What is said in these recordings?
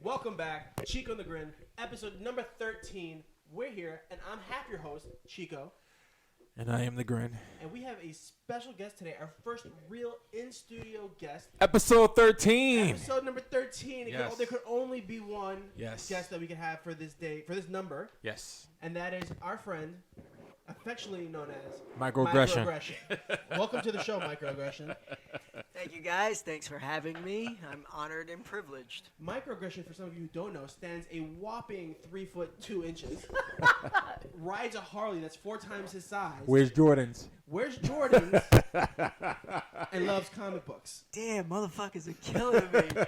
Welcome back, Chico and the Grin, episode number 13. We're here, and I'm half your host, Chico. And I am the Grin. And we have a special guest today, our first real in-studio guest. Episode 13. Episode number 13. Yes. There could only be one Yes. guest that we could have for this day, for this number. Yes. And that is our friend, affectionately known as Micro Agression. Welcome to the show, Micro Aggression. Thank you, guys. Thanks for having me. I'm honored and privileged. Micro Aggression, for some of you who don't know, stands a whopping 3'2". Rides a Harley that's 4 times his size. Where's Jordans? And loves comic books. Damn, motherfuckers are killing me.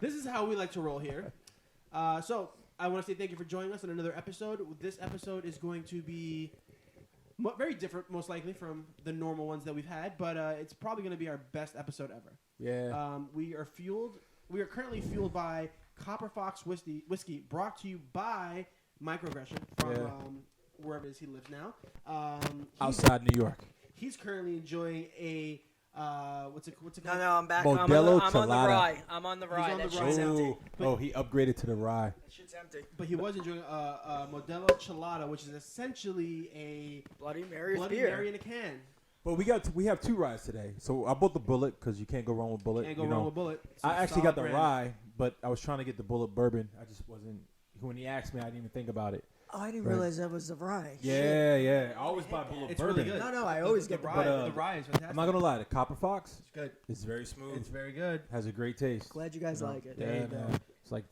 This is how we like to roll here. So I want to say thank you for joining us on another episode. This episode is going to be very different, most likely, from the normal ones that we've had, but it's probably going to be our best episode ever. Yeah. We are currently fueled by Copper Fox whiskey, brought to you by Micro Aggression from wherever it is he lives now. Outside New York. He's currently enjoying a what's it called? No, I'm back. Modelo I'm on the Chelada. rye. I'm on the rye. on That the shit's rye. empty. He upgraded to the rye. That shit's empty. But he was enjoying a Modelo Chelada, which is essentially a Bloody Mary's Bloody beer. Mary in a can. But we have 2 ryes today. So I bought the Bullet because you can't go wrong with Bullet. Can't go wrong with Bullet. It's I a actually solid got the brand. rye, but I was trying to get the Bullet bourbon. I just wasn't. When he asked me, I didn't even think about it. Oh, I didn't Right. realize that was the rye. Yeah. I always buy Bullet It's bourbon. really good. No, I always get the rye. But, The rye is fantastic. I'm not gonna lie, the Copper Fox It's good. is very smooth. It's very good. Has a great taste. Glad you guys You know? like it. There you Yeah, go. man.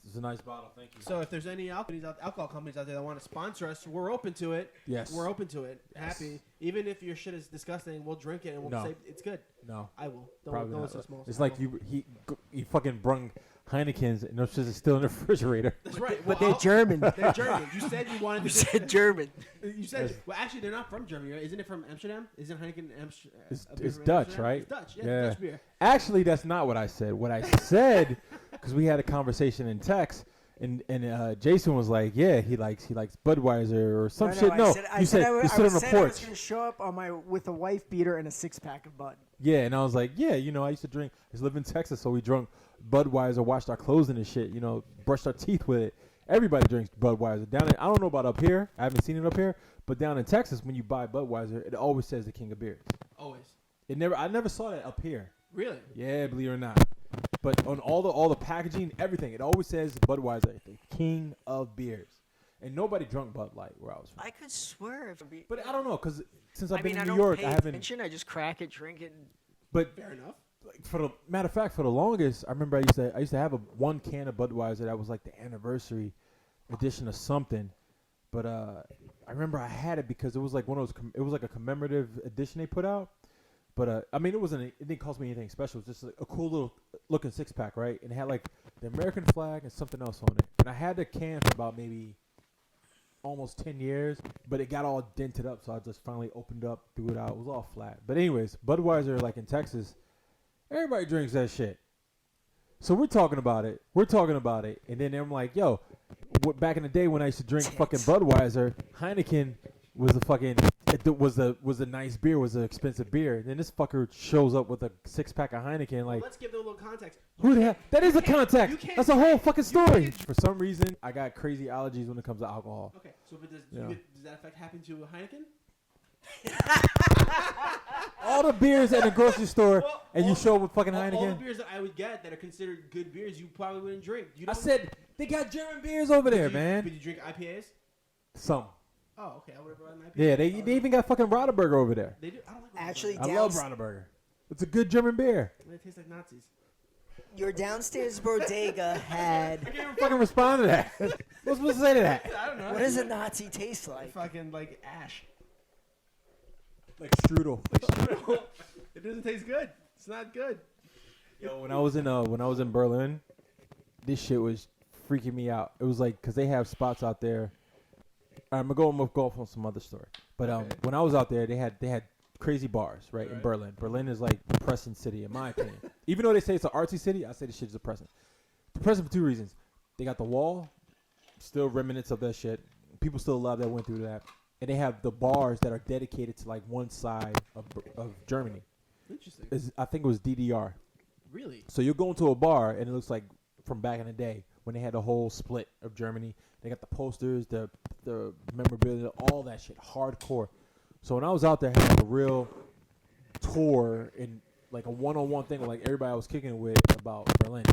It's a nice bottle. Thank you. So if there's any alcohol companies out there that want to sponsor us, we're open to it. Yes. We're open to it. Yes. Happy. Even if your shit is disgusting, we'll drink it and we'll No. say it's good. No. I will. Probably Don't not. listen to small. It's like he fucking brung Heineken's and those shit is still in the refrigerator. That's right. But they're German. They're German. You said you wanted to. You said German. You said. Well, actually, they're not from Germany, right? Isn't it from Amsterdam? Isn't Heineken Amsterdam? It's Dutch, right? It's Dutch. Yeah, Yeah. It's Dutch beer. Actually, that's not what I said. What I said, because we had a conversation in text, and Jason was like, "Yeah, he likes Budweiser or some shit." No, you said you stood on the I porch. was gonna show up with a wife beater and a 6-pack of Bud. Yeah, and I was like, "Yeah, I used to drink. I used to live in Texas, so we drunk Budweiser, washed our clothes in and shit. Brushed our teeth with it. Everybody drinks Budweiser down I don't know about up here. I haven't seen it up here, but down in Texas, when you buy Budweiser, it always says the king of beers. Always. I never saw that up here. Really? Yeah, believe it or not. But on all the packaging, everything, it always says Budweiser, the king of beers. And nobody drunk Bud Light where I was from. I could swear. But I don't know, because since I've I been mean, I in don't New York, pay I haven't. attention. I just crack it, drink it. But Fair enough. like, for the matter of fact, for the longest, I remember I used to have one can of Budweiser that was like the anniversary edition of something. But I remember I had it because it was like one of those. It was like a commemorative edition they put out. But I mean, it didn't cost me anything special. It was just like a cool little looking 6-pack, right? And it had like the American flag and something else on it. And I had the can for about maybe almost 10 years, but it got all dented up. So I just finally opened up, threw it out. It was all flat. But anyways, Budweiser, like in Texas, everybody drinks that shit. So we're talking about it. And then I'm like, yo, back in the day when I used to drink fucking Budweiser, Heineken was the fucking was a nice beer, was an expensive beer. And then this fucker shows up with a 6-pack of Heineken. Like, Let's give them a little context. who the hell? That is a you contact. can't- That's a whole fucking story. For some reason, I got crazy allergies when it comes to alcohol. Okay, so but does Yeah. does that effect happen to Heineken? All the beers at the grocery store, Well, and you show up with fucking All the Heineken. beers that I would get that are considered good beers, you probably wouldn't drink. You I don't- said they got German beers over there, Did man. you drink IPAs? Some. Oh, okay. I would have brought an IPA. Yeah, they even got fucking Rotterburger over there. They do. I don't like Actually, I love Rotterburger. It's a good German beer. They taste like Nazis. Your downstairs bodega I had. can't even fucking respond to that. What's supposed to say to that? I don't know. What does a Nazi taste like? Fucking like ash. Like strudel. It doesn't taste good. It's not good. Yo, when I was in Berlin, this shit was freaking me out. It was like, cause they have spots out there. I'm gonna go off on some other story. But when I was out there, they had crazy bars, right, in Berlin. Berlin is like depressing city, in my opinion. Even though they say it's an artsy city, I say this shit is depressing. Depressing for 2 reasons. They got the wall, still remnants of that shit. People still alive that went through that. And they have the bars that are dedicated to like one side of Germany. Interesting. I think it was DDR. Really? So you'll go into a bar and it looks like from back in the day when they had the whole split of Germany. They got the posters, the memorabilia, all that shit, hardcore. So when I was out there having a real tour and like a one-on-one thing with like everybody I was kicking it with about Berlin.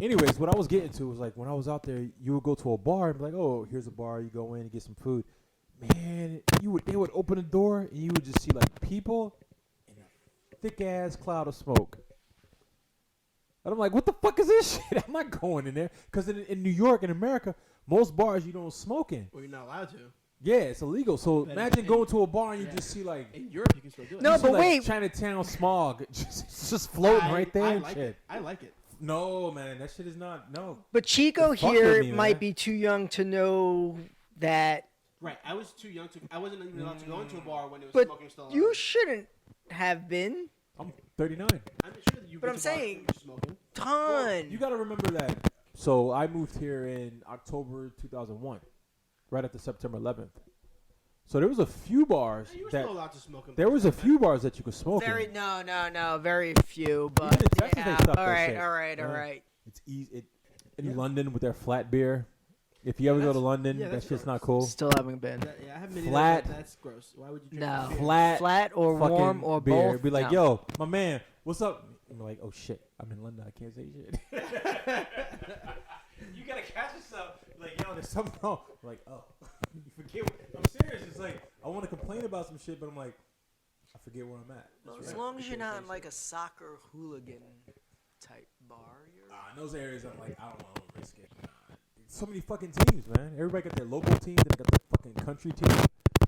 Anyways, what I was getting to was like when I was out there, you would go to a bar and be like, oh, here's a bar. You go in and get some food. Man, they would open the door and you would just see like people in a thick-ass cloud of smoke. And I'm like, what the fuck is this shit? I'm not going in there. Because in New York, in America, most bars you don't smoke in. Well, you're not allowed to. Yeah, it's illegal. So imagine going to a bar and you just see like... In Europe, you can still do it. No, you see, but like, wait. Chinatown smog. Just floating right there I and like shit. it. I like it. No, man. That shit is not... No. But Chico Fuck here with me, might man. be too young to know that. Right. I was too young to... I wasn't even allowed to go into a bar when it was But smoking still allowed. you shouldn't have been. I'm 39. I'm sure that you But went I'm to bars saying- when you were smoking. Ton. You got to remember that. So I moved here in October 2001, right after September 11th. So there was a few bars Yeah, you were that... still allowed to smoke in There bars was a back few then. bars that you could smoke Very in. no, very few. But Even in Texas, they yeah. stopped All that right, shit. all right, Yeah. all right. It's easy. In Yeah. London with their flat beer. If you ever go to That's- London, yeah, that that's shit's gross. not cool. Still haven't been. Yeah, I haven't been Flat. either, but that's gross. Why would you drink No. beer? Flat or fucking warm or beer. both. Be like, No. yo, my man, what's up? I'm like, oh shit, I'm in London. I can't say shit. You gotta catch yourself. Like, yo, there's something wrong. I'm like, oh, you forget. I'm serious. It's like I want to complain about some shit, but I'm like, I forget where I'm at. Well, That's as right. long as you're not in like a soccer hooligan type bar, you're. In those areas, I'm like, I don't want to risk it. So many fucking teams, man. Everybody got their local teams, and they got their fucking country team.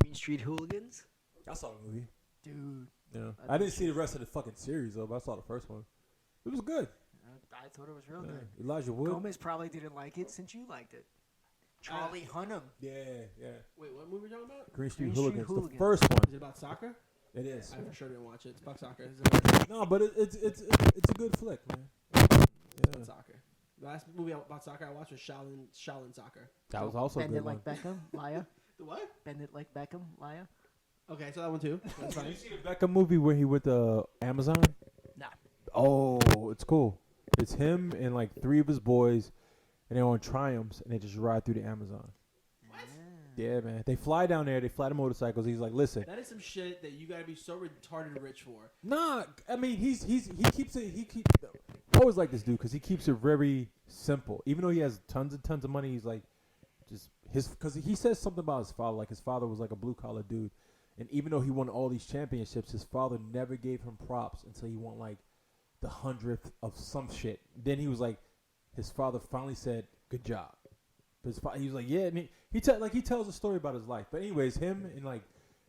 Green Street Hooligans? I saw the movie. Dude. Yeah, I didn't see the rest of the fucking series though, but I saw the first one. It was good. I thought it was real Yeah. good. Elijah Wood. Gomez probably didn't like it since you liked it. Charlie Hunnam. Yeah, yeah. Wait, what movie are we talking about? Green Street Green Street Hooligans, the Hooligans. first Is one. it about soccer? It is. I for sure didn't watch it. It's about soccer. It's No, but it's a good flick, man. about Yeah. soccer. The last movie about soccer I watched was Shaolin Soccer. That was also a Bend good it one. like Beckham, Laya. The what? Bend it like Beckham, Laya. Okay, I saw that one too. That's Did fine. you see the Beckham movie where he went to Amazon? Nah. Oh, it's cool. It's him and like 3 of his boys, and they're on Triumphs, and they just ride through the Amazon. Yeah, man. They fly down there. They fly the motorcycles. He's like, listen. That is some shit that you gotta be so retarded rich for. Nah, I mean he keeps it. I always like this dude because he keeps it very simple. Even though he has tons and tons of money, he's like just because he says something about his father. Like his father was like a blue collar dude, and even though he won all these championships, his father never gave him props until he won like the 100th of some shit. Then he was like, his father finally said, "Good job." But he was like, "Yeah," and he tells a story about his life. But anyways, him and like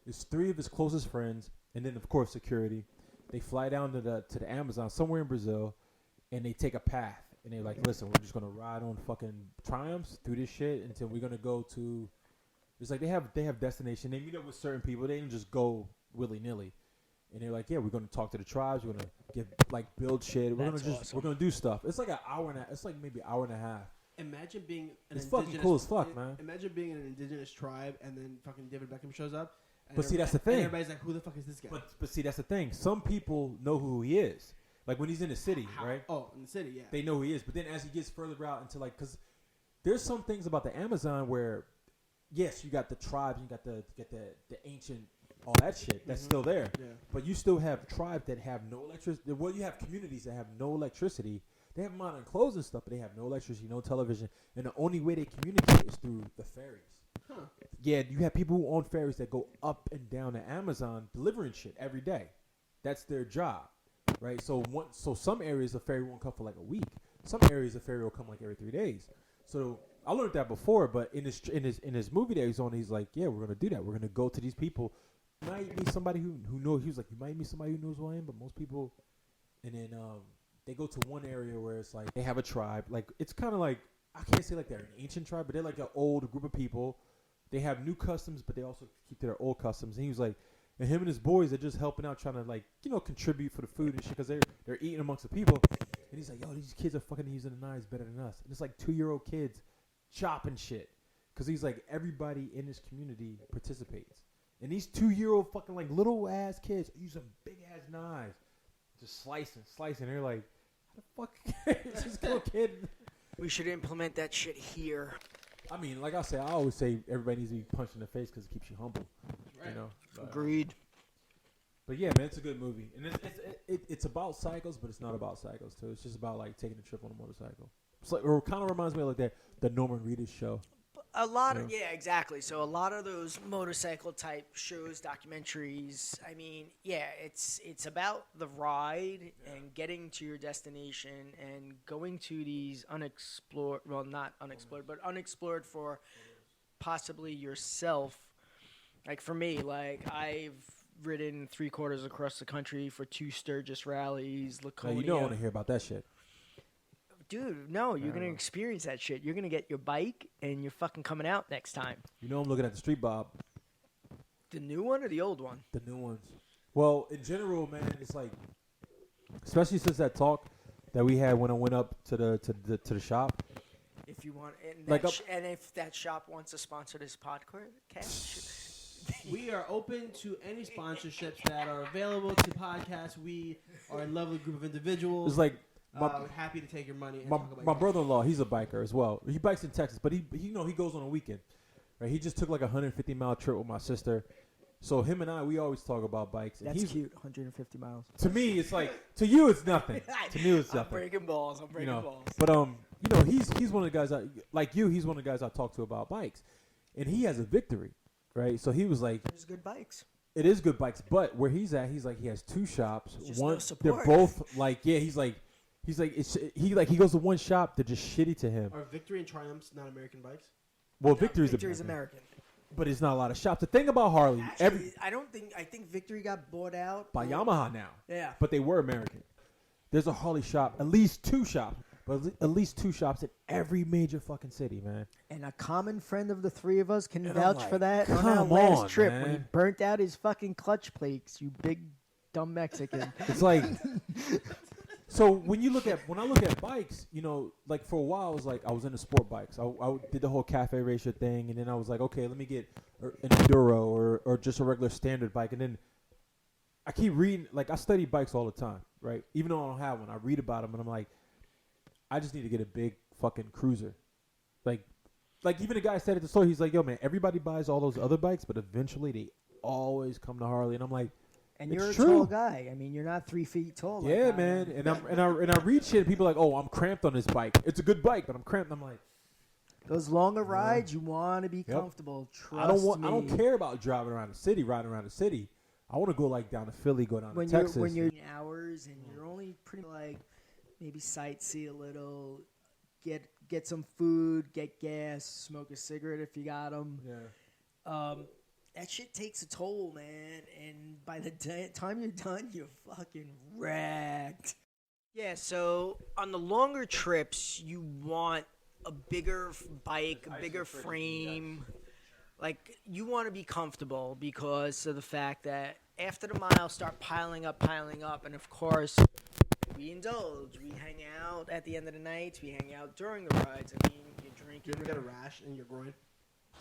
there's 3 of his closest friends, and then of course security. They fly down to the Amazon somewhere in Brazil, and they take a path. And they're like, listen, we're just gonna ride on fucking Triumphs through this shit until we're gonna go to. It's like they have destination. They meet up with certain people. They didn't just go willy nilly. And they're like, yeah, we're gonna talk to the tribes. We're gonna build shit. We're That's awesome. we're gonna do stuff. It's like an hour and it's like maybe an hour and a half. Imagine being an It's fucking cool as fuck, man. Imagine being an indigenous tribe and then fucking David Beckham shows up. And But see, that's the thing. And everybody's like, who the fuck is this guy? But see, that's the thing. Some people know who he is. Like when he's in the city, How? right? Oh, in the city, yeah. They know who he is. But then as he gets further out into like, because there's some things about the Amazon where, yes, you got the tribes, you got the ancient, all that shit that's still there. Yeah. But you still have tribes that have no electricity. Well, you have communities that have no electricity. They have modern clothes and stuff, but they have no electricity, no television, and the only way they communicate is through the ferries. Huh. Yeah, you have people who own ferries that go up and down the Amazon delivering shit every day. That's their job, right? So some areas the ferry won't come for like a week. Some areas the ferry will come like every 3 days. So I learned that before, but in his movie that he's on, he's like, yeah, we're gonna do that. We're gonna go to these people. You might meet somebody who knows. He was like, you might meet somebody who knows who I am, but most people, and then they go to one area where it's like they have a tribe. Like it's kind of like I can't say like they're an ancient tribe, but they're like an old group of people. They have new customs, but they also keep their old customs. And he was like, and him and his boys are just helping out, trying to like contribute for the food and shit because they're eating amongst the people. And he's like, yo, these kids are fucking using the knives better than us. And it's like 2-year-old kids chopping shit because he's like everybody in this community participates. And these 2-year-old fucking like little ass kids are using big ass knives, just slicing. They're like, how the fuck is this little kid? We should implement that shit here. I mean, like I say, I always say everybody needs to be punched in the face because it keeps you humble. Right. You know. Agreed. But yeah, man, it's a good movie, and it's about cycles, but it's not about cycles too. It's just about like taking a trip on a motorcycle. It's like, it kind of reminds me of like the Norman Reedus show. A lot of exactly. So a lot of those motorcycle type shows, documentaries. I mean, yeah, it's about the ride and getting to your destination and going to these unexplored. Well, not unexplored, but unexplored for possibly yourself. Like for me, like I've ridden 3/4 across the country for 2 Sturgis rallies. Laconia. No, you don't want to hear about that shit. Dude, no, you're going to experience that shit. You're going to get your bike, and you're fucking coming out next time. You know I'm looking at the Street Bob. The new one or the old one? The new ones. Well, in general, man, it's like, especially since that talk that we had when I went up to the shop. If you want, and, Like and if that shop wants to sponsor this podcast, we are open to any sponsorships that are available to podcasts. We are a lovely group of individuals. It's like, happy to take your money. And my talk about my brother-in-law, he's a biker as well. He bikes in Texas, but he goes on a weekend. Right? He just took like a 150-mile trip with my sister. So him and I, we always talk about bikes. And that's cute. 150 miles. To me, it's like, to you, it's nothing. To me, it's nothing. I'm breaking balls. Balls. But he's one of the guys he's one of the guys I talk to about bikes, and he has a Victory, right? So he was like, "There's good bikes." It is good bikes, but where he's at, he's like he has 2 shops. Just One, no support. they're both like, yeah. He goes to one shop. They're just shitty to him. Are Victory and Triumphs not American bikes? Well, No, Victory's American. but it's not a lot of shops. The thing about Harley, Actually, I think Victory got bought out by Yamaha now. Yeah. But they were American. There's a Harley shop, at least 2 shops, but at least 2 shops in every major fucking city, man. And a common friend of the 3 of us can And vouch I'm like, for that on our come last on, trip when he man. burnt out his fucking clutch plates. You big dumb Mexican. It's like, so when I look at bikes, like for a while I was into sport bikes. I did the whole cafe racer thing, and then I was like, okay, let me get an enduro or just a regular standard bike, and then I keep reading. Like I study bikes all the time, right? Even though I don't have one, I read about them, and I'm like, I just need to get a big fucking cruiser, like even the guy said at the store, he's like, yo man, everybody buys all those other bikes, but eventually they always come to Harley, and I'm like. And you're It's a true. tall guy. I mean, you're not 3 feet tall. Yeah, like man. And I read shit, and people are like, "Oh, I'm cramped on this bike. It's a good bike, but I'm cramped." I'm like, those longer rides, you want to be comfortable. Trust I don't me. care about driving around the city, riding around the city. I want to go like down to Philly, go down when to you're Texas. when you're hours and you're only pretty like maybe sightsee a little, get some food, get gas, smoke a cigarette if you got them. Yeah. That shit takes a toll, man. And by the time you're done, you're fucking wrecked. Yeah, so on the longer trips, you want a bigger bike, a bigger frame. Like, you want to be comfortable because of the fact that after the miles start piling up. And, of course, we indulge. We hang out at the end of the night. We hang out during the rides. I mean, you're drinking. Do you ever get a rash in your groin?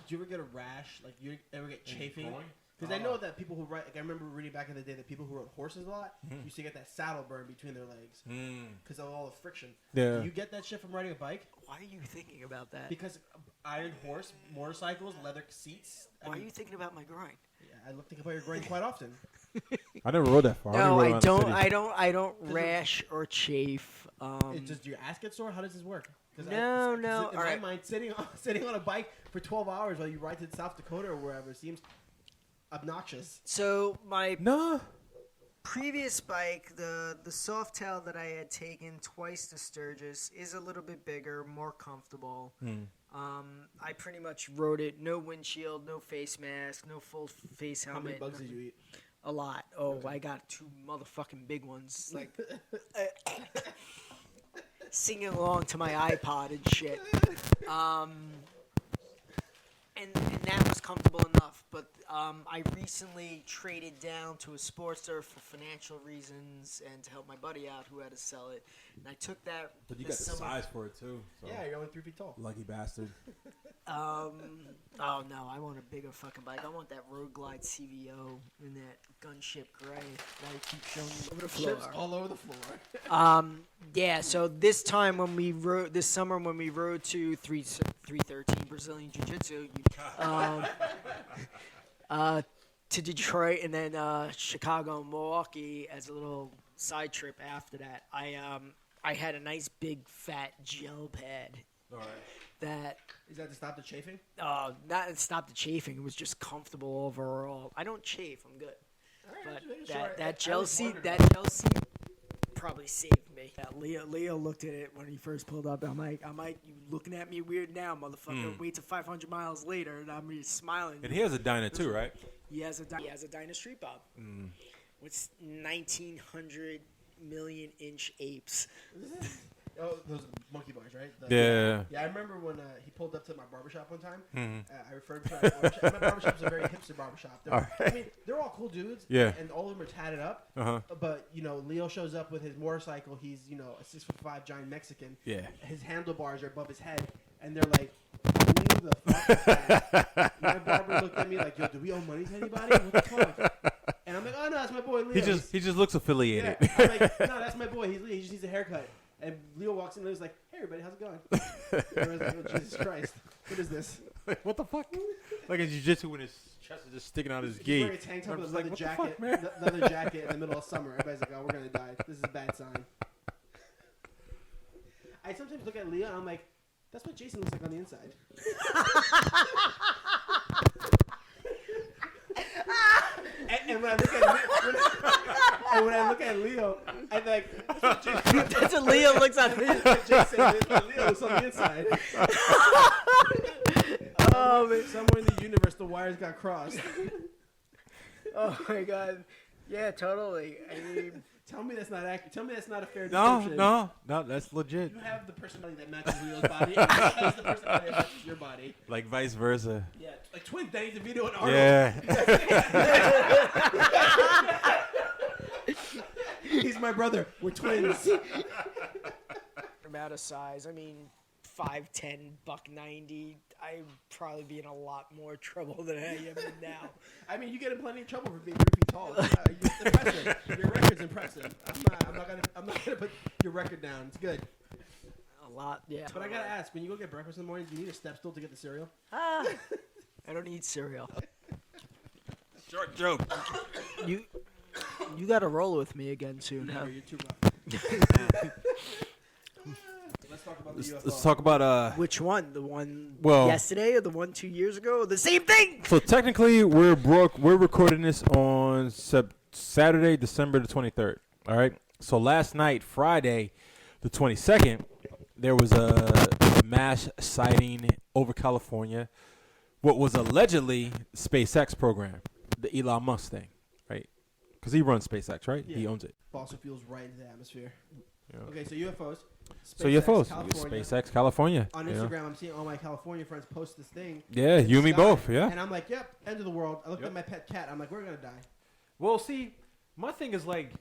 Did you ever get a rash? Like, you ever get chafing? Because I know that people who ride, like I remember reading back in the day that people who rode horses a lot used to get that saddle burn between their legs because of all the friction. Yeah. Do you get that shit from riding a bike? Why are you thinking about that? Because Iron Horse, motorcycles, leather seats. Why are you thinking about my groin? Yeah, I think about your groin quite often. I never rode that far. No, I I don't rash or chafe. It's just, do your ass get sore? How does this work? No. In my mind, sitting on a bike for 12 hours while you ride to South Dakota or wherever seems obnoxious. So my Nah. previous bike, the Softail that I had taken twice to Sturgis, is a little bit bigger, more comfortable. I pretty much rode it, no windshield, no face mask, no full face helmet. How many bugs did you eat? A lot. Oh, I got 2 motherfucking big ones. Like singing along to my iPod and shit. And that was comfortable enough. But I recently traded down to a Sportster for financial reasons and to help my buddy out who had to sell it. And I took that. But you got the size for it too. So. Yeah, you're only 3 feet tall. Lucky bastard. Oh no, I want a bigger fucking bike. I want that Road Glide CVO in that gunship gray that I keep showing you over the floor. Chips all over the floor. Yeah. So this summer when we rode to 313 Brazilian Jiu Jitsu, to Detroit and then Chicago and Milwaukee as a little side trip after that. I had a nice big fat gel pad. All right. Is that to stop the chafing? Not to stop the chafing. It was just comfortable overall. I don't chafe. I'm good. Right, But that gel seat probably saved me. Yeah, Leo looked at it when he first pulled up. I'm like, you looking at me weird now, motherfucker. Wait till 500 miles later, and I'm smiling. And he has a Dyna too, right? He has a Dyna Street Bob with 1,900 million inch apes. Oh, those monkey bars, right? Yeah. Yeah, I remember when he pulled up to my barbershop one time. I referred to my barbershop. My barbershop's a very hipster barbershop. I mean, they're all cool dudes. Yeah. And all of them are tatted up. But, Leo shows up with his motorcycle. He's, a 6'5" giant Mexican. Yeah. His handlebars are above his head. And they're like, who the fuck is that? My barber looked at me like, yo, do we owe money to anybody? What the fuck? And I'm like, oh, no, that's my boy Leo. He just looks affiliated. Yeah. I'm like, no, that's my boy. He just needs a haircut. And Leo walks in and he's like, hey, everybody, how's it going? And I was like, oh, Jesus Christ. What is this? What the fuck? Like a jiu-jitsu when his chest is just sticking out his gi. He's wearing a tank top with a leather jacket, leather jacket in the middle of summer. Everybody's like, oh, we're going to die. This is a bad sign. I sometimes look at Leo and I'm like, that's what Jason looks like on the inside. And when I look at Leo, I'm like, that's what Leo looks on. Jason, Leo looks on the inside. Oh man! Somewhere in the universe, the wires got crossed. Oh my god! Yeah, totally. I mean, tell me that's not accurate. Tell me that's not a fair description. No, that's legit. You have the personality that matches Leo's body, and he has the personality that matches your body. Like vice versa. Yeah, like twin Danny DeVito and Arnold. Yeah. He's my brother. We're twins. I'm out of size. I mean, 5'10", $190. I'd probably be in a lot more trouble than I am now. I mean, you get in plenty of trouble for being 3 feet tall. It's impressive. Your record's impressive. I'm not gonna put your record down. It's good. A lot, yeah. But I gotta ask, when you go get breakfast in the morning, do you need a step stool to get the cereal? I don't eat cereal. Short joke. You gotta roll with me again soon. No, huh? you're too rough. Let's talk about the UFO. Let's talk about which one? The one well, yesterday or the one 2 years ago? The same thing. So technically, we're recording this on Saturday, December the 23rd. All right. So last night, Friday, the 22nd, there was a mass sighting over California. What was allegedly SpaceX program, the Elon Musk thing, right? Because he runs SpaceX, right? Yeah. He owns it. Fossil fuels right into the atmosphere. Yeah. Okay, so UFOs. SpaceX, California. On Instagram, I'm seeing all my California friends post this thing. Yeah, you and me both, yeah. And I'm like, yep, end of the world. I looked at my pet cat. I'm like, we're going to die. Well, see, my thing is like,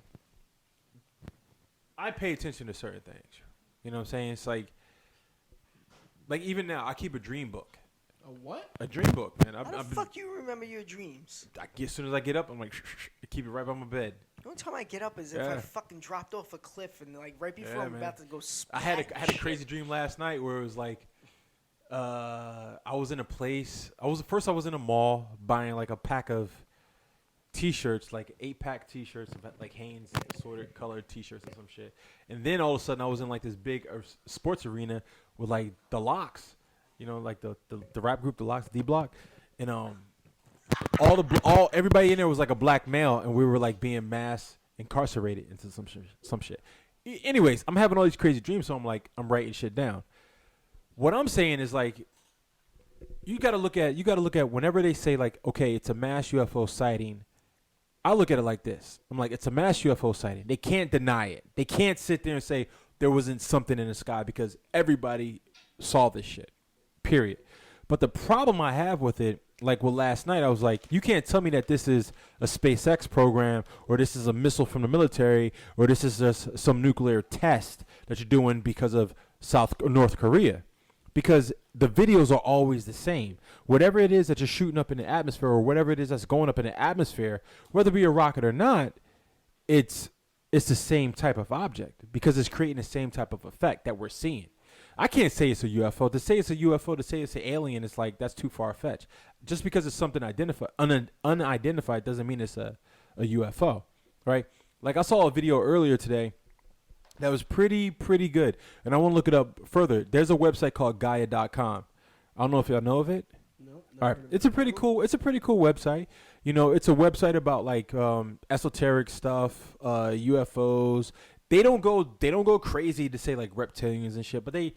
I pay attention to certain things. You know what I'm saying? It's like even now, I keep a dream book. A what? A dream book, man. How the fuck you remember your dreams? As soon as I get up, I'm like, I keep it right by my bed. The only time I get up is if I fucking dropped off a cliff and like right before I'm about to go I had a crazy dream last night where it was like I was in a place. I was in a mall buying like a pack of T-shirts, like 8-pack T-shirts, like Hanes assorted colored T-shirts or some shit. And then all of a sudden I was in like this big sports arena with like the Locks, like the rap group, the Locks, D Block, and everybody in there was like a black male, and we were like being mass incarcerated into some shit. Anyways, I'm having all these crazy dreams, so I'm writing shit down. What I'm saying is like, you gotta look at whenever they say like, okay, it's a mass UFO sighting. I look at it like this. I'm like, it's a mass UFO sighting. They can't deny it. They can't sit there and say there wasn't something in the sky because everybody saw this shit. Period. But the problem I have with it, like last night, I was like, you can't tell me that this is a SpaceX program or this is a missile from the military or this is just some nuclear test that you're doing because of North Korea. Because the videos are always the same. Whatever it is that you're shooting up in the atmosphere or whatever it is that's going up in the atmosphere, whether it be a rocket or not, it's the same type of object because it's creating the same type of effect that we're seeing. I can't say it's a UFO. To say it's a UFO, to say it's an alien, it's like that's too far-fetched. Just because it's something unidentified doesn't mean it's a UFO, right? Like I saw a video earlier today that was pretty good, and I want to look it up further. There's a website called Gaia.com. I don't know if y'all know of it. Nope. All right, it's a pretty cool website. You know, it's a website about like esoteric stuff, UFOs. They don't go crazy to say like reptilians and shit, but they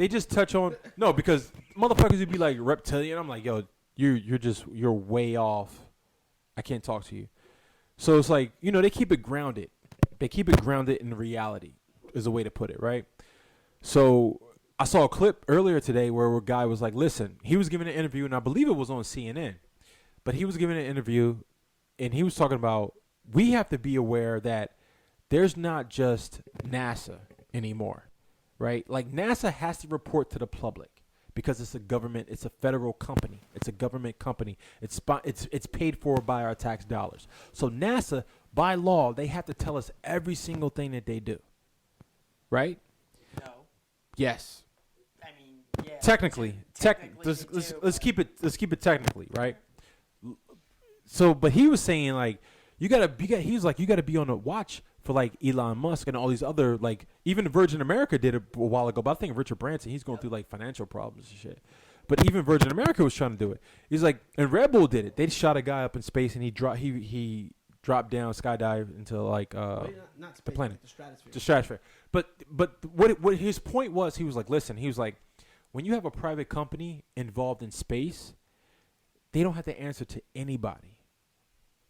just touch on because motherfuckers would be like reptilian. I'm like, yo, you're way off. I can't talk to you. So it's like, you know, they keep it grounded. They keep it grounded in reality is a way to put it, right? So I saw a clip earlier today where a guy was like, listen, he was giving an interview, and I believe it was on CNN, but he was giving an interview, and he was talking about we have to be aware that there's not just NASA anymore, right? Like NASA has to report to the public because it's a government, it's a federal company, it's a government company. It's paid for by our tax dollars. So NASA, by law, they have to tell us every single thing that they do, right? No. Yes. I mean, yeah. Technically, let's keep it technically, right? So, but he was saying like you gotta be on the watch for like Elon Musk and all these other like even Virgin America did it a while ago, but I think Richard Branson, he's going through like financial problems and shit. But even Virgin America was trying to do it. He's like, and Red Bull did it. They shot a guy up in space and he dropped down, skydived into like not space, the planet, like the stratosphere. But what his point was, he was like, listen, he was like, when you have a private company involved in space, they don't have to answer to anybody.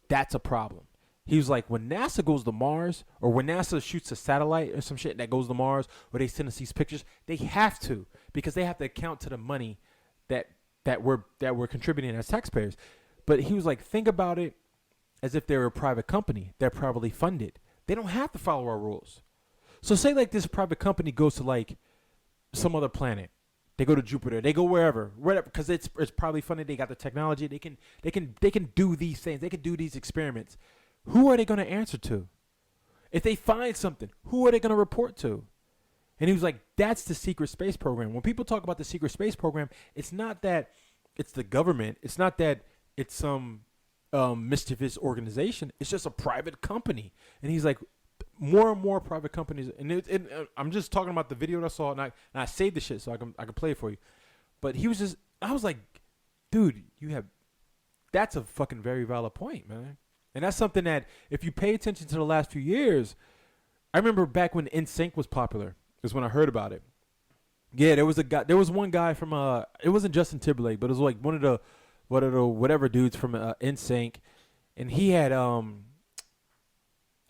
That's a problem. He was like, when NASA goes to Mars, or when NASA shoots a satellite or some shit that goes to Mars, or they send us these pictures, they have to, because they have to account to the money that we're contributing as taxpayers. But he was like, think about it as if they're a private company. They're privately funded. They don't have to follow our rules. So say like this private company goes to like some other planet. They go to Jupiter. They go wherever, because it's probably funded. They got the technology. They can do these things. They can do these experiments. Who are they going to answer to? If they find something, who are they going to report to? And he was like, that's the secret space program. When people talk about the secret space program, it's not that it's the government. It's not that it's some mischievous organization. It's just a private company. And he's like, more and more private companies. And I'm just talking about the video that I saw, and I saved the shit so I can play it for you. But I was like, dude, that's a fucking very valid point, man. And that's something that if you pay attention to the last few years, I remember back when NSYNC was popular is when I heard about it. Yeah, there was one guy from it wasn't Justin Timberlake, but it was like one of the whatever dudes from NSYNC, and he had I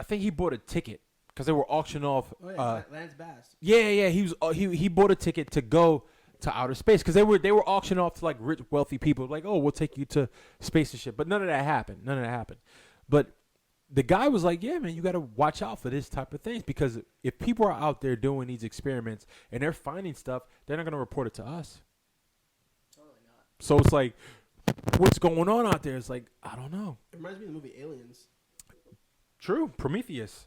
think he bought a ticket because they were auctioning off. Oh yeah, Lance Bass. Yeah, he bought a ticket to go to outer space because they were auctioning off to like rich, wealthy people. Like, oh, we'll take you to space and shit. But none of that happened. But the guy was like, yeah, man, you got to watch out for this type of things because if people are out there doing these experiments and they're finding stuff, they're not going to report it to us. Totally not. So it's like, what's going on out there? It's like, I don't know. It reminds me of the movie Aliens. True, Prometheus.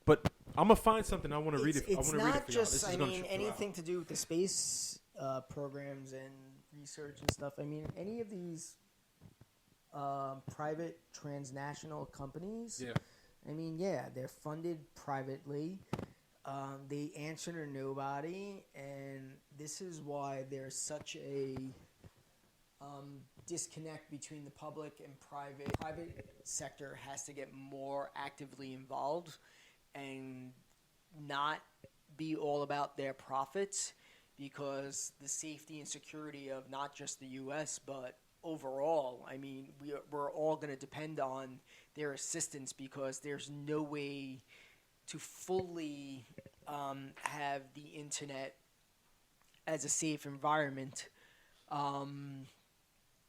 But I'm gonna find something. I want to read it. It's I want to read it not for y'all. just, I mean, anything to do with the space programs and research and stuff. I mean, any of these private transnational companies. Yeah. I mean, yeah, they're funded privately. They answer to nobody, and this is why there's such a disconnect between the public and private. Private sector has to get more actively involved and not be all about their profits, because the safety and security of not just the U.S. but overall, I mean, we're all going to depend on their assistance, because there's no way to fully have the internet as a safe environment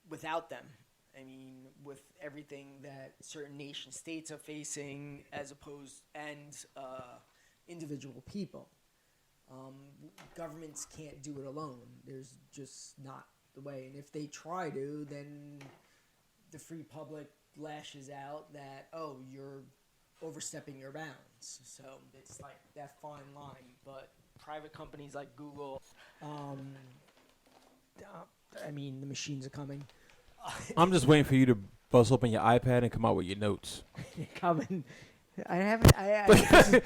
without them. I mean, with everything that certain nation states are facing, as opposed and individual people, governments can't do it alone. There's just not the way. And if they try to, then the free public lashes out that, oh, you're overstepping your bounds. So it's like that fine line. But private companies like Google, I mean, the machines are coming. I'm just waiting for you to bust open your iPad and come out with your notes. Coming. I haven't.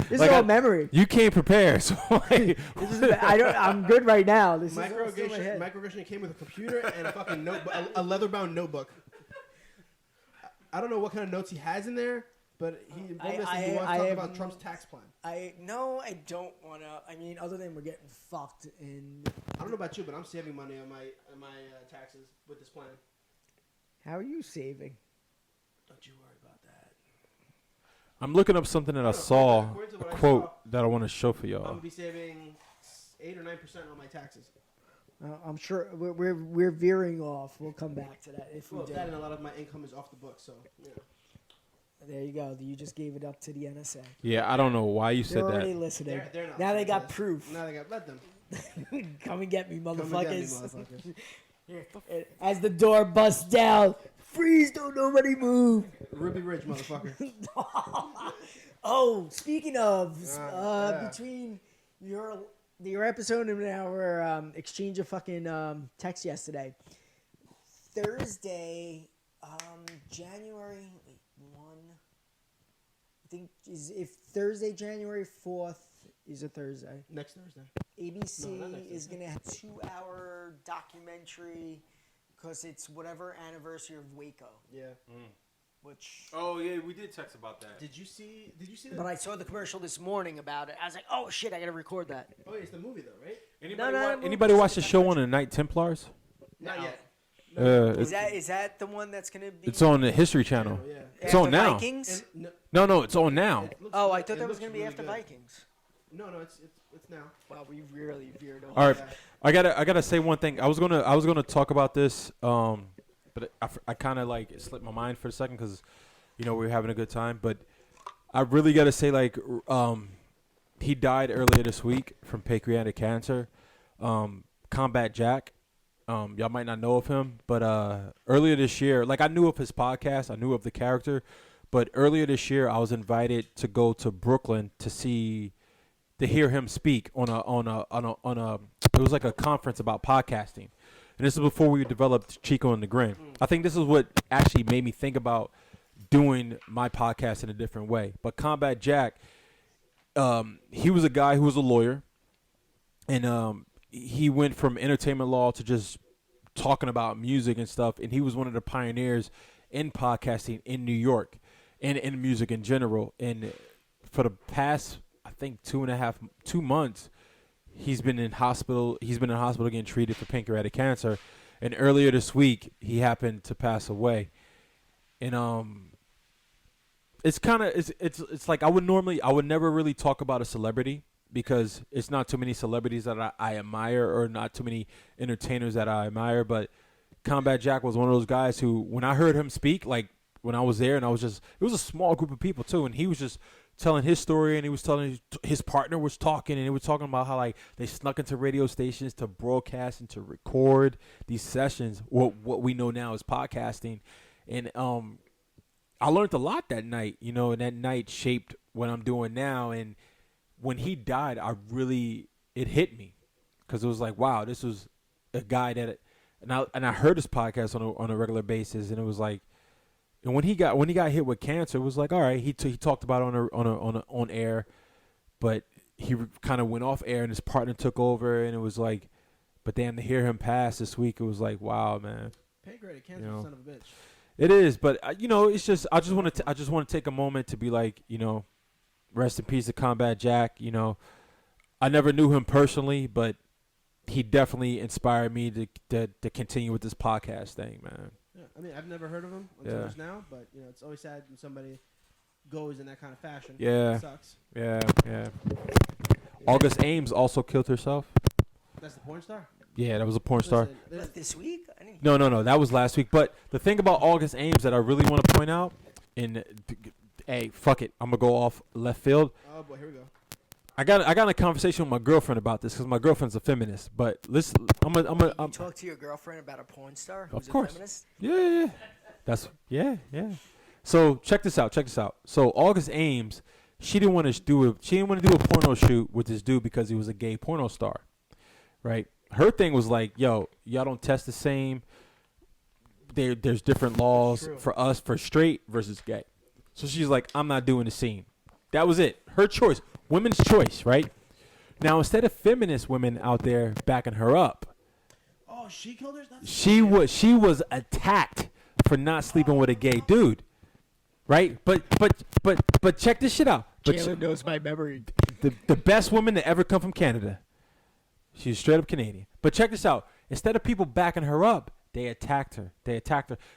This is all memory. You can't prepare, so I'm good right now. Micro Aggression came with a computer and a fucking notebook, a leather-bound notebook. I don't know what kind of notes he has in there, but he informed us that he wants to talk about Trump's tax plan. I don't want to. I mean, other than we're getting fucked, and I don't know about you, but I'm saving money on my taxes with this plan. How are you saving? Don't you worry about that. I'm looking up something that I saw, a quote that I want to show for y'all. I'm gonna be saving 8 or 9% on my taxes. I'm sure we're veering off. We'll come back to that if we do. That and a lot of my income is off the books, so yeah. There you go. You just gave it up to the NSA. Yeah, I don't know why you said They're that. already listening. They're not now they got this. proof. Now they got let them. Come and get me, motherfuckers. Come and get me, motherfuckers. As the door busts down, freeze! Don't nobody move. Ruby Ridge, motherfucker. Oh, speaking of, yeah. between your episode and our exchange of fucking text yesterday, Thursday, January 1. I think if Thursday, January 4th is a Thursday. Next Thursday. ABC is going to have a 2-hour documentary because it's whatever anniversary of Waco. Yeah. Which. Oh yeah, we did text about that. Did you see that? But I saw the commercial this morning about it. I was like, oh shit, I got to record that. Oh, yeah, it's the movie though, right? Anybody watch the show on the Night Templars? Not yet. Is that the one that's going to be? It's on the History Channel. Yeah. It's on now. Vikings? No, it's on now. I thought that was going to be after Vikings. No, it's now. Wow, we really veered off. All right, yeah. I gotta say one thing. I was gonna talk about this, but I kind of like it slipped my mind for a second because, we were having a good time. But I really gotta say he died earlier this week from pancreatic cancer. Combat Jack. Y'all might not know of him, but earlier this year, I knew of his podcast, I knew of the character, but earlier this year I was invited to go to Brooklyn to hear him speak on a it was like a conference about podcasting. And this is before we developed Chico and the Grin. I think this is what actually made me think about doing my podcast in a different way. But Combat Jack, he was a guy who was a lawyer, and he went from entertainment law to just talking about music and stuff. And he was one of the pioneers in podcasting in New York and in music in general. And for the past, I think 2 months, he's been in hospital. He's been in hospital getting treated for pancreatic cancer. And earlier this week, he happened to pass away. And it's kind of it's like I would never really talk about a celebrity because it's not too many celebrities that I admire or not too many entertainers that I admire. But Combat Jack was one of those guys who, when I heard him speak, when I was there, and it was a small group of people too, and he was just telling his story, and he was telling his partner was talking, and he was talking about how they snuck into radio stations to broadcast and to record these sessions, what we know now as podcasting. And I learned a lot that night, and that night shaped what I'm doing now. And when he died, it hit me because it was like, wow, this was a guy that, and I heard his podcast on a regular basis, and it was like, and when he got hit with cancer, it was like, all right, he talked about it on air, but he kind of went off air, and his partner took over, and it was like, but damn, to hear him pass this week, it was like, wow, man. Pancreatic cancer, son of a bitch. It is, but it's just I just want to take a moment to be like, rest in peace to Combat Jack. I never knew him personally, but he definitely inspired me to continue with this podcast thing, man. Yeah, I mean, I've never heard of him until just now, but it's always sad when somebody goes in that kind of fashion. Yeah, it sucks. Yeah. August Ames also killed herself. That's the porn star. Yeah, that was a porn star. Listen, But this week, I didn't. No, that was last week. But the thing about August Ames that I really want to point out, hey, fuck it, I'm gonna go off left field. oh boy, here we go. I got in a conversation with my girlfriend about this because my girlfriend's a feminist. But listen, You talk to your girlfriend about a porn star who's Of course. a feminist? Yeah. That's yeah. So check this out. So August Ames, she didn't want to do a porno shoot with this dude because he was a gay porno star, right? Her thing was like, yo, y'all don't test the same. There's different laws for us for straight versus gay. So she's like, I'm not doing the scene. That was it. Her choice. Women's choice, right? Now, instead of feminist women out there backing her up, Oh, she killed her. That's she was attacked for not sleeping with a gay dude, right? But check this shit out. Jalen knows my memory. The best woman to ever come from Canada. She's straight up Canadian. But check this out. Instead of people backing her up, they attacked her.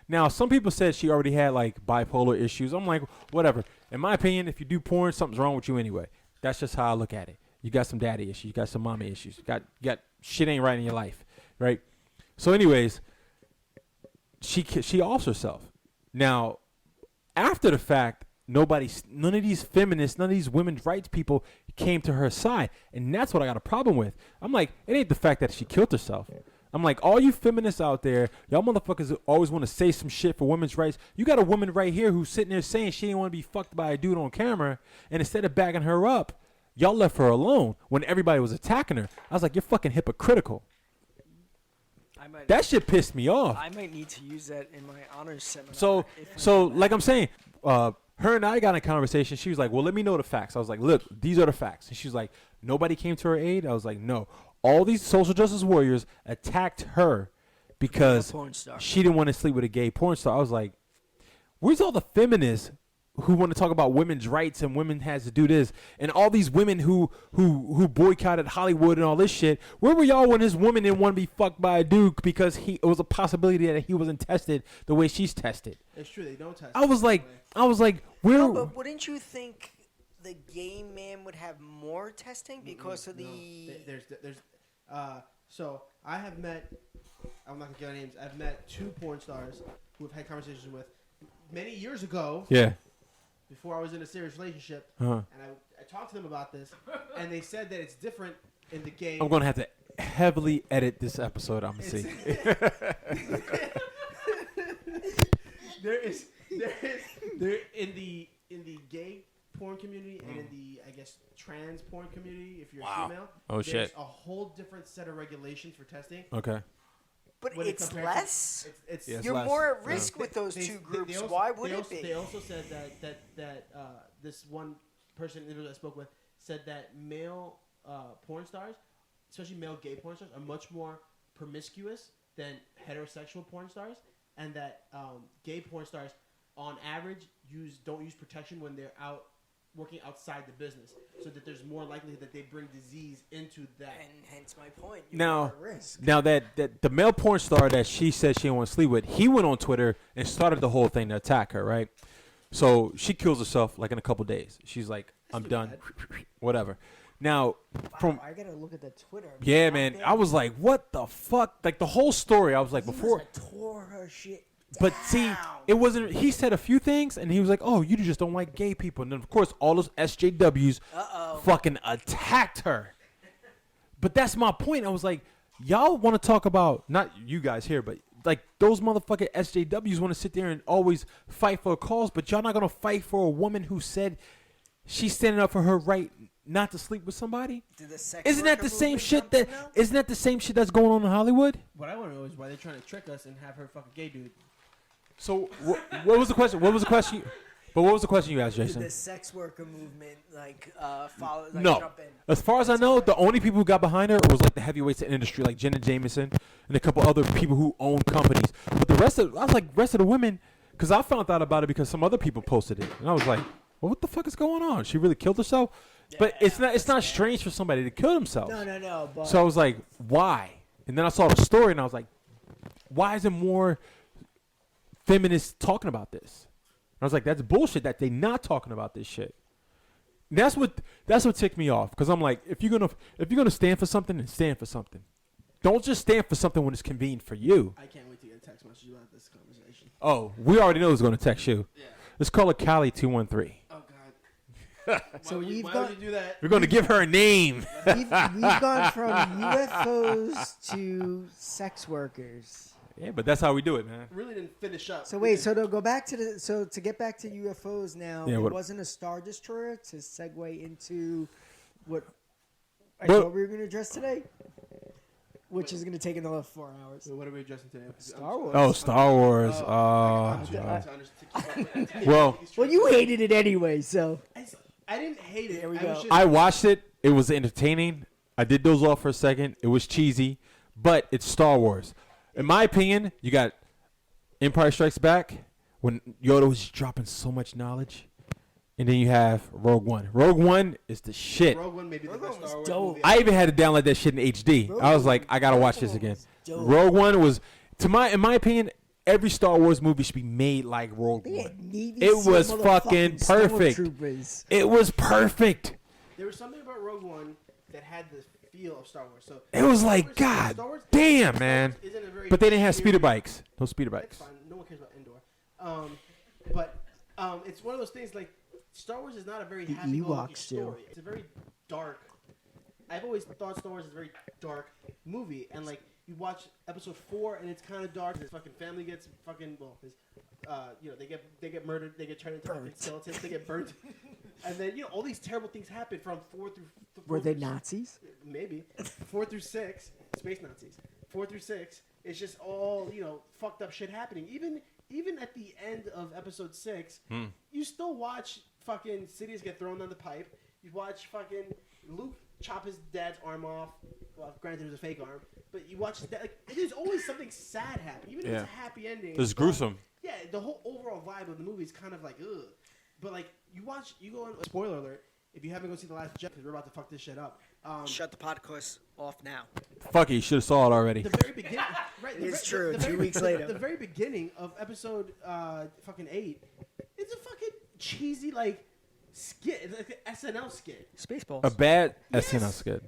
Now, some people said she already had like bipolar issues. I'm like, whatever. In my opinion, if you do porn, something's wrong with you anyway. That's just how I look at it. You got some daddy issues. You got some mommy issues. You got shit ain't right in your life, right? So, anyways, she offs herself. Now, after the fact, none of these feminists, none of these women's rights people came to her side, and that's what I got a problem with. I'm like, it ain't the fact that she killed herself. I'm like, all you feminists out there, y'all motherfuckers always want to say some shit for women's rights. You got a woman right here who's sitting there saying she didn't want to be fucked by a dude on camera, and instead of backing her up, y'all left her alone when everybody was attacking her. I was like, you're fucking hypocritical. That shit pissed me off. I might need to use that in my honors seminar. So like I'm saying, her and I got in a conversation. She was like, well, let me know the facts. I was like, look, these are the facts. And she was like, nobody came to her aid. I was like, no. All these social justice warriors attacked her because she didn't want to sleep with a gay porn star. I was like, where's all the feminists who want to talk about women's rights and women has to do this, and all these women who boycotted Hollywood and all this shit? Where were y'all when this woman didn't want to be fucked by a dude because it was a possibility that he wasn't tested the way she's tested? It's true, they don't test. I was like, where? No, but wouldn't you think the gay man would have more testing because of the? There's so I have met. I'm not gonna give names. I've met 2 porn stars who have had conversations with many years ago. Yeah. Before I was in a serious relationship, Uh-huh. and I talked to them about this, and they said that it's different in the gay. I'm gonna have to heavily edit this episode. I'm gonna see. there in the gay porn community and in the, I guess, trans porn community, if you're a female, Oh, there's shit. a whole different set of regulations for testing. Okay. But When it's compared less. It's Yeah, it's You're less. more at risk with those They- two they groups. also- Why would they it also, be? They also said that this one person that I spoke with said that male porn stars, especially male gay porn stars, are much more promiscuous than heterosexual porn stars, and that gay porn stars, on average, don't use protection when they're out working outside the business, so that there's more likelihood that they bring disease into that. And hence my point. You're Now, more at risk. now that the male porn star that she said she didn't want to sleep with, he went on Twitter and started the whole thing to attack her, right? So she kills herself like in a couple days. She's like, I'm done, whatever. Now, Wow, I gotta look at the Twitter. yeah, man, I was like, what the fuck? Like the whole story, I was like, He before. must have tore her shit. But see, down. it wasn't. He said a few things, and he was like, "Oh, you just don't like gay people." And then, of course, all those SJWs fucking attacked her. But that's my point. I was like, y'all want to talk about, not you guys here, but like those motherfucking SJWs want to sit there and always fight for a cause, but y'all not gonna fight for a woman who said she's standing up for her right not to sleep with somebody. Isn't that the same shit isn't that the same shit that's going on in Hollywood? What I want to know is why they're trying to trick us and have her fuck a gay dude. So what was the question? What was the question? But what was the question you asked, Did Jason? the sex worker movement follow? Like, No. jump in? As far as I know, the only people who got behind her was like the heavyweights in the industry, like Jenna Jameson and a couple other people who own companies. But the rest of, I was like, rest of the women, because I found out about it because some other people posted it, and I was like, well, what the fuck is going on? She really killed herself? But it's not strange for somebody to kill themselves. No. But So I was like, why? And then I saw the story, and I was like, why isn't more feminists talking about this? And I was like, that's bullshit that they not talking about this shit. That's what ticked me off, because I'm like, if you're gonna stand for something, then stand for something. Don't just stand for something when it's convenient for you. I can't wait to get a text message about this conversation. Oh, we already know who's going to text you. Yeah. Let's call it Cali213. Oh God. So why we've would got- you do that? We're going to give her a name. We've gone from UFOs to sex workers. Yeah, but that's how we do it, man. Really didn't finish up. So wait, so to go back to to get back to UFOs now, Yeah, it what- wasn't a Star Destroyer to segue into what I Well- thought we were going to address today, which is going to take another 4 hours. What are we addressing today? Star Wars. Oh, Star Wars. I'm God. Well, Well, you hated it anyway, so I didn't hate it. There we I was go. just- I watched it. It was entertaining. I did doze off for a second. It was cheesy, but it's Star Wars. In my opinion, you got Empire Strikes Back when Yoda was just dropping so much knowledge, and then you have Rogue One. Rogue One is the shit. Rogue One may be the Rogue best One was Star Wars dope. movie. I even had to download that shit in HD. I was like, I gotta watch this again. Rogue One was, in my opinion, every Star Wars movie should be made like Rogue They One. had Navy It SEAL was fucking motherfucking perfect. stormtroopers. It was perfect. There was something about Rogue One that had the feel of Star Wars. So It was like, God damn, man. isn't a very But they didn't have speeder serious- bikes. No speeder That's bikes. fine. No one cares about indoor. But it's one of those things like Star Wars is not a very The happy-go-lucky Ewoks do. story. It's a very dark. I've always thought Star Wars is a very dark movie, and like you watch Episode 4, and it's kind of dark. His fucking family gets fucking they get murdered. They get turned into fucking skeletons. They get burnt, and then all these terrible things happen from 4 through. Were they Nazis? Maybe 4 through 6, space Nazis. 4 through 6, it's just all fucked up shit happening. Even at the end of Episode 6, you still watch fucking Sidious get thrown down the pipe. You watch fucking Luke chop his dad's arm off. Well, granted, it was a fake arm, but you watch his dad. Like, there's always something sad happening, even if it's a happy ending. It's gruesome. Yeah, the whole overall vibe of the movie is kind of like ugh. But like you go on. Spoiler alert! If you haven't go see The Last Jedi, because we're about to fuck this shit up. Shut the podcast off now. Fuck it, you should have saw it already. The very beginning, right? It's true. 2 weeks later. The very beginning of episode fucking 8, it's a fucking cheesy like skit. It's like an SNL skit. Spaceballs. A bad Yes. SNL skit.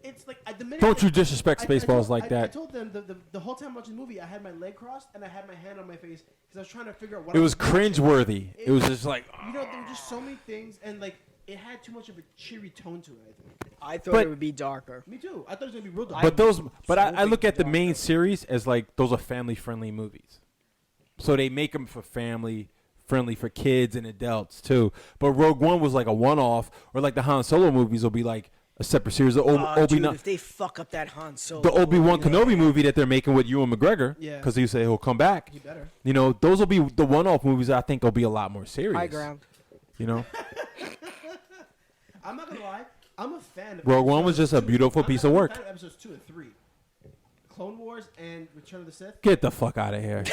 It's like at the minute. Don't you disrespect I Spaceballs like that. I told them the whole time watching the movie, I had my leg crossed and I had my hand on my face because I was trying to figure out what. It I was watching. cringeworthy. It was just like, There were just so many things, and like it had too much of a cheery tone to it. I think. I thought But- it would be darker. Me too. I thought it was gonna be real dark. but I so look at the big main dark. series as like those are family friendly movies. So they make them for family friendly for kids and adults too. But Rogue One was like a one off, or like the Han Solo movies will be like a separate series. The Dude, if they fuck up that Han Solo, the Obi-Wan Kenobi movie that they're making with Ewan McGregor, Yeah. because he say he'll come back. He better. Those will be the one-off movies that I think will be a lot more serious. high ground. I'm not gonna lie. I'm a fan of Rogue One was episodes just a 2. beautiful piece of work. I'm a fan of episodes 2 and 3. Clone Wars and Return of the Sith. Get the fuck out of here.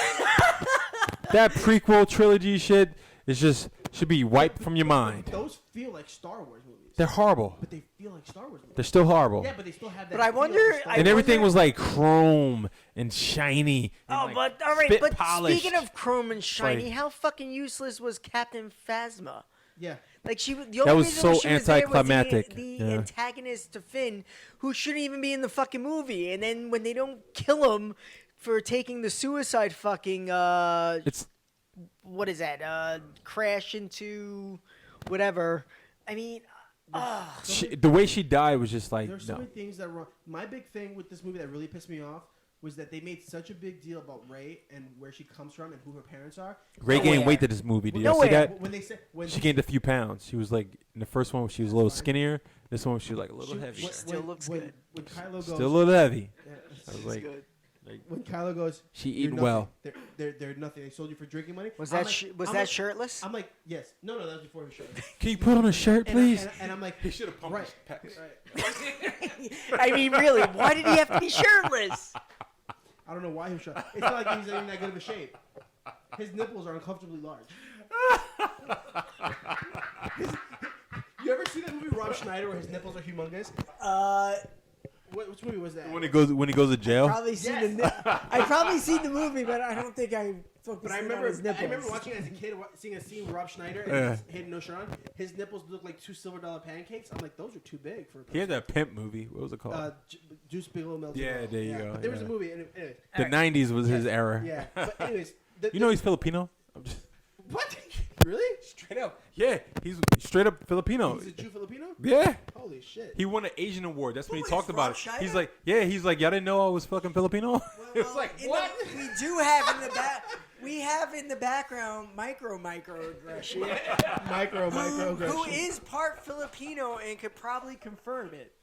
That prequel trilogy shit is just should be wiped from your mind. Those feel like Star Wars movies. They're horrible. But they feel like Star Wars movies. They're still horrible. Yeah, but they still have that. But I feel wonder- of Star I And Wars. everything wonder- was like chrome and shiny. And Oh, like but all right. spit But polished. speaking of chrome and shiny, Like- how fucking useless was Captain Phasma? Yeah. Like the only That was reason so why she was there was anticlimactic. the Yeah. antagonist to Finn, who shouldn't even be in the fucking movie. And then when they don't kill him for taking the suicide fucking It's what is that? Crash into whatever. I mean, the way she died was just like There's so no. many things that were. My big thing with this movie that really pissed me off was that they made such a big deal about Rey and where she comes from and who her parents are. Ray Nowhere. gained weight to this movie. Did you Nowhere. see that? When they said when She gained a few pounds. She was like in the first one she was a little skinnier. This one she was like a little she- heavier. Still looks when, good. When Kylo goes, Still a little heavy. yeah, I was like, when Kylo goes, she "You're eating nothing. well. They're nothing. They sold you for drinking money. was I'm that like- was I'm that like- shirtless? I'm like, yes. No, that was before he showed. Can you put on a shirt, please? And I'm like, He should have pumped right, his pecs. right. I mean, really, why did he have to be shirtless? I don't know why he was showing. It's not like he's in that good of a shape. His nipples are uncomfortably large. You ever see that movie Rob Schneider where his nipples are humongous? Which movie was that? When he goes to jail. Probably seen I probably seen the movie, but I don't think I But I remember watching it as a kid, seeing a scene with Rob Schneider and Hayden No Shirt on. His nipples look like $2 silver pancakes. I'm like, those are too big for. He had that pimp movie. What was it called? Juice Bigelow Melted. Yeah, there you go. But there was a movie. Anyways. The '90s was his era. Yeah. But anyways, you know he's Filipino. What? Really? Straight up. Yeah, he's straight up Filipino. He's a Jew Filipino? Yeah. Holy shit. He won an Asian award. That's when he talked about it. He's like, y'all didn't know I was fucking Filipino? It was like, what? We do have in the back. We have in the background Micro Aggression. Micro Aggression. Who is part Filipino and could probably confirm it.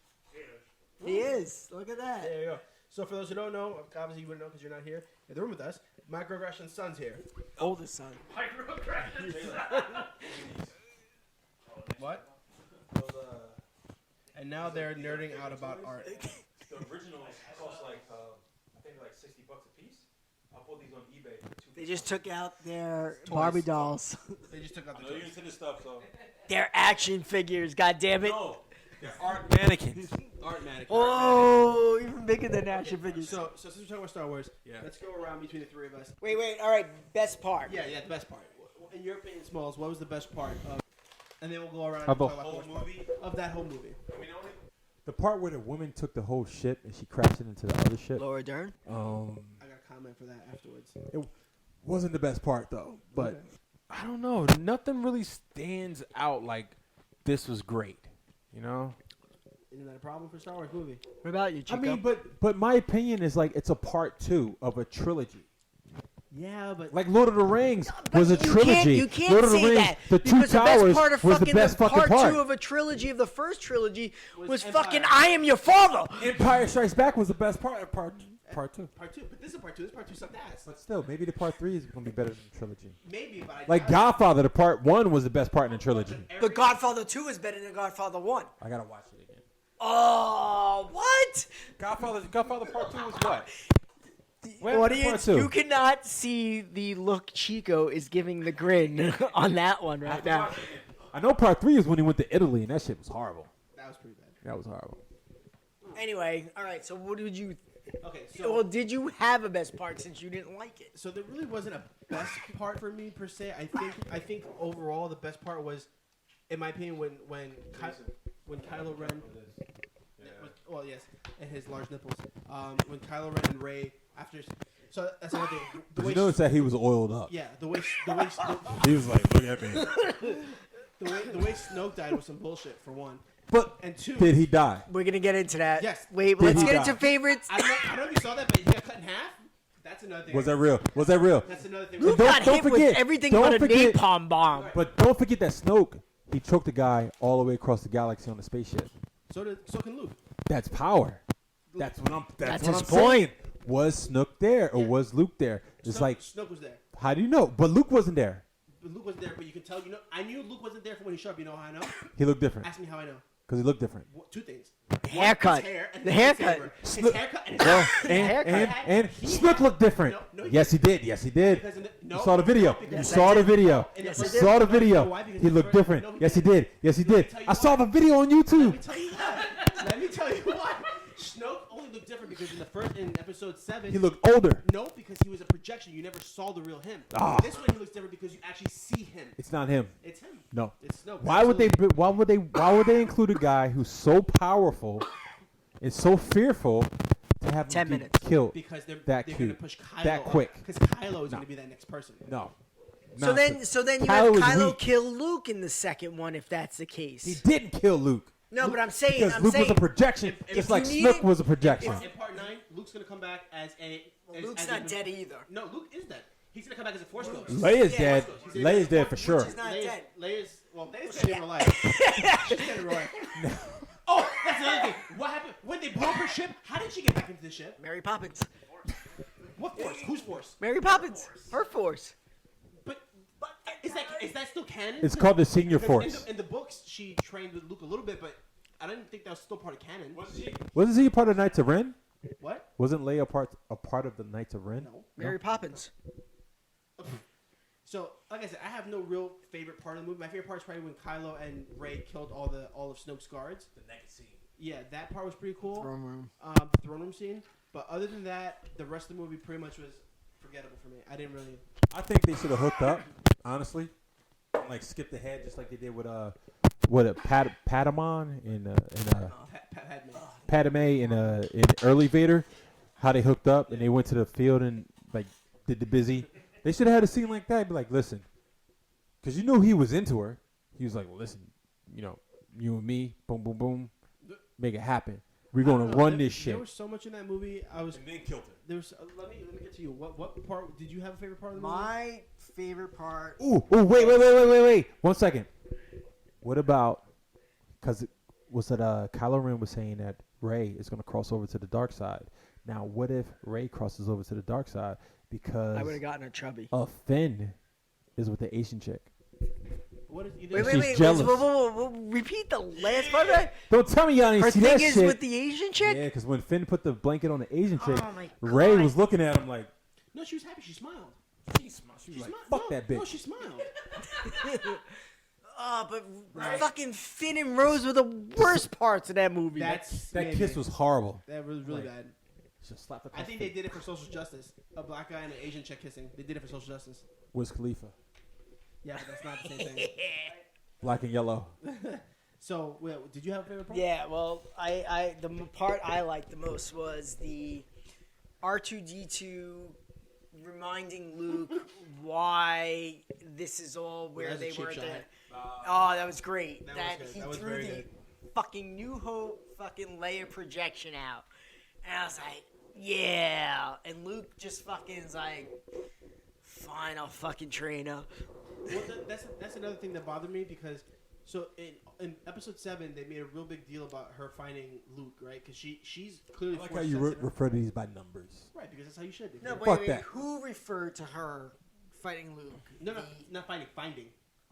He is. Look at that. There you go. So for those who don't know, obviously you wouldn't know because you're not here in the room with us. Micro Aggression's son's here. Oldest son. Micro Aggression's What? And now they're nerding out about art. The originals cost like, I think like $60 a piece. I'll put these on eBay. They just took out their Barbie dolls. They just took out the toys. You're into this stuff, so. They're action figures, goddammit. No, they're art mannequins. Art mannequins. Oh, even bigger than action figures. So since we're talking about Star Wars, let's go around between the three of us. Wait, all right, best part. Yeah, the best part. In your opinion, Smalls, what was the best part of? And then we'll go around Of and the talk about whole movie? Of that whole movie. The part where the woman took the whole ship and she crashed it into the other ship. Laura Dern. I got a comment for that afterwards. It wasn't the best part though, but I don't know. Nothing really stands out like this was great. You know. Isn't that a problem for Star Wars movie? What about you, Chico? I mean, but my opinion is like it's a part 2 of a trilogy. Yeah, but like Lord of the Rings was a trilogy. You can't Lord of the say Rings, that. The Two Because Towers the best part of was the best fucking part part. 2 of a trilogy of the first trilogy was Empire. fucking I Am Your Father. Empire Strikes Back was the best part of part 2. Part 2, but this is part 2. This part 2 sucked ass. But still, maybe the part 3 is gonna be better than the trilogy. Maybe, but Like Godfather, the part 1 was the best part in the trilogy. The Godfather 2 is better than Godfather 1. I gotta watch it again. Oh, what? Godfather part 2 was what? Audience, you cannot see the look Chico is giving the grin on that one right now. I know part 3 is when he went to Italy and that shit was horrible. That was pretty bad. That was horrible. Anyway, all right. So what did you? Okay, so Well, did you have a best part since you didn't like it? so there really wasn't a best part for me per se. I think overall the best part was, in my opinion, when Kylo Ren. Well, yes, and his large nipples. When Kylo Ren and Rey after. So that's another thing. Did you notice that he was oiled up? Yeah, He was like, look at me. the way Snoke died was some bullshit for one. But And two, did he die? We're gonna get into that. Yes. Wait, Did let's he get die? into favorites. I don't know if you saw that, but he got cut in half. That's another thing. Was that real? Was that real? That's another thing. Luke Don't- got don't hit with forget- everything don't but a forget- napalm bomb. But don't forget that Snoke, he choked a guy all the way across the galaxy on the spaceship. So can Luke. That's power. That's what That's I'm his saying. Was Snoke there or was Luke there? It's like, Snoke was there. how do you know? But Luke wasn't there. Luke was there, but you can tell. I knew Luke wasn't there from when he showed up. You know how I know? He looked different Ask me how I know. because he looked different. Two things. Haircut. His hair and The his haircut. lightsaber. His haircut and his Well, haircut. and He Snoke looked different. No, he Yes, he did. Yes, he did. Because You saw the video. because- You Yes, saw I the did. video. In Yes, the I first- did. Saw the No, video. why? Because He the looked first- different. no, he Yes, he didn't. did. Yes, he Let me did. tell you I saw why. the video on Let me YouTube. tell you why. Let me tell you why. Snoke only looked different because in episode 7. He looked older. No, because he was a projection. You never saw the real him. Ah. This one he looks different because you actually see him. It's not him. It's him. No. It's Snoke. Why would Absolutely. Why would they include a guy who's so powerful and so fearful to have 10 him minutes. get killed? Because they're that going to cute. push Kylo That quick. Because Kylo is No. going to be that next person. No. So then Nonsense. you Kylo have was Kylo weak. kill Luke in the second one if that's the case. He didn't kill Luke. No, but I'm saying, Because Luke was a projection, if just you like need Snook it- was a projection. In part 9, Luke's going to come back as a... Luke's not dead either. No, Luke is dead. He's going to come back as a Force Ghost. Leia's Yeah, dead. Force Ghost. Leia's dead for sure. She's not dead. Leia's dead in real life. She's dead in real life. Oh, that's another thing. What happened? When they blew up her ship, how did she get back into the ship? Mary Poppins. What Force? Whose Force? Mary Poppins. Her force. But is that still canon? It's called the Senior Because Force. In the books, she trained with Luke a little bit, but I didn't think that was still part of canon. Wasn't he part of Knights of Ren? What? Wasn't Leia a part of the Knights of Ren? No. Mary Poppins. So, like I said, I have no real favorite part of the movie. My favorite part is probably when Kylo and Rey killed all of Snoke's guards. The naked scene. Yeah, that part was pretty cool. Throne room. The throne room scene. But other than that, the rest of the movie pretty much was forgettable for me. I didn't really. I think they should have hooked up, honestly. Like skipped ahead just like they did with Patamon Padme in early Vader, how they hooked up and they went to the field and like did the busy. They should have had a scene like that. Be like, listen, because you know he was into her. He was like, well, listen, you know, you and me, boom, boom, boom, make it happen. We're gonna run this shit. There was so much in that movie. And then killed her. There was. Let me get to you. What part did you have a favorite part of the movie? My favorite part. Ooh, wait. 1 second. What about? Because was that Kylo Ren was saying that Rey is gonna cross over to the dark side. Now, what if Rey crosses over to the dark side because I would have gotten a chubby. Finn is with the Asian chick? What is, Wait. jealous. Repeat the last part of that. Don't tell me y'all didn't Her see thing that is shit. with the Asian chick? Yeah, because when Finn put the blanket on the Asian chick, Oh my Rey God. was looking at him like, No, she was happy. She smiled. she was like, smiled. fuck that bitch. No, she smiled. But fucking Finn and Rose were the worst parts of that movie. That kiss was horrible. That was really bad. Just slap the I think they did it for social justice. A black guy and an Asian chick kissing. They did it for social justice. Wiz Khalifa. Yeah, but that's not the same thing. Black and yellow. So, did you have a favorite part? Yeah, well, the part I liked the most was the R2-D2 reminding Luke why this is all where That's a they cheap were. shot. Oh, that was great. That That was good. he That was threw very the good. fucking New Hope fucking Leia projection out, and I was like, yeah. And Luke just fucking is like, fine, I'll fucking train up. Well, that's another thing that bothered me because so in episode 7 they made a real big deal about her finding Luke, right? Because she's clearly I like force how you sensitive. refer to these by numbers. Right, because that's how you should. No, Fuck wait, that. who referred to her fighting Luke? No, not finding.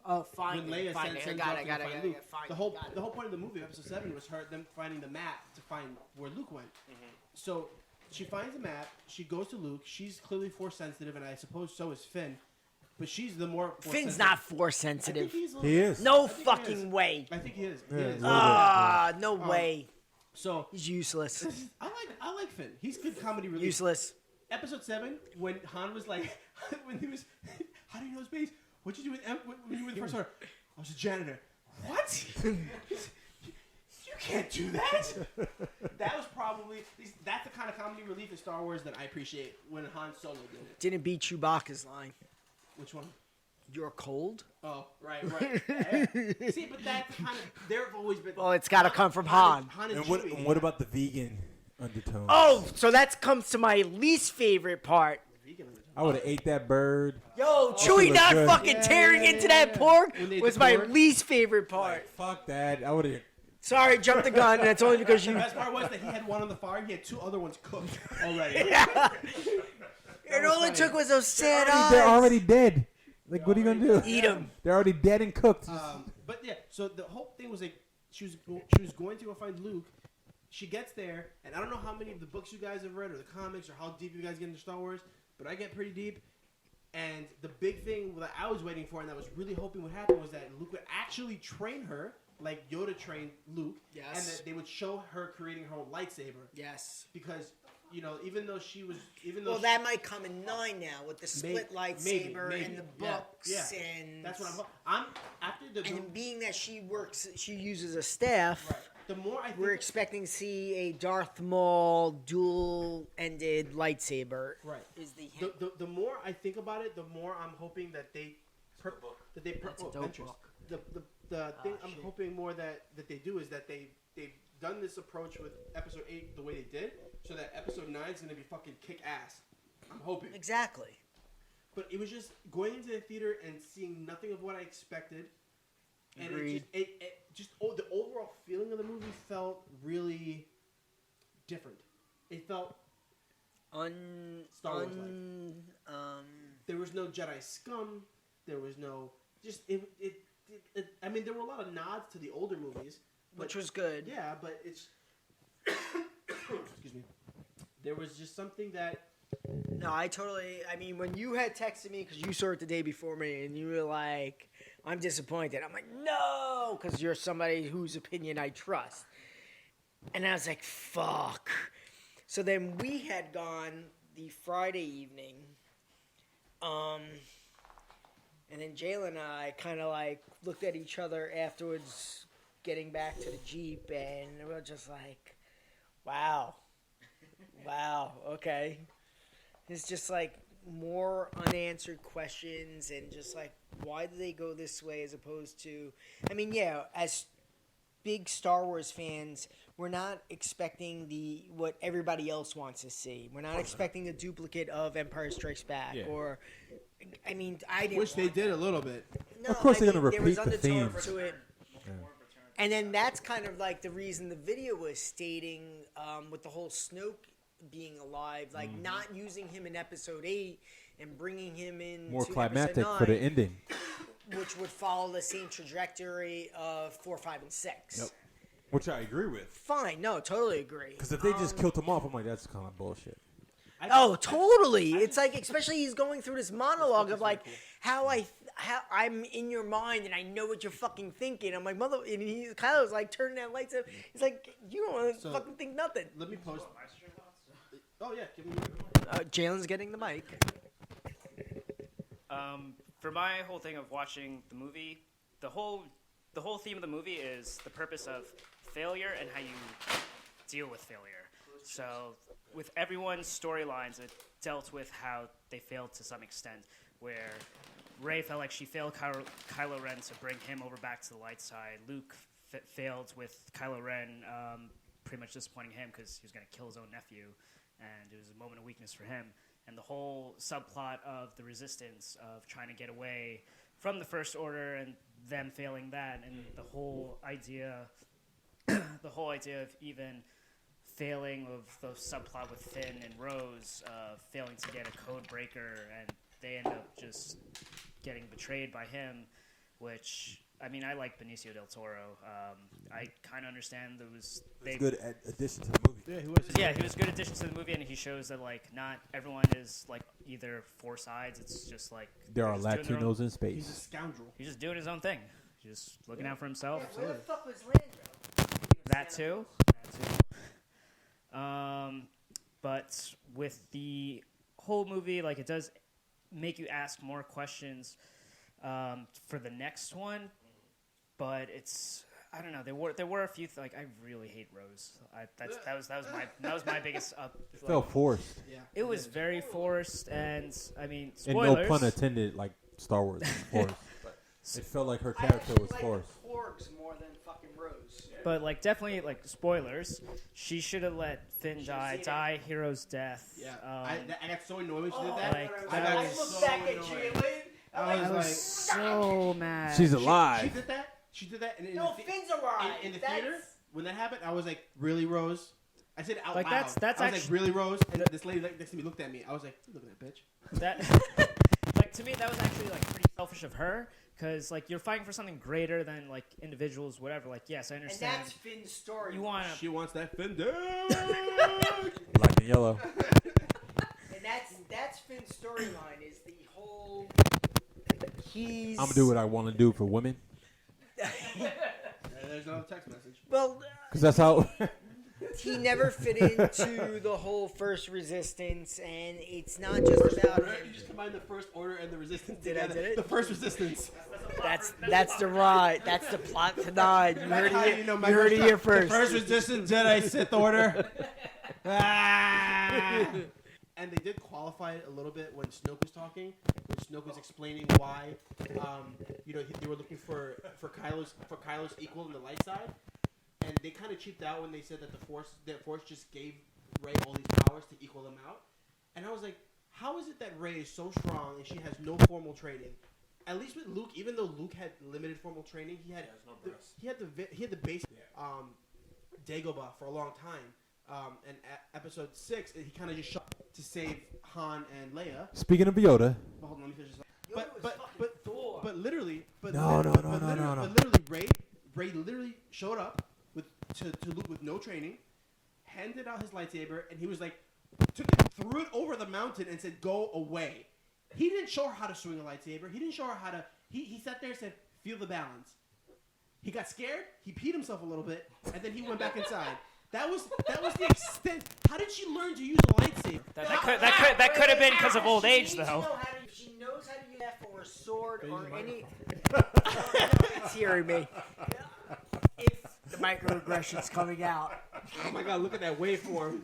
Oh, finding. When Leia Finding. sends I got off it. to Got go it. find Got Luke, it. the whole point of the movie, episode 7, was them finding the map to find where Luke went. Mm-hmm. So she finds the map. She goes to Luke. She's clearly force sensitive, and I suppose so is Finn. But she's the more force Finn's sensitive. not force I think sensitive. he's a little He bit. is. No I think he fucking is. way. I think he is. Yeah, He is. a little bit. No way. So He's useless. I like Finn. He's good comedy relief. Useless. Episode 7, when Han was like, when he was, how do you know space? What'd you do when you were in the first order? I was a janitor. What? You can't do that. That was probably that's the kind of comedy relief in Star Wars that I appreciate when Han Solo did it. Didn't beat Chewbacca's line. Which one? You're cold? Oh, right. Yeah. See, but that's the kind of there have always been. Well, it's got to come from Han. Han and And Chewie. what about the vegan undertone? Oh, so that comes to my least favorite part. I would have ate that bird. Yo, Chewie look not good. fucking Yeah, tearing yeah, into yeah, that yeah. pork When they was did my pork? least favorite part. Like, fuck that. I would have. Sorry, jumped the gun. That's only because The you. best part was that he had one on the fire. He had 2 other ones cooked already. It was all it funny. took was those sad They're eyes. already dead. Like, what are you gonna do? Eat them. They're already dead and cooked. But yeah, so the whole thing was like she was going to go find Luke. She gets there, and I don't know how many of the books you guys have read or the comics or how deep you guys get into Star Wars, but I get pretty deep. And the big thing that I was waiting for and I was really hoping would happen was that Luke would actually train her like Yoda trained Luke, Yes. and that they would show her creating her own lightsaber. Yes. Because even though Well, that might come in 9 now with the split lightsaber maybe. and the Yeah, books yeah. and that's what I'm after the and being that she uses a staff. right. The more I think We're expecting to see a Darth Maul dual-ended lightsaber. Right. Is the hint. the more I think about it, the more I'm hoping that they That's a dope Ventures. book. The thing I'm shit. hoping more that they do is that they've done this approach with episode 8 the way they did, so that episode 9 is gonna be fucking kick ass. I'm hoping. Exactly. But it was just going into the theater and seeing nothing of what I expected, and Agreed. the overall feeling of the movie felt really different. It felt Star Wars there was no Jedi scum. There was no I mean, there were a lot of nods to the older movies, which was good. yeah, but it's excuse me. There was just something that No, I mean, when you had texted me, because you saw it the day before me, and you were like, I'm disappointed. I'm like, no, because you're somebody whose opinion I trust. And I was like, fuck. So then we had gone the Friday evening, And then Jalen and I kind of like looked at each other afterwards, getting back to the Jeep, and we were just like, wow, okay. It's just like more unanswered questions and just like, why do they go this way as opposed to, I mean, yeah, as big Star Wars fans, we're not expecting what everybody else wants to see. We're not expecting a duplicate of Empire Strikes Back or, I mean, I didn't. Which they did a little bit. No, of course, they're mean, going to repeat there the was themes. undertones to it. Yeah. And then that's kind of like the reason the video was stating with the whole Snoke being alive, like not using him in Episode 8 and bringing him in More to climactic Episode 9, for the ending. which would follow the same trajectory of 4, 5, and 6. Yep. Which I agree with. Fine, no, totally agree. Because if they just killed him off, I'm like, that's kind of bullshit. Oh, totally. It's like, especially he's going through this monologue of like how I'm in your mind and I know what you're fucking thinking. I'm like, mother, and Kylo's like turning that lights up. He's like, you don't want to fucking think nothing. Let me post. Oh yeah, give me. Jalen's getting the mic. For my whole thing of watching the movie, the whole theme of the movie is the purpose of failure and how you deal with failure. So with everyone's storylines, it dealt with how they failed to some extent, where Rey felt like she failed Kylo Ren to bring him over back to the light side. Luke failed with Kylo Ren, pretty much disappointing him because he was going to kill his own nephew, and it was a moment of weakness for him. And the whole subplot of the Resistance, of trying to get away from the First Order and them failing that, and the whole idea of even failing of the subplot with Finn and Rose, failing to get a code breaker, and they end up just getting betrayed by him, which, I mean, I like Benicio del Toro. I kind of understand there was... It's a good addition to the movie. Yeah, he was. Yeah, he was a good addition to the movie, and he shows that, like, not everyone is, like, either four sides. It's just, like... There are they're just doing their own- Latinos in He's a space. scoundrel. He's just doing his own thing. Just looking out for himself. Where the fuck was Lando? That too. But with the whole movie, like, it does make you ask more questions for the next one. But it's, I don't know. There were a few like, I really hate Rose. That was my biggest It felt forced. Yeah. It was very forced, and I mean, And spoilers. no pun intended, like Star Wars was forced. But it felt like her character was forced. I like the Porgs more than fucking Rose. But like, definitely, like, spoilers. She should have let Finn die hero's death. Yeah. I got so annoyed when she did that. like, I that got was so looked back at annoyed. Jalen. I was like, so mad. She's she alive. did that. She did that. And in No, the Finn's alive. in the theater, when that happened, I was like, really, Rose? I said it out Like, loud. that's I was actually- like, really, Rose? And this lady next to me looked at me. I was like, look at that bitch. That, like, to me, that was actually, like, pretty selfish of her, because, like, you're fighting for something greater than, like, individuals, whatever. Like, yes, I And understand. that's Finn's story. You want She to... wants that fin down. Black and yellow. And that's Finn's storyline is the whole. He's. I'm going to do what I want to do for women. There's another text message. Well, Because that's how... he never fit into the whole first Resistance, and it's not just about Order, him. you just combine the first order and the resistance Did I together. did it? The first resistance. That's the ride. That's the plot tonight. You heard How it. you know You my heard it first- here first. The first resistance Jedi Sith order. And they did qualify it a little bit when Snoke was talking. When Snoke was explaining why, they were looking for Kylo's equal in the light side, and they kind of cheaped out when they said that the Force just gave Rey all these powers to equal them out. And I was like, how is it that Rey is so strong and she has no formal training? At least with Luke, even though Luke had limited formal training, he had the basic Dagobah for a long time. And at Episode 6, he kind of just shot to save Han and Leia. Speaking of Yoda, But hold on, let me finish this. But literally, No. Rey literally showed up to Luke with no training, handed out his lightsaber, and he was like, threw it over the mountain and said, "Go away." He didn't show her how to swing a lightsaber. He didn't show her how to. He sat there and said, "Feel the balance." He got scared. He peed himself a little bit, and then he went back inside. That was the extent. How did she learn to use a lightsaber? That could have been because of old age, though. She or sword or any. It's hearing me. If the microaggression's coming out. Oh my god, look at that waveform.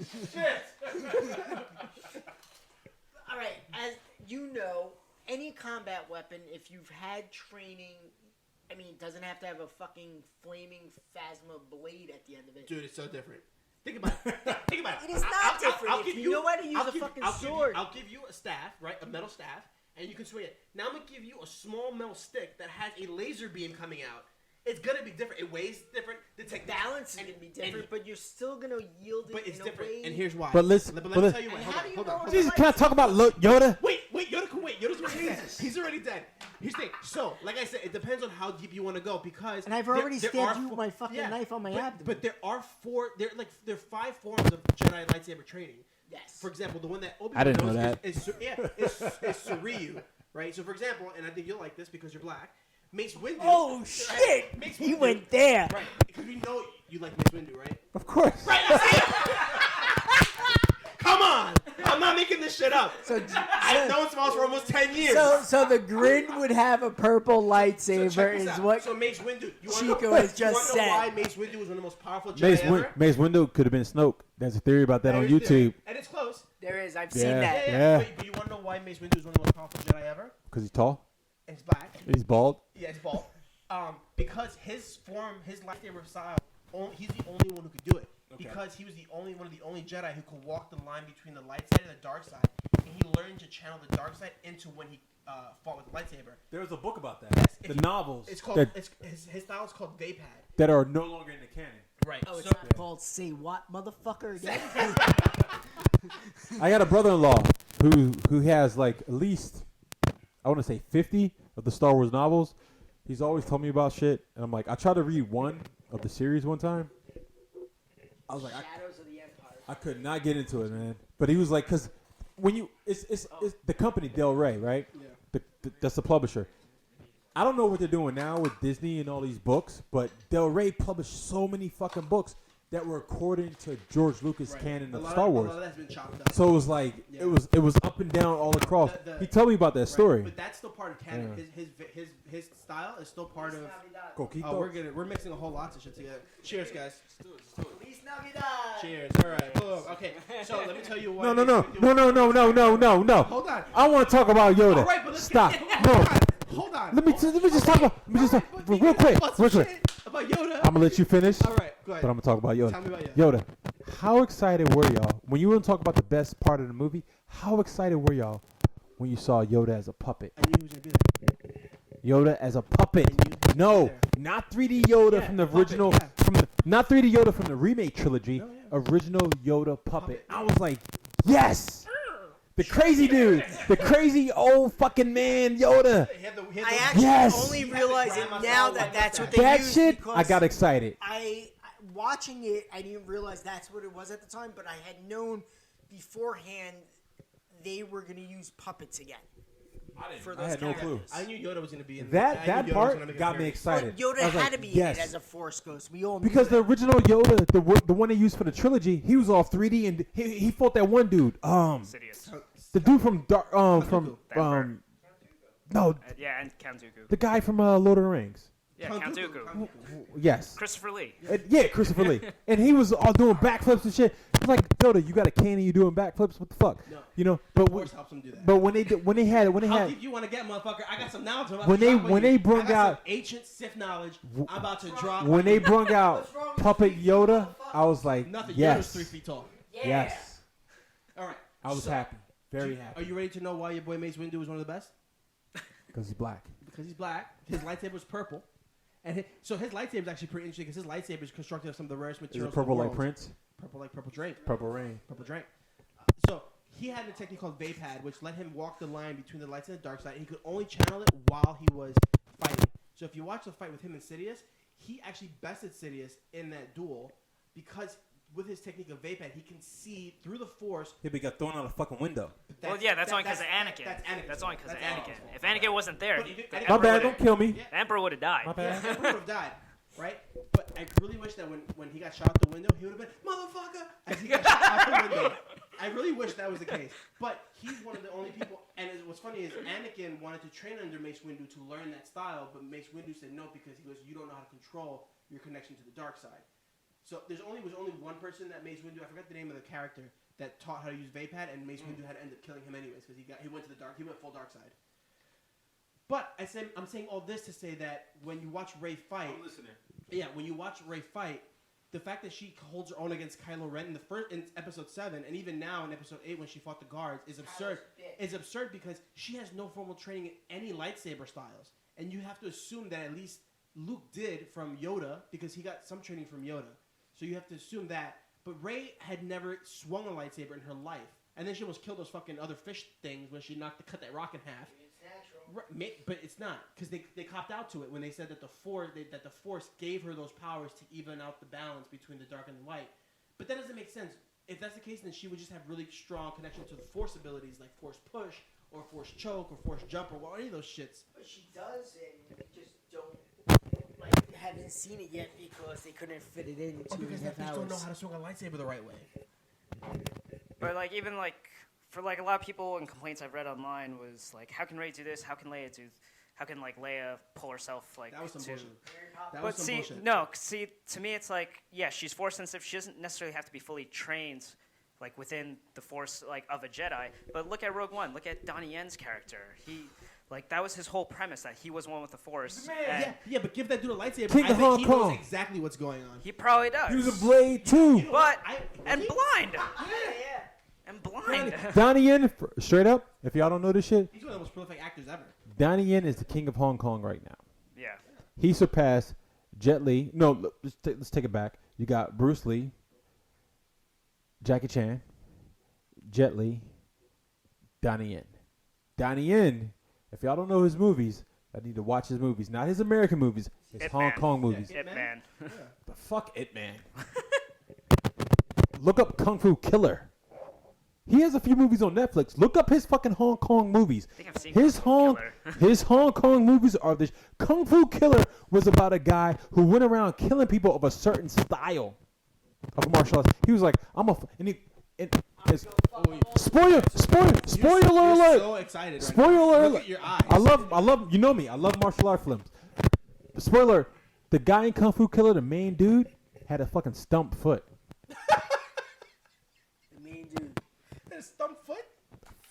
All right, as you know, any combat weapon, if you've had training, I mean, it doesn't have to have a fucking flaming phasma blade at the end of it. Dude, it's so different. Think about it. Think about it. It is not different. I'll If give you know how to use a fucking sword. I'll give you a staff, right? A metal staff, and you can swing it. Now I'm gonna give you a small metal stick that has a laser beam coming out. It's gonna be different. It weighs different. The balance is gonna be different, but you're still gonna yield it But it's in different. a way. And here's why. But listen, let me but tell you why. And Hold how on, do you hold know on. it's Jesus, can I talk about Yoda? Wait, Yoda can wait. Yoda's already dead. He's already dead. Here's the thing. So, like I said, it depends on how deep you want to go because. And I've already stabbed you with my fucking knife on my abdomen. But there are there are 5 forms of Jedi lightsaber training. Yes. For example, the one that Obi-Wan I didn't know knows that. is Suryu, right? So, for example, and I think you'll like this because you're black. Mace Windu. Oh right? shit! Mace He Windu, went there. Right, because we know you like Mace Windu, right? Of course. Right. Come on! I'm not making this shit up. I've known Smalls for almost 10 years. So the Grin would have a purple So lightsaber, check this is out. what So Mace Windu. Chico has just you wanna said. know why Mace Windu was one of the most powerful Jedi ever? Mace Windu could have been Snoke. There's a theory about that on That is YouTube. theory. And it's close. there is. I've Yeah. seen that. Yeah. But you want to know why Mace Windu is one of the most powerful Jedi ever? Because he's tall. And he's black. He's bald. Yeah, it's bald. Because his lightsaber style, he's the only one who could do it. Okay. Because he was one of the only Jedi who could walk the line between the light side and the dark side, and he learned to channel the dark side into when he fought with the lightsaber. There was a book about that. Yes, The novels It's called. His style is called Vapad. that are no longer in the canon. Right. Oh, it's So, not called Say What, motherfucker. Again? I got a brother-in-law who has like at least, I want to say 50 of the Star Wars novels. He's always told me about shit, and I'm like, I tried to read one of the series one time. I was like, Shadows of the Empire. I could not get into it, man. But he was like, because when you, it's the company Del Rey, right? Yeah. That's the publisher. I don't know what they're doing now with Disney and all these books, but Del Rey published so many fucking books that were according to George Lucas' Right. canon A of lot Star A Wars. lot of that's been chopped up. So it was like Yeah. it was up and down all across. He told me about that Right, story. but that's still part of canon. Yeah. His style is still part of. Coquito. Oh, we're mixing a whole lot of shit together. Cheers, guys. Feliz Navidad. Cheers. All right. Boom. Okay. So let me tell you why. No. Hold on. I want to talk about Yoda. All right, but let's Stop. Get, No. Hold on. Let me just talk about. Real quick. About Yoda. I'm gonna let you finish. All right. Go ahead. But I'm gonna talk about Yoda. Tell me about Yoda. How excited were y'all when you were to talk about the best part of the movie? How excited were y'all when you saw Yoda as a puppet? I knew he was gonna be there. Yoda as a puppet. No, not 3D Yoda Yeah, from the puppet, original. yeah. Not 3D Yoda from the remake trilogy. No, yeah. Original Yoda puppet. Puppet. I was like, yes. The crazy dude, the crazy old fucking man Yoda. I actually Yes. only realize it now that that's what they That used shit, because I got excited. I watching it, I didn't realize that's what it was at the time, but I had known beforehand they were going to use puppets again. For I those had no clue. characters. I knew Yoda was gonna be in That I knew Yoda was part gonna make an got me appearance. excited. But Yoda I was had like, to be yes. in it as a Force Ghost. We all knew Because the that. original Yoda, the one they used for the trilogy, he was all 3D and he fought that one dude. Sidious. The dude from Dooku. no, Yeah, and Count Dooku. the guy from Lord of the Rings. Yeah, Count Dooku. Yes. Christopher Lee. Yeah, Christopher Lee. And he was all doing backflips and shit. It's like, Yoda, you got a cannon, you doing backflips? What the fuck? No. You know, but Force helps him do that. but when they had How deep you want to get, motherfucker? I got some knowledge. I'm about When to they- drop on when you. they brung I got some out- ancient Sith knowledge, I'm about to drop. when on they you. brung out Puppet Yoda, I was like, Nothing. Yoda's yes, 3 feet tall. yes. All right. I was So, happy, very Are happy, you ready to know why your boy Mace Windu is one of the best? because he's black. Because he's black. His lightsaber was purple. And so his lightsaber is actually pretty interesting because his lightsaber is constructed of some of the rarest Is materials. it purple in the like world. Prince? Purple like purple drape. Purple Rain. Purple drape. So he had a technique called Vapad, which let him walk the line between the lights and the dark side. And he could only channel it while he was fighting. So if you watch the fight with him and Sidious, he actually bested Sidious in that duel because with his technique of Vapad, he can see through the Force. He got thrown out a fucking window. Well, yeah, that's only because of Anakin. That's Anakin. That's only because of That's Anakin. Anakin's If Anakin wasn't there, But if- the My My Emperor bad, would've- don't kill me. the Emperor would have died. My bad. Yeah, Emperor would have died, right? But I really wish that when he got shot out the window, he would have been as he got shot out the window. I really wish that was the case. But he's one of the only people, and what's funny is Anakin wanted to train under Mace Windu to learn that style, but Mace Windu said no because he goes, you don't know how to control your connection to the dark side. So was only one person that Mace Windu, I forgot the name of the character, that taught how to use Vapad, and Mace Windu had to end up killing him anyways because he went full dark side. But I'm saying all this to say that when you watch Rey fight, I'm listening. Yeah, when you watch Rey fight, the fact that she holds her own against Kylo Ren in episode 7, and even now in episode 8 when she fought the guards, is absurd. It's absurd because she has no formal training in any lightsaber styles, and you have to assume that at least Luke did from Yoda because he got some training from Yoda. So you have to assume that. But Rey had never swung a lightsaber in her life, and then she almost killed those fucking other fish things when she cut that rock in half. But it's not, because they copped out to it when they said that the Force gave her those powers to even out the balance between the dark and the light. But that doesn't make sense. If that's the case, then she would just have really strong connection to the Force abilities like Force Push or Force Choke or Force Jump or any of those shits. But she does, and you just don't haven't seen it yet because they couldn't fit it in. Because they just don't know how to swing a lightsaber the right way. But even for a lot of people and complaints I've read online was how can Rey do this? How can Leia pull herself that was some bullshit. Bullshit. To me it's she's Force sensitive. She doesn't necessarily have to be fully trained within the Force of a Jedi. But look at Rogue One. Look at Donnie Yen's character. He that was his whole premise, that he was one with the Force. Yeah, but give that dude a lightsaber. King of Hong he Kong. knows exactly what's going on. He probably does. He was a blade too. Blind. And blind. Donnie Yen, straight up, if y'all don't know this shit, He's one of the most prolific actors ever. Donnie Yen is the king of Hong Kong right now. Yeah. He surpassed Jet Li. No, let's take it back. You got Bruce Lee, Jackie Chan, Jet Li, Donnie Yen. Donnie Yen, if y'all don't know his movies, I need to watch his movies. Not his American movies, his Hong Kong movies. Ip Man. The fuck It Man. Look up Kung Fu Killer. He has a few movies on Netflix. Look up his fucking Hong Kong movies. I think I've seen His Hong Kong movies are this. Kung Fu Killer was about a guy who went around killing people of a certain style of martial arts. He was like, spoiler You're alert. so excited right Spoiler now. alert. Look at your eyes. I love, you know me. I love martial art films. Spoiler, the guy in Kung Fu Killer, the main dude, had a fucking stump foot. The main dude. Stump foot?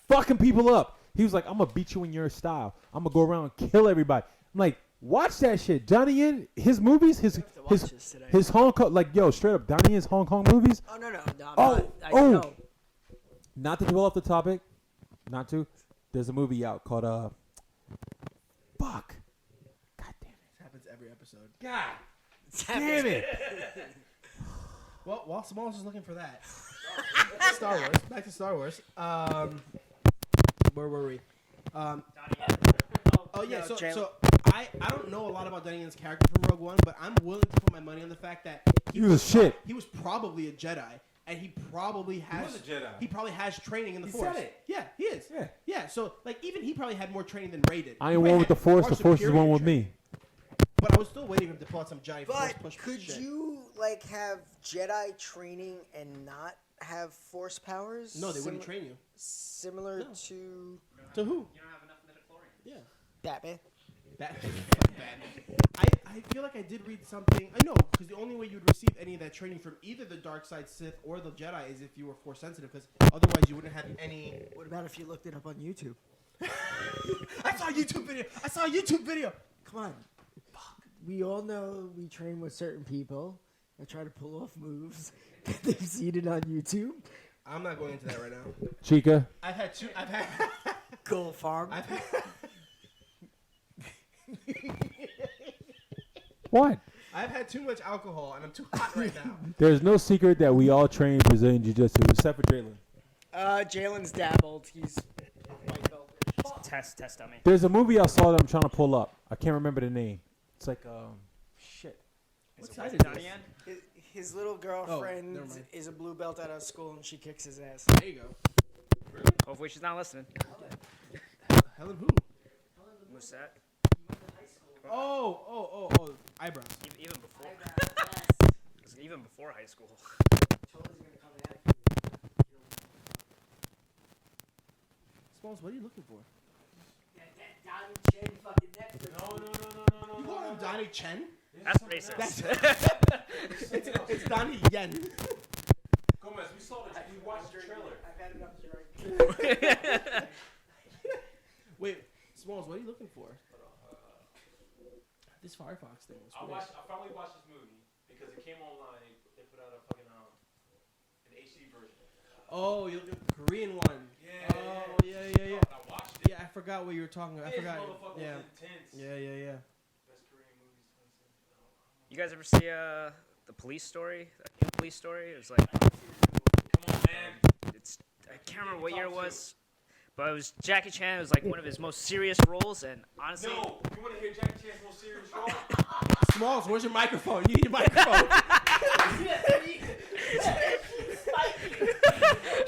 Fucking people up. He was like, I'm going to beat you in your style. I'm going to go around and kill everybody. I'm like, watch that shit. Johnny Yen, his movies, his Hong Kong, straight up, Donnie Yen's Hong Kong movies. Oh, no. I know. Not to dwell off the topic. Not to. There's a movie out called, fuck. God damn it. This happens every episode. God damn it. Well, while Smalls is looking for that, Star Wars. Back to Star Wars. Where were we? So I don't know a lot about Donnie Yen's character from Rogue One, but I'm willing to put my money on the fact that He was shit. He was probably a Jedi, and he probably has. was a Jedi. He probably has training in the He Force. said it. Yeah, he is. Yeah. Yeah. So even he probably had more training than Rey did. I ain't one with the Force. The Force is one with me. But I was still waiting for him to pull out some giant Force But push could shit. you have Jedi training and not have Force powers? No, they wouldn't train you. Similar to To who? You don't have enough midichlorians. Yeah. Batman. Batman. I feel like I did read something. I know, because the only way you'd receive any of that training from either the dark side Sith or the Jedi is if you were Force sensitive, because otherwise you wouldn't have any. What about if you looked it up on YouTube? I saw a YouTube video. Come on. We all know we train with certain people that try to pull off moves that they've seen it on YouTube. I'm not going into that right now. Chica. I've had. Go farm. What? I've had too much alcohol and I'm too hot right now. There's no secret that we all train Brazilian Jiu-Jitsu, except for Jalen. Jalen's dabbled. He's white belt. Test dummy. There's a movie I saw that I'm trying to pull up. I can't remember the name. It's like, shit. What Is side it is Donnie this? Yen? His little girlfriend never mind. is a blue belt out of school and she kicks his ass. There you go. Hopefully she's not listening. Helen who? Musette. Oh. Eyebrows. Even before. Even before high school. Smalls, what are you looking for? Chen fucking Netflix. No. You call him Donnie Chen? That's racist. It's Donnie Yen. Gomez, we watched the trailer. I've had enough drink. Wait, Smalls, what are you looking for? This Firefox thing was weird. I finally watched this movie because it came online. They put out a fucking an HD version. Oh, you the Korean one. Yeah. Oh, yeah. I watched it. Yeah, I forgot what you were talking about. I forgot. Yeah. Was intense. Yeah. Best Korean movies 2017. You guys ever see the Police Story? That new Police Story? It was like, Come on, man. I can't remember what year it was, but it was Jackie Chan. It was like one of his most serious roles, and honestly, No, you want to hear Jackie Chan's most serious role? Smalls, where's your microphone? You need your microphone.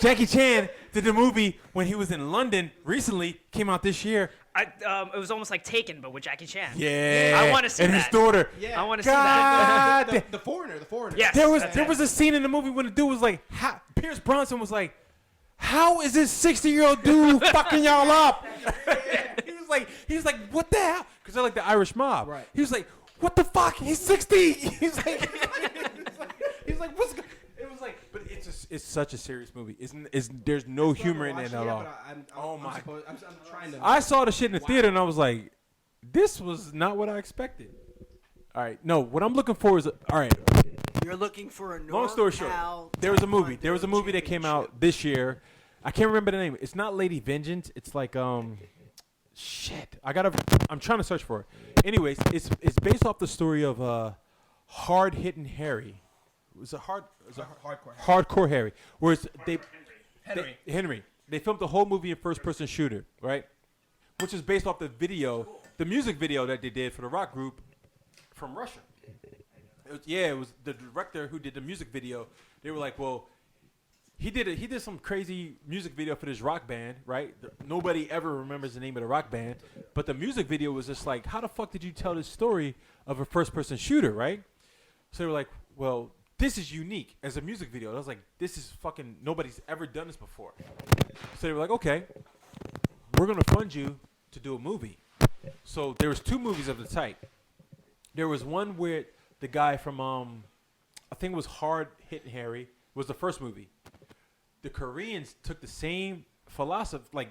Jackie Chan did the movie when he was in London recently. Came out this year. it was almost like Taken, but with Jackie Chan. Yeah, I wanna see and that. his daughter. Yeah. I want to see that. God, The foreigner. Yes. there was a scene in the movie when the dude was like, Pierce Bronson was like, "How is this 60-year-old dude fucking y'all up?" he was like, "What the hell?" Because they're like the Irish mob. Right. He was like, "What the fuck? He's 60." He's like, "What's?" It was like, but it's such a serious movie. There's no humor in it at all. I'm trying to. I saw the shit in the theater and I was like, this was not what I expected. All right, no, what I'm looking for is all right. You're looking for a Long story short, there was a movie. There was a movie that came out this year. I can't remember the name. It's not Lady Vengeance. It's like shit. I'm trying to search for it. Anyways, it's based off the story of Hard Hitting Harry. It was Hardcore Harry. Whereas Henry. They filmed the whole movie in first person shooter, right? Which is based off the music video that they did for the rock group from Russia. It was the director who did the music video. They were like, well, he did some crazy music video for this rock band, right? Nobody ever remembers the name of the rock band, but the music video was just like, how the fuck did you tell this story of a first person shooter, right? So they were like, well, this is unique as a music video. I was like, this is fucking, nobody's ever done this before. So they were like, okay, we're going to fund you to do a movie. So there was 2 movies of the type. There was one where the guy from, I think it was Hard Hitting Harry, was the first movie. The Koreans took the same philosophy, like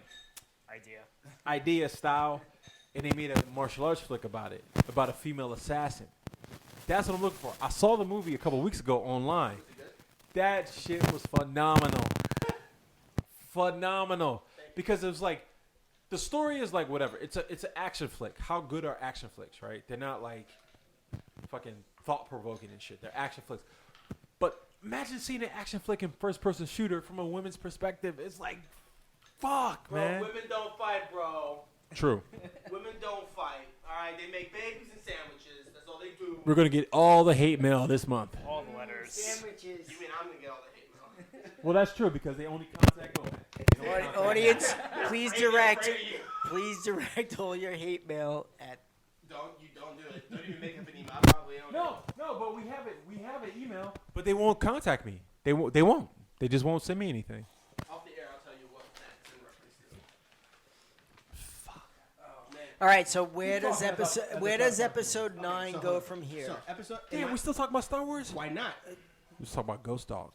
idea style, and they made a martial arts flick about it, about a female assassin. That's what I'm looking for. I saw the movie a couple weeks ago online. That shit was phenomenal. Phenomenal. Because it was like, the story is like whatever. It's an action flick. How good are action flicks, right? They're not like fucking thought-provoking and shit. They're action flicks. But imagine seeing an action flick in first-person shooter from a women's perspective. It's like, fuck, man. Women don't fight, bro. True. Women don't fight. All right, they make babies and sandwiches. That's all they do. We're going to get all the hate mail this month. All the letters. Sandwiches. You mean I'm gonna get all the hate mail? Well, that's true because they only contact women. Audience, please direct all your hate mail at. Don't do it. Don't even make up an email. I probably don't. No, but we have an email. But they won't contact me. They won't. They just won't send me anything. Off the air, I'll tell you what that's in reference to. Fuck. Oh man. All right, so where does episode 9 go from here? So episode. Damn, we still talking about Star Wars? Why not? We just talking about Ghost Dog.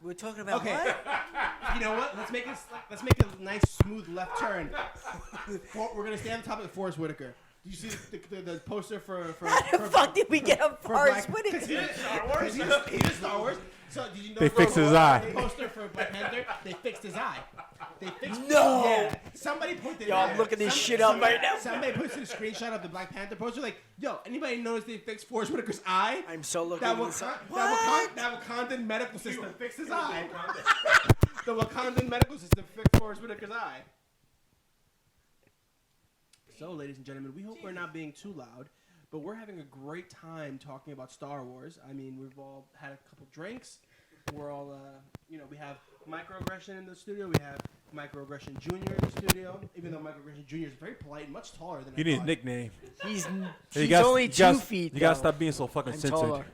We're talking about Okay. what? You know what? Let's make a nice smooth left turn. We're gonna stay on the topic of Forrest Whitaker. Did you see the poster for How the fuck did we get a Forrest Black- Whitaker? He did Star Wars. So did you know They fixed his eye. The poster for Black Panther. They fixed his eye. No! Yeah. Somebody put Yo, I'm looking this shit up right now. Somebody posted a screenshot of the Black Panther poster. Like, yo, anybody notice they fixed Forrest Whitaker's eye? I'm so looking That this up. that Wakandan medical system fixed his eye. The Wakandan medical system fixed Forrest Whitaker's eye. So, ladies and gentlemen, we hope we're not being too loud, but we're having a great time talking about Star Wars. I mean, we've all had a couple drinks. We're all, we have Micro Aggression in the studio. We have Micro Aggression Jr. in the studio. Even though Micro Aggression Jr. is very polite and much taller than You I need a thought. nickname. He's You only 2 gotta- feet. You gotta though. stop being so fucking I'm censored. taller.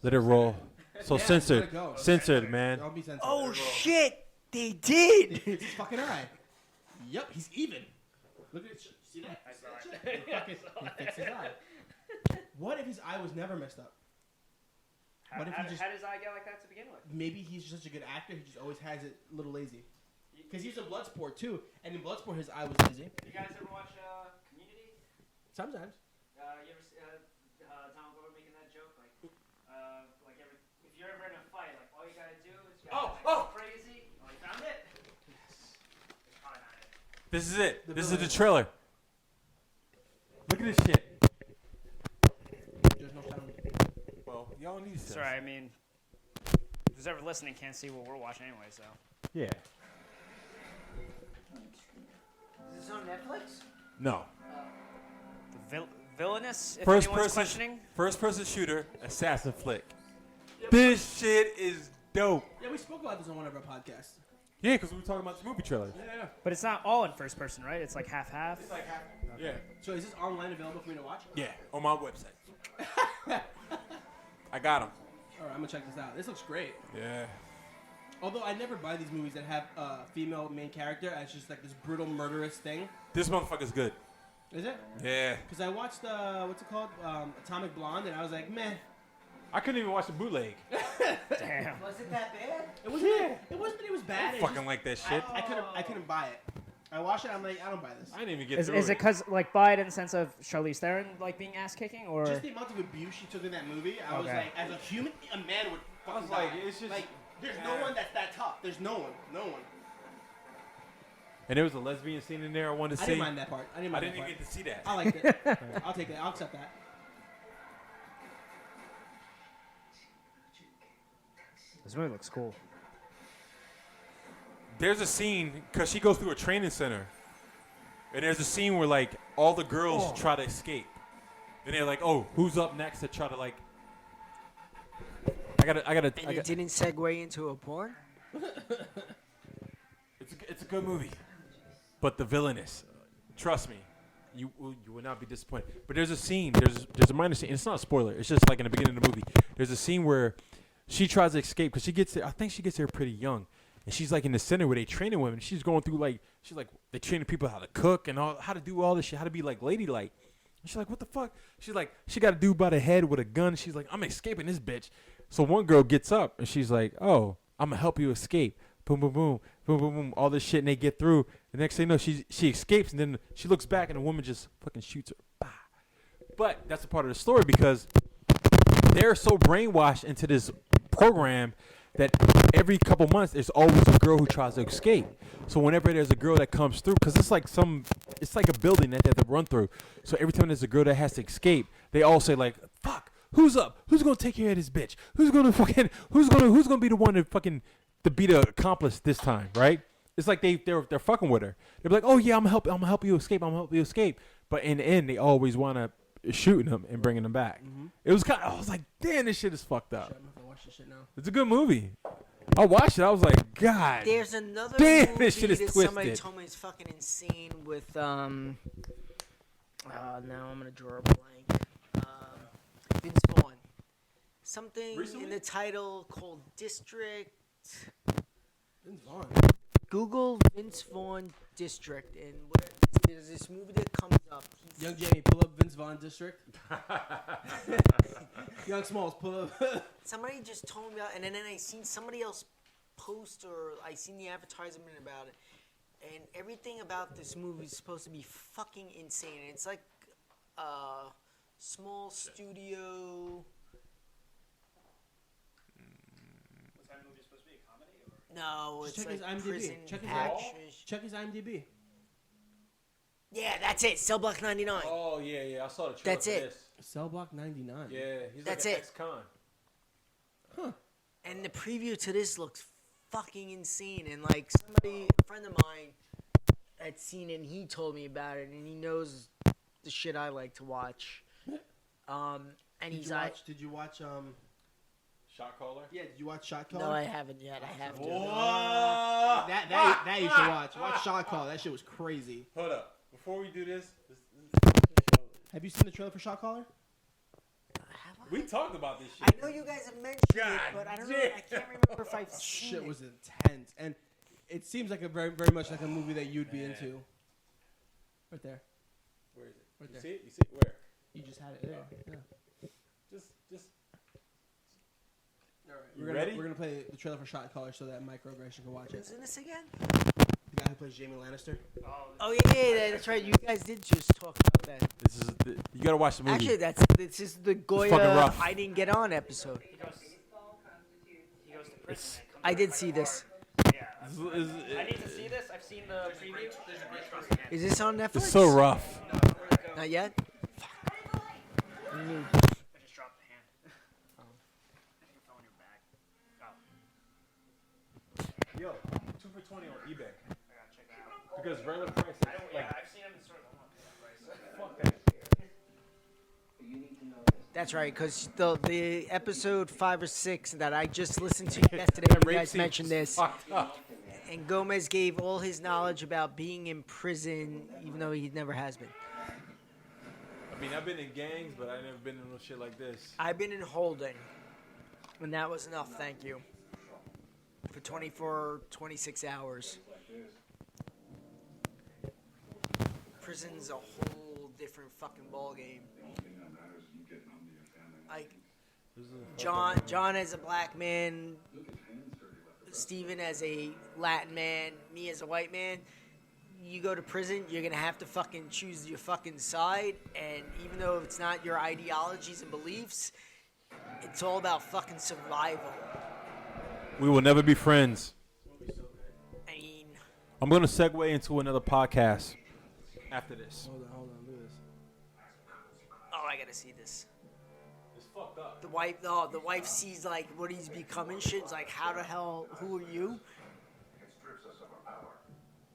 Let it roll. So Yeah, censored. let it go. Censored, man. Don't be censored. Oh shit! They did. It's his fucking eye. Yep, he's even. Look at it. See that? I saw See it. that shit? Yeah, I He saw it. fixed his eye. What if his eye was never messed up? How, What if how, he just- how does I get like that to begin with? Maybe he's such a good actor, he just always has it a little lazy. Because he's in Bloodsport too, and in Bloodsport his eye was lazy. You guys ever watch Community? Sometimes. You ever see Donald Glover making that joke? Like if you're ever in a fight, like all you gotta do is you gotta go crazy. Oh, you found it? Yes. It's probably not it. This is it. The This is the villain. trailer. Look at this shit. There's no sound. Well, y'all need this. Sorry, I mean, who's ever listening can't see what we're watching anyway, so. Yeah. Is this on Netflix? No. The villainous, if First anyone's person, questioning. first person shooter, assassin flick. This shit is dope. Yeah, we spoke about this on one of our podcasts. Yeah, because we were talking about the movie trailers. Yeah. But it's not all in first person, right? It's like half-half. It's like half. Yeah. So is this online available for me to watch? Yeah, on my website. I got them. All right, I'm gonna check this out. This looks great. Yeah. Although I never buy these movies that have a female main character as just like this brutal murderous thing. This motherfucker's good. Is it? Yeah. Because I watched what's it called, Atomic Blonde, and I was like, meh. I couldn't even watch the bootleg. Damn. Was it that bad? It wasn't. It wasn't that it was bad. I It fucking just- like that shit. I couldn't buy it. I watched it. I'm like, I don't buy this. I didn't even get Is through it because like buy it in the sense of Charlize Theron like being ass kicking or? Just the amount of abuse she took in that movie, I was Okay. like, as a human, a man would fucking was like, die. it's just- like, there's no one that's that tough. There's no one. No one. And there was a lesbian scene in there I wanted to I see. didn't mind that part. I didn't I mind didn't that even part. get to see that. I liked it. I'll take that. I'll accept that. This movie looks cool. There's a scene, because she goes through a training center. And there's a scene where, like, all the girls try to escape. And they're like, oh, who's up next to try to, like... I And gotta. it didn't segue into a porn? It's a good movie. But the villainous, trust me, you will not be disappointed. But there's a scene, there's a minor scene. It's not a spoiler. It's just like in the beginning of the movie. There's a scene where she tries to escape because she gets there. I think she gets there pretty young, and she's like in the center where they training women. She's going through they training people how to cook and how to do all this shit, how to be like ladylike. And she's like, what the fuck? She's like, she got a dude by the head with a gun. She's like, I'm escaping this bitch. So one girl gets up and she's like, oh, I'm gonna help you escape. Boom, boom, boom, boom, boom, boom. All this shit, and they get through. The next thing you know, she escapes, and then she looks back, and the woman just fucking shoots her. Bah. But that's a part of the story because they're so brainwashed into this program that every couple months there's always a girl who tries to escape. So whenever there's a girl that comes through, because it's like a building that they have to run through. So every time there's a girl that has to escape, they all say like, "Fuck, who's up? Who's gonna take care of this bitch? Who's gonna be the one to be the accomplice this time?" Right? It's like they're fucking with her. They're like, "Oh yeah, I'm gonna help you escape. I'm gonna help you escape." But in the end, they always wanna shooting them and bringing them back. Mm-hmm. It was I was like, damn, this shit is fucked up. Shit, I'm gonna have to watch this shit now. It's a good movie. I watched it. I was like, God. There's another Damn, movie this shit is that somebody twisted. told me is fucking insane with now I'm gonna draw a blank. Vince Vaughn. Something Recently? in the title called District. Vince Vaughn. Google Vince Vaughn District, and there's this movie that comes up. Young Jamie, pull up Vince Vaughn District. Young Smalls, pull up. Somebody just told me about, and then I seen somebody else post, or I seen the advertisement about it, and everything about this movie is supposed to be fucking insane. It's like a small studio. Was that movie supposed to be a comedy? Or? No, Just it's check his like IMDb. prison Check his action. Check his IMDb. Yeah, that's it. Cell Block 99. Oh yeah, I saw the trailer. That's for it. This. Cell Block 99. Yeah, he's That's like an it. ex-con. Huh. And the preview to this looks fucking insane. And like a friend of mine had seen it, and he told me about it, and he knows the shit I like to watch. And he's like, Did you watch Shot caller. Yeah, did you watch Shot Caller? no, I haven't yet. I have to. Whoa! That you should watch. Watch Shot Caller. That shit was crazy. Hold up. Before we do this Have you seen the trailer for Shot Caller? we talked about this I shit. know you guys have mentioned God it, but I don't know. damn. I can't remember if I've seen Shit it. was intense, and it seems like a very, very much like a movie that you'd be into. Right there. Where is it? Right You there. see it? You see it? Where? You just had it there. Yeah. Just. All right. You ready? We're gonna play the trailer for Shot Caller so that Micro Aggression can watch it. Who's in this again? The guy who plays Jamie Lannister. Oh yeah, that's right. You guys did just talk about that. This is you gotta watch the movie. Actually, this is the fucking Goya rough. I didn't get on episode. He goes to prison. I did see this. Yeah. I need to see this. I've seen the preview. Is this on Netflix? It's so rough. Not yet. I just dropped the hand. I think it fell in your bag. Oh, Yo, 2 for $20 on eBay. I gotta check that out. Because regular price is I've seen them in stores. I don't want to pay that price. fuck that. That's right, because the episode 5 or 6 that I just listened to yesterday, you Rape guys scene mentioned was this, fucked up. and Gomez gave all his knowledge about being in prison, even though he never has been. I mean, I've been in gangs, but I've never been in no shit like this. I've been in holding, and that was enough, thank you, for 24, 26 hours. Prison's a whole different fucking ballgame. Like, John as a black man, Steven as a Latin man, me as a white man, you go to prison, you're going to have to fucking choose your fucking side, and even though it's not your ideologies and beliefs, it's all about fucking survival. We will never be friends. I mean, I'm going to segue into another podcast after this. Hold on. Look at this. oh, I got to see this. It's fucked up. The wife sees, like, what he's becoming shit. It's like, how the hell, who are you? It strips us of our power.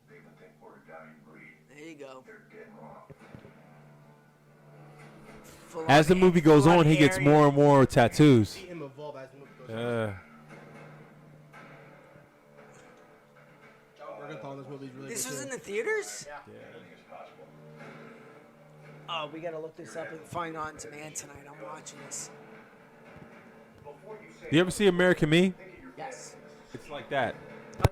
They even think we're a dying breed. There you go. They're dead wrong. As the movie goes on, he gets more and more tattoos. See him evolve as the movie goes on. John Bergenthal in this movie is really This good was too. in the theaters? Anything is possible. Oh, we gotta look this up and find on demand tonight. I'm watching this. You ever see American Me? Yes. It's like that.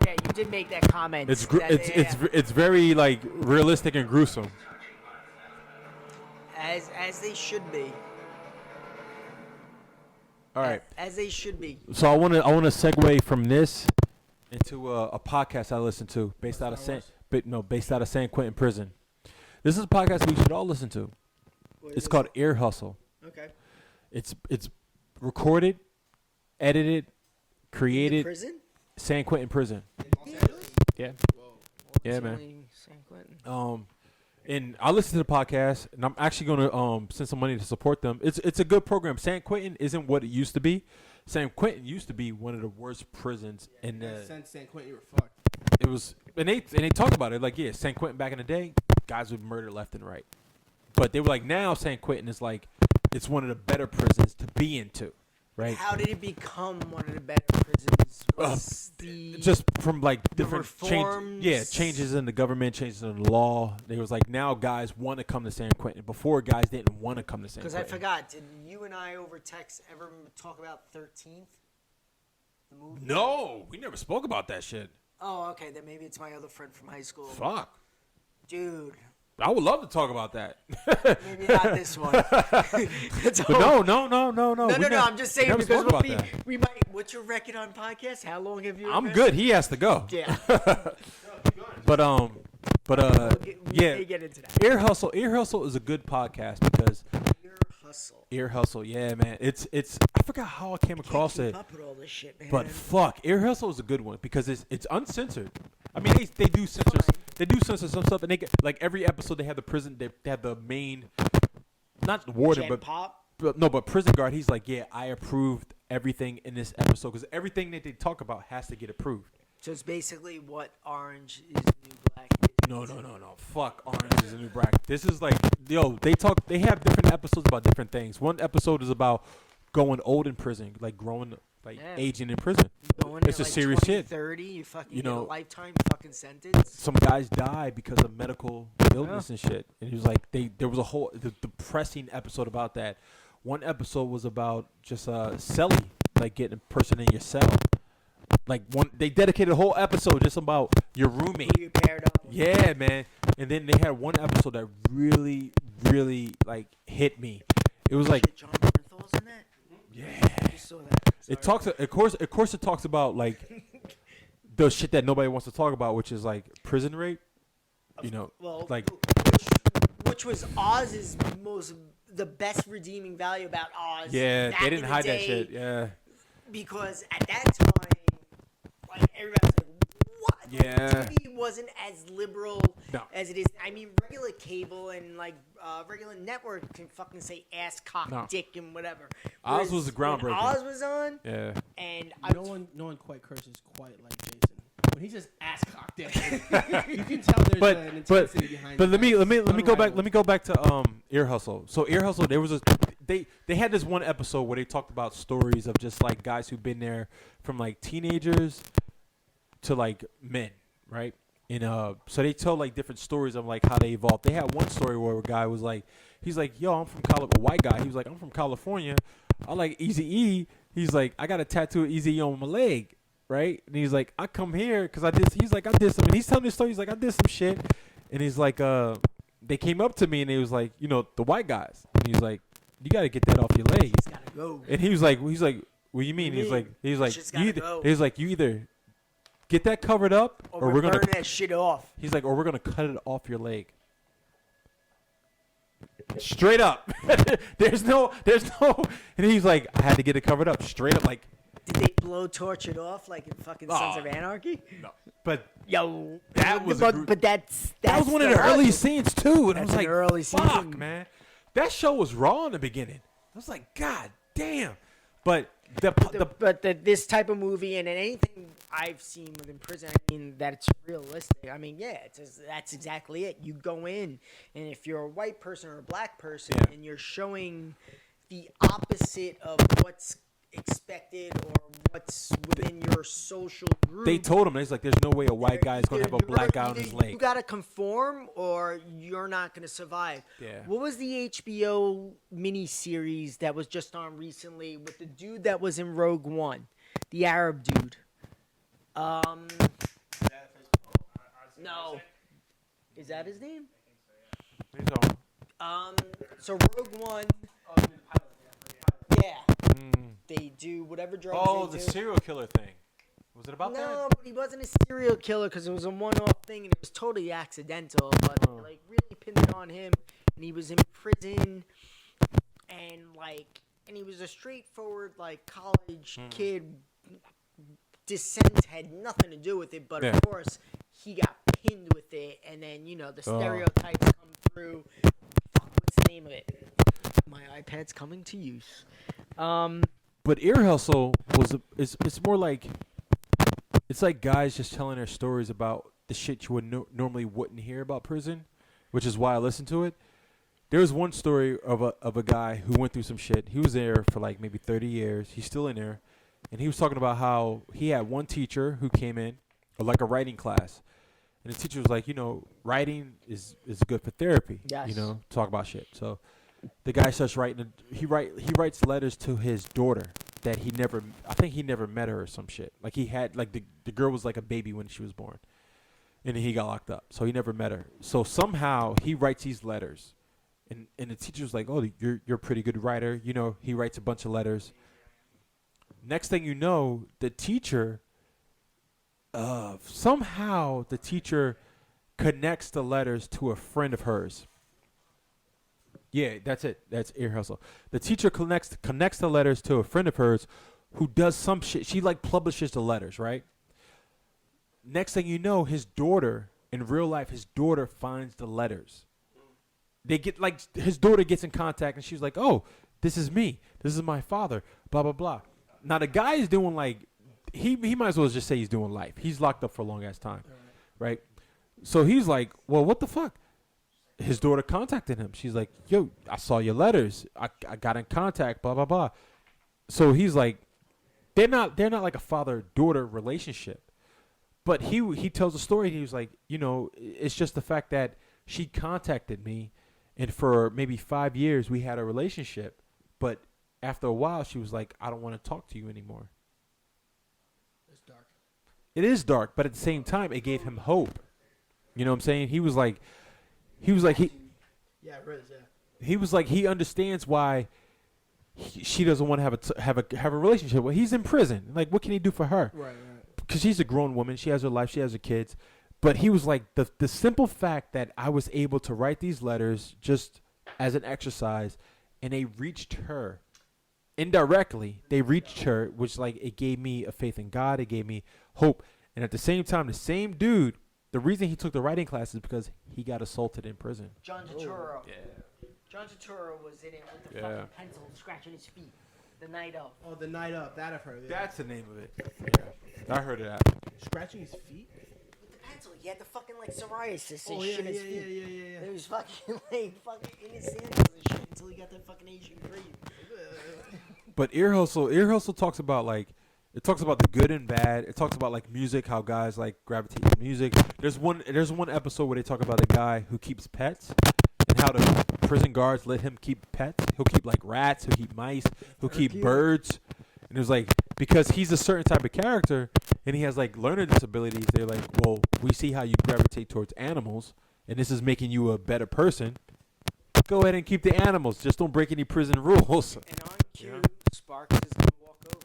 Okay, you did make that comment. It's That- it's very like realistic and gruesome. as they should be. All right. As they should be. So I want to segue from this into a podcast I listen to based out of San Quentin Prison. This is a podcast we should all listen to. It's called Ear Hustle. Okay. It's recorded, edited, created Prison? San Quentin Prison. In Los Angeles? Yeah. Whoa. Yeah, It's man. only San Quentin. And I listen to the podcast, and I'm actually gonna send some money to support them. It's a good program. San Quentin isn't what it used to be. San Quentin used to be one of the worst prisons in the. Since San Quentin, you were fucked. It was, and they talk about it like, yeah, San Quentin back in the day, guys would murder left and right, but they were like, now San Quentin is like, it's one of the better prisons to be into, right? How did it become one of the better prisons? Was Just from like different reforms? changes in the government, changes in the law. They was like, now guys want to come to San Quentin. Before, guys didn't want to come to San Because Quentin. I forgot, did you and I over text ever talk about 13th? The movie? No, we never spoke about that shit. Oh, okay, then maybe it's my other friend from high school. Fuck. Dude, I would love to talk about that. maybe not this one. That's But all. no. No, I'm just saying never because spoke about that. we might. What's your record on podcast? How long have you? I'm been? good. He has to go. Yeah. But We may get into that. Ear Hustle is a good podcast because Ear hustle. Ear Hustle, yeah, man. It's I forgot how I came across Can't it, keep up with all this shit, man. but fuck, Ear Hustle is a good one because it's uncensored. I mean, they do censor some stuff, and they get like every episode they have the prison, they have the main, not the warden, Gen but Pop. but prison guard. He's like, yeah, I approved everything in this episode because everything that they talk about has to get approved. So it's basically what Orange is the New Black. Is. No. Fuck, Orange is the New Black. This is like, yo, they have different episodes about different things. One episode is about going old in prison, like growing, like aging in prison. Going It's at, a like serious 20, shit. 30, you fucking You get know, a lifetime fucking sentence. Some guys die because of medical illness and shit. And he was like, there was a whole depressing episode about that. One episode was about just celly, like getting a person in your cell. Like they dedicated a whole episode just about your roommate. Who you paired up with. Yeah, man. And then they had one episode that really, really like hit me. It was like, John Bernthal's in that? yeah. I just saw that. It talks, of course, it talks about like the shit that nobody wants to talk about, which is like prison rape. You know, Well, like which was Oz's the best redeeming value about Oz. yeah, back they in didn't the hide that day, shit. Yeah, because at that time, like everybody's like, what? Yeah. TV wasn't as liberal No. as it is. I mean, regular cable and like regular network can fucking say ass, cock, No. dick, and whatever. Oz Whereas was the when groundbreaker. Oz was on, yeah. and No one quite curses quite like Jason. When he says ass cock dick, you can tell there's an intensity behind But it. let me go back. Unrivaled. Let me go back to Ear Hustle. So Ear Hustle, there was they had this one episode where they talked about stories of just like guys who've been there from like teenagers to like men, right? And so they tell like different stories of like how they evolved. They had one story where a guy was like, he's like, yo, I'm from a white guy. He was like, I'm from California. I like Eazy-E. He's like, I got a tattoo of Eazy-E on my leg. Right? And he's like, I come here because I did some, and he's telling this story. He's like, I did some shit. And he's like, they came up to me and he was like, you know, the white guys. And he's like, you got to get that off your leg. it's gotta go. And he was like, what do you mean? He's like, Shit's gotta go. you either get that covered up or we're gonna burn that shit off. He's like, or we're gonna cut it off your leg. Straight up. there's no, and he's like, I had to get it covered up. Straight up, like. Did they blow-torch it off like in fucking Sons Oh. of Anarchy? No. But Yo, That was a but, gr- but that's that was one of the hustle. early scenes too, and I That's was like, an early "Fuck, season. man!" That show was raw in the beginning. I was like, "God damn!" But This type of movie and anything I've seen within prison, I mean that it's realistic. I mean, yeah, that's exactly it. You go in, and if you're a white person or a black person, Yeah. and you're showing the opposite of what's expected or what's within your social group, they told him, "There's like, there's no way a white guy is gonna have a black guy on his leg." You gotta conform, or you're not gonna survive. Yeah. What was the HBO miniseries that was just on recently with the dude that was in Rogue One, the Arab dude? No, is that his name? What are you talking So Rogue One. Yeah. about? They do whatever drugs Oh, they the do. serial killer thing. Was it about No, that? but he wasn't a serial killer because it was a one-off thing and it was totally accidental. But they, like really pinned it on him, and he was in prison, and he was a straightforward like college kid. Dissent had nothing to do with it, but Yeah. of course he got pinned with it, and then the stereotypes come through. Fuck, what's the name of it? My iPad's coming to use. But Ear Hustle it's more like, it's like guys just telling their stories about the shit you would normally wouldn't hear about prison, which is why I listen to it. There was one story of a guy who went through some shit. He was there for like maybe 30 years. He's still in there. And he was talking about how he had one teacher who came in, or like a writing class. And the teacher was like, writing is good for therapy. Yes. Talk about shit. So the guy starts writing. He writes letters to his daughter that I think he never met her or some shit. Like he had, like the girl was like a baby when she was born. And then he got locked up. So he never met her. So somehow he writes these letters. And the teacher was like, oh, you're a pretty good writer. He writes a bunch of letters. Next thing you know, the teacher, somehow the teacher connects the letters to a friend of hers. Yeah, that's it. That's Ear Hustle. The teacher connects the letters to a friend of hers who does some shit. She like publishes the letters, right? Next thing you know, his daughter, in real life, his daughter finds the letters. They get like, his daughter gets in contact and she's like, oh, this is me. This is my father, blah, blah, blah. Now, the guy is doing like, he might as well just say he's doing life. He's locked up for a long ass time, right? So he's like, well, what the fuck? His daughter contacted him. She's like, yo, I saw your letters. I got in contact, blah, blah, blah. So he's like, they're not like a father-daughter relationship. But he tells a story. He was like, it's just the fact that she contacted me, and for maybe 5 years we had a relationship. But after a while, she was like, I don't want to talk to you anymore. It's dark. It is dark, but at the same time, it gave him hope. You know what I'm saying? He was like, he was like Yeah, Riz. Yeah. he was like he understands why she doesn't want to have a relationship. Well, he's in prison. Like, what can he do for her? Right. Because she's a grown woman. She has her life. She has her kids. But he was like, the simple fact that I was able to write these letters just as an exercise, and they reached her indirectly. They reached her, which like it gave me a faith in God. It gave me hope. And at the same time, the same dude, the reason he took the writing class is because he got assaulted in prison. John Turturro. Yeah. John Turturro was in it with the Yeah. fucking pencil scratching his feet the night of. Oh, the night up. That I've heard. Yeah. That's the name of it. Yeah. I heard of that. Scratching his feet. With the pencil. He had the fucking like psoriasis and Oh shit yeah, in his yeah, feet. yeah. He was fucking like in his sandals and shit until he got that fucking Asian cream. But Ear Hustle talks about like, it talks about the good and bad. It talks about like music, how guys like gravitate to music. There's one episode where they talk about a guy who keeps pets and how the prison guards let him keep pets. He'll keep like rats, he'll keep mice, he'll keep birds. And it was like, because he's a certain type of character and he has like learner disabilities, they're like, well, we see how you gravitate towards animals and this is making you a better person. Go ahead and keep the animals. Just don't break any prison rules. And on cue, Sparks is gonna walk over.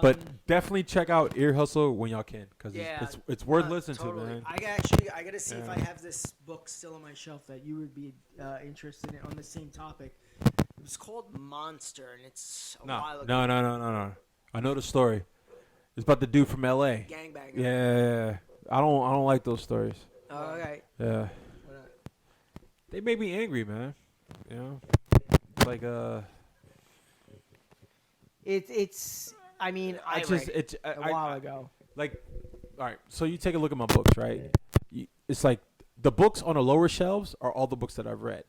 But definitely check out Ear Hustle when y'all can, because Yeah, it's worth listening totally. to, man. I gotta see if I have this book still on my shelf that you would be interested in on the same topic. It was called Monster, and it's a while ago. No. I know the story. It's about the dude from L.A. Gangbanger. Yeah. I don't like those stories. Oh, okay. Yeah. They made me angry, man. You know, like It's. I mean, I it's read just it it's a while ago. Like, all right. So you take a look at my books, right? It's like the books on the lower shelves are all the books that I've read.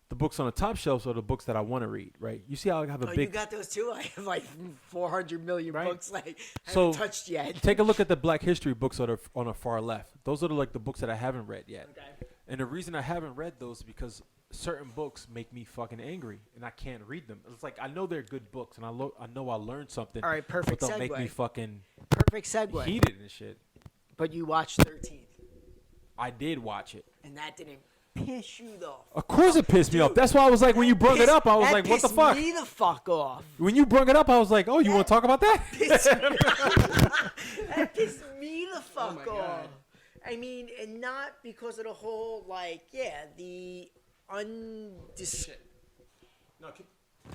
The books on the top shelves are the books that I want to read, right? You see how I have a Oh, big. you got those too? I have like 400 million Right. books like I So, haven't touched yet. Take a look at the Black History books that are on the far left. Those are like the books that I haven't read yet. Okay. And the reason I haven't read those is because certain books make me fucking angry, and I can't read them. It's like I know they're good books, and I know I'll learn something. All right, perfect But they'll make me segue. fucking Perfect segue. heated and shit. But you watched 13th, I did watch it. and that didn't piss you off. Of course, it pissed me off. That's why I was like, when you brought it up, I was like, what the fuck? That pissed me the fuck off. When you brought it up, I was like, oh, you want to talk about that? That pissed me the fuck my off. God. I mean, and not because of the whole, like, yeah, the No, keep-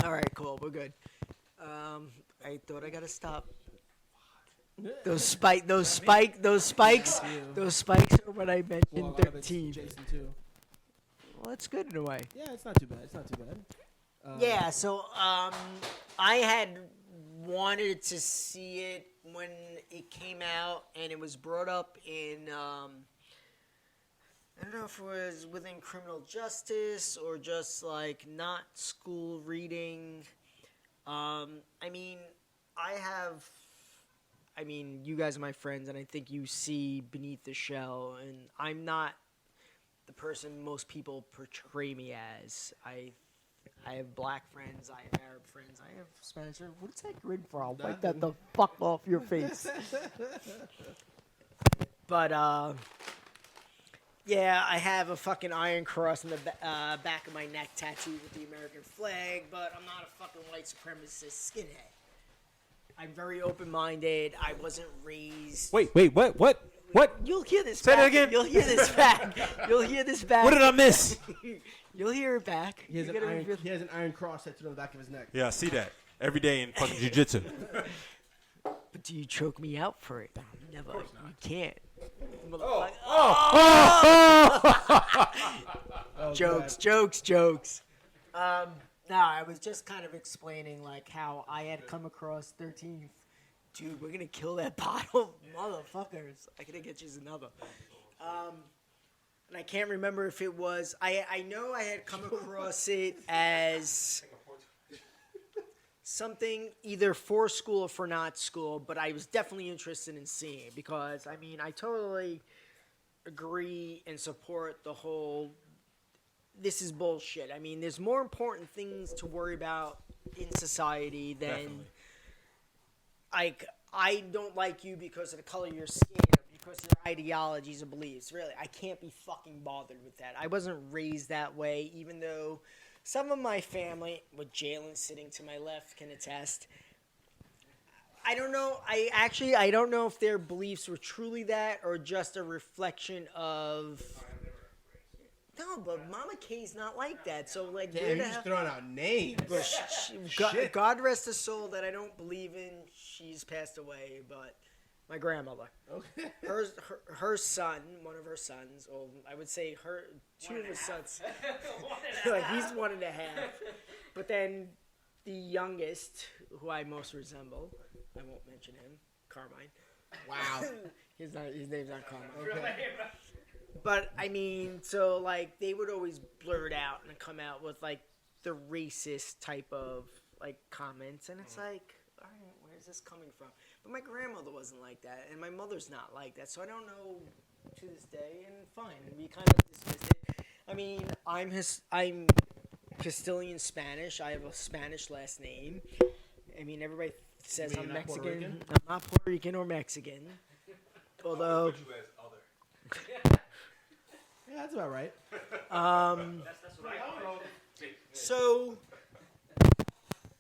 All right, cool, we're good. I thought I gotta stop. Those spikes are what I mentioned. Well, a lot of it's 13. Jason too. Well, it's good in a way. Yeah, it's not too bad. Yeah, so I had wanted to see it when it came out, and it was brought up in I don't know if it was within criminal justice or just like not school reading. I mean, you guys are my friends, and I think you see beneath the shell, and I'm not the person most people portray me as. I have black friends, I have Arab friends, I have Spanish friends. What's that grin for? I'll wipe that the fuck off your face. But, yeah, I have a fucking iron cross in the back of my neck tattooed with the American flag, but I'm not a fucking white supremacist skinhead. I'm very open-minded. I wasn't raised... Wait, what? You'll hear this Say back. that again. You'll hear this back. You'll hear this back. What did I miss? You'll hear it back. He has, You're an gonna iron, feel- he has an iron cross tattooed on the back of his neck. Yeah, I see that every day in fucking jiu-jitsu. But do you choke me out for it? Never. You can't. Jokes. No, I was just kind of explaining like how I had come across 13th. Dude, we're gonna kill that bottle, motherfuckers. I gotta get you another. And I can't remember if it was. I know I had come across it as something either for school or for not school, but I was definitely interested in seeing it because I mean I totally agree and support the whole. This is bullshit. I mean, there's more important things to worry about in society than. Definitely. Like, I don't like you because of the color of your skin, or because of your ideologies or beliefs. Really, I can't be fucking bothered with that. I wasn't raised that way, even though some of my family, with Jalen sitting to my left, can attest. I don't know. I don't know if their beliefs were truly that or just a reflection of. No, but Mama K's not like that. So like, Damn, you're just throwing out names. God rest her soul that I don't believe in. She's passed away, but my grandmother. Okay. Her son, one of her sons, or I would say two of his sons. Like he's 1.5. But then the youngest, who I most resemble, I won't mention him, Carmine. Wow. His name's not Carmine. Okay. But I mean, so like they would always blurt out and come out with like the racist type of like comments, and it's like, all right, where's this coming from? But my grandmother wasn't like that, and my mother's not like that, so I don't know to this day. And fine, we kind of dismissed it. I mean, I'm Castilian Spanish. I have a Spanish last name. I mean, everybody says I'm Mexican. I'm not Puerto Rican or Mexican. Although. Yeah, that's about right. So,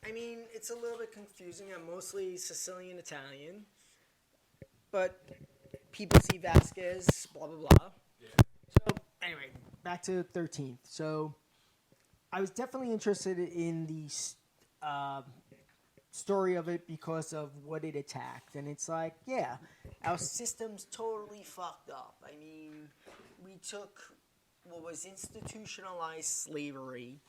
I mean, it's a little bit confusing. I'm mostly Sicilian Italian, but people see Vasquez, blah, blah, blah. Yeah. So, anyway, back to 13th. So, I was definitely interested in the story of it because of what it attacked. And it's like, yeah, our system's totally fucked up. I mean, we took what was institutionalized slavery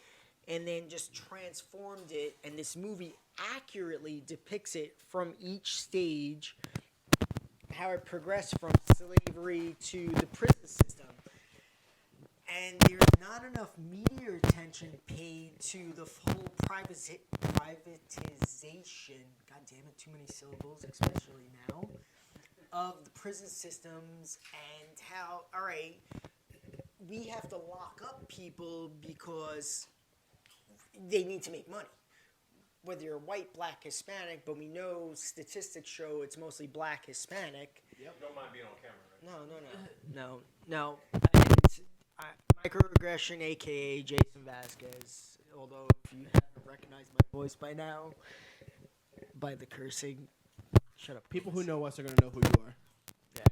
and then just transformed it, and this movie accurately depicts it from each stage, how it progressed from slavery to the prison system. And there's not enough media attention paid to the whole privatization, god damn it, too many syllables, especially now, of the prison systems, and how, all right, we have to lock up people because they need to make money. Whether you're white, black, Hispanic, but we know statistics show it's mostly black, Hispanic. Yep. Don't mind being on camera, right? No. Microaggression, a.k.a. Jason Vasquez. Although if you haven't recognized my voice by now, by the cursing, shut up. People who know us are going to know who you are. Yeah.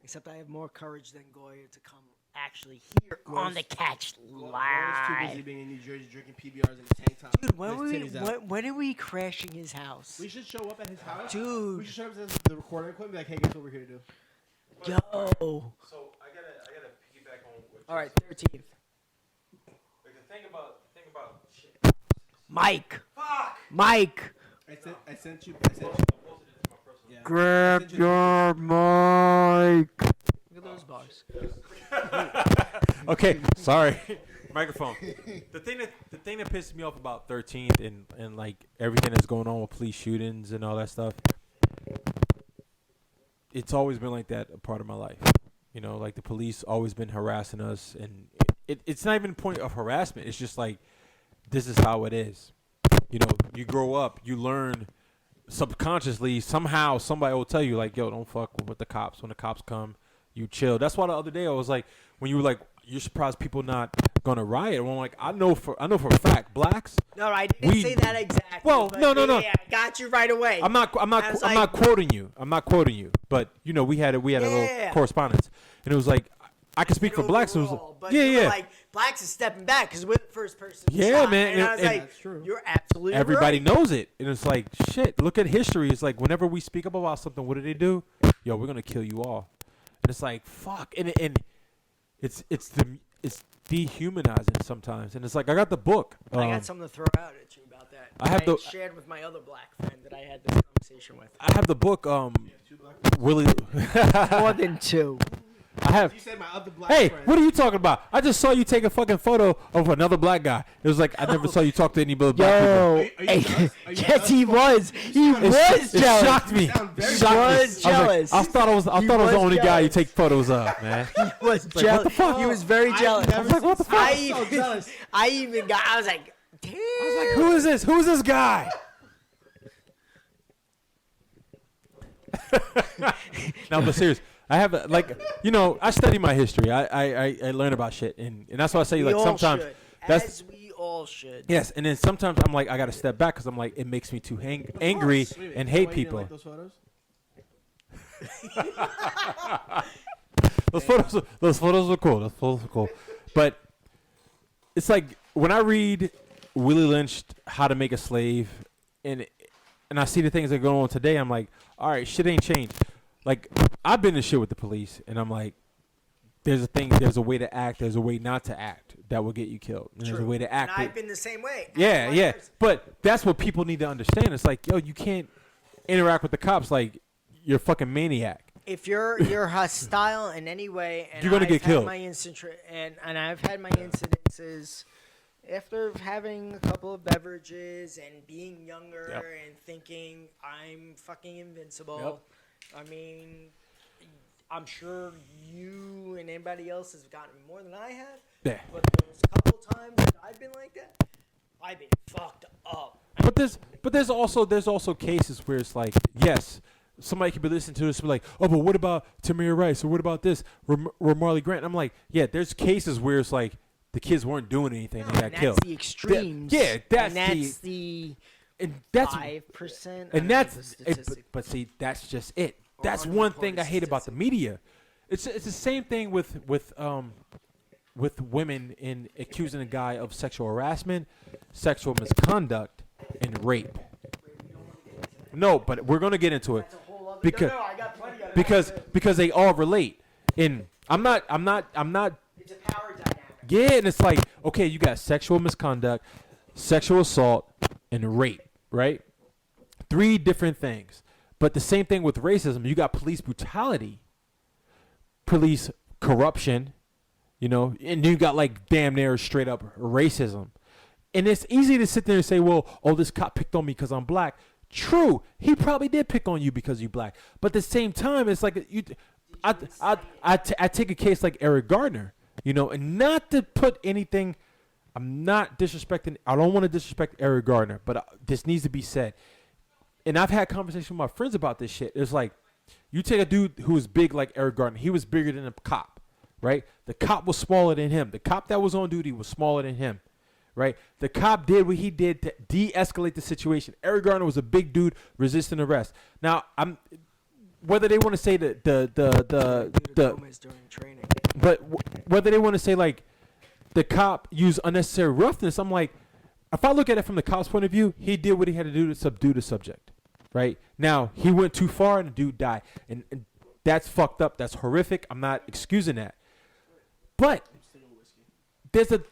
Except I have more courage than Goya to come actually here on the catch live. Goya's too busy being in New Jersey drinking PBRs in a tank top. Dude, when are we crashing his house? We should show up at his house. Dude. We should show up at the recording equipment and be like, hey, guess what we're here to do? Yo. So I gotta piggyback on what All right, 13th. Like the thing about shit. Mike. Fuck. Mike. I sent you. Yeah. Grab your mic. Look at those bars. Okay, sorry. Microphone. The thing that pisses me off about 13th and like everything that's going on with police shootings and all that stuff, it's always been like that a part of my life. You know, like the police always been harassing us, and it's not even a point of harassment. It's just like, this is how it is. You know, you grow up, you learn subconsciously, somehow somebody will tell you like, yo, don't fuck with the cops. When the cops come, you chill. That's why the other day I was like, when you were like, you're surprised people not gonna riot. Well, I'm like, I know for a fact, blacks. No, I didn't say that exactly. Well, no. Yeah, I got you right away. I'm not quoting you. I'm not quoting you. But you know, we had a little correspondence, and it was like, I can speak for blacks. It was but like blacks is stepping back because we're the first person. Yeah, shot. man. And I was like, that's true. You're absolutely everybody right. knows it, and it's like, shit. Look at history. It's like whenever we speak up about something, what do they do? Yo, we're gonna kill you all. And it's like, fuck. And it's dehumanizing sometimes. And it's like, I got the book. I got something to throw out at you about that. I shared with my other black friend that I had this conversation with. I have the book. Willie. More than two. I have. You said my other black Hey, friend. what are you talking about? I just saw you take a fucking photo of another black guy. It was like I never saw you talk to any other black people. Are you jealous? Are you Yes, jealous? he was. He was It jealous. shocked me. You sound very He was jealous. I thought I was the only guy you jealous. take photos of, man. He was what jealous. the fuck? He was very jealous. I was like, what the fuck? I'm so jealous. I was like, damn. I was like, who is this? Who is this guy? No, but serious. I have I study my history. I learn about shit, and that's why I say We all sometimes should. that's As we all should. yes, and then sometimes I'm like I gotta step back because I'm like it makes me too angry Wait a minute, and is that hate why you didn't people. like those photos? Those photos were cool. Those photos were cool, but it's like when I read Willie Lynch How to Make a Slave, and I see the things that are going on today, I'm like, all right, shit ain't changed. Like I've been in shit with the police, and I'm like, there's a way to act, there's a way not to act that will get you killed. And there's a way to act. And I've been the same way. Yeah. But that's what people need to understand. It's like, yo, you can't interact with the cops like you're a fucking maniac. If you're hostile in any way, and You're gonna get killed. And I've had my incidences after having a couple of beverages and being younger and thinking I'm fucking invincible. Yep. I mean, I'm sure you and anybody else has gotten more than I have. Yeah. But there's a couple times that I've been like that. I've been fucked up. But there's also cases where it's like, yes, somebody could be listening to this and be like, oh, but what about Tamir Rice or what about this Marley Grant? I'm like, yeah, there's cases where it's like the kids weren't doing anything and they got killed. That's the extremes. That's the 5%. And that's but see, that's just it. That's one thing I hate about the media. It's the same thing with women in accusing a guy of sexual harassment, sexual misconduct, and rape. No, but we're gonna get into it because they all relate. And I'm not. It's a power dynamic. Yeah, and it's like, okay, you got sexual misconduct, sexual assault, and rape, right? 3 different things. But the same thing with racism. You got police brutality, police corruption, and you got like damn near straight up racism. And it's easy to sit there and say, well, oh, this cop picked on me because I'm black. True, he probably did pick on you because you're black. But at the same time, it's like I take a case like Eric Gardner, and not to put anything. I'm not disrespecting. I don't want to disrespect Eric Gardner, but this needs to be said. And I've had conversations with my friends about this shit. It's like, you take a dude who was big like Eric Gardner. He was bigger than a cop, right? The cop was smaller than him. The cop that was on duty was smaller than him, right? The cop did what he did to de-escalate the situation. Eric Gardner was a big dude resisting arrest. Now, whether they want to say whether they want to say like the cop used unnecessary roughness, I'm like, if I look at it from the cop's point of view, he did what he had to do to subdue the subject, right? Now, he went too far and the dude died. And that's fucked up. That's horrific. I'm not excusing that. But there's the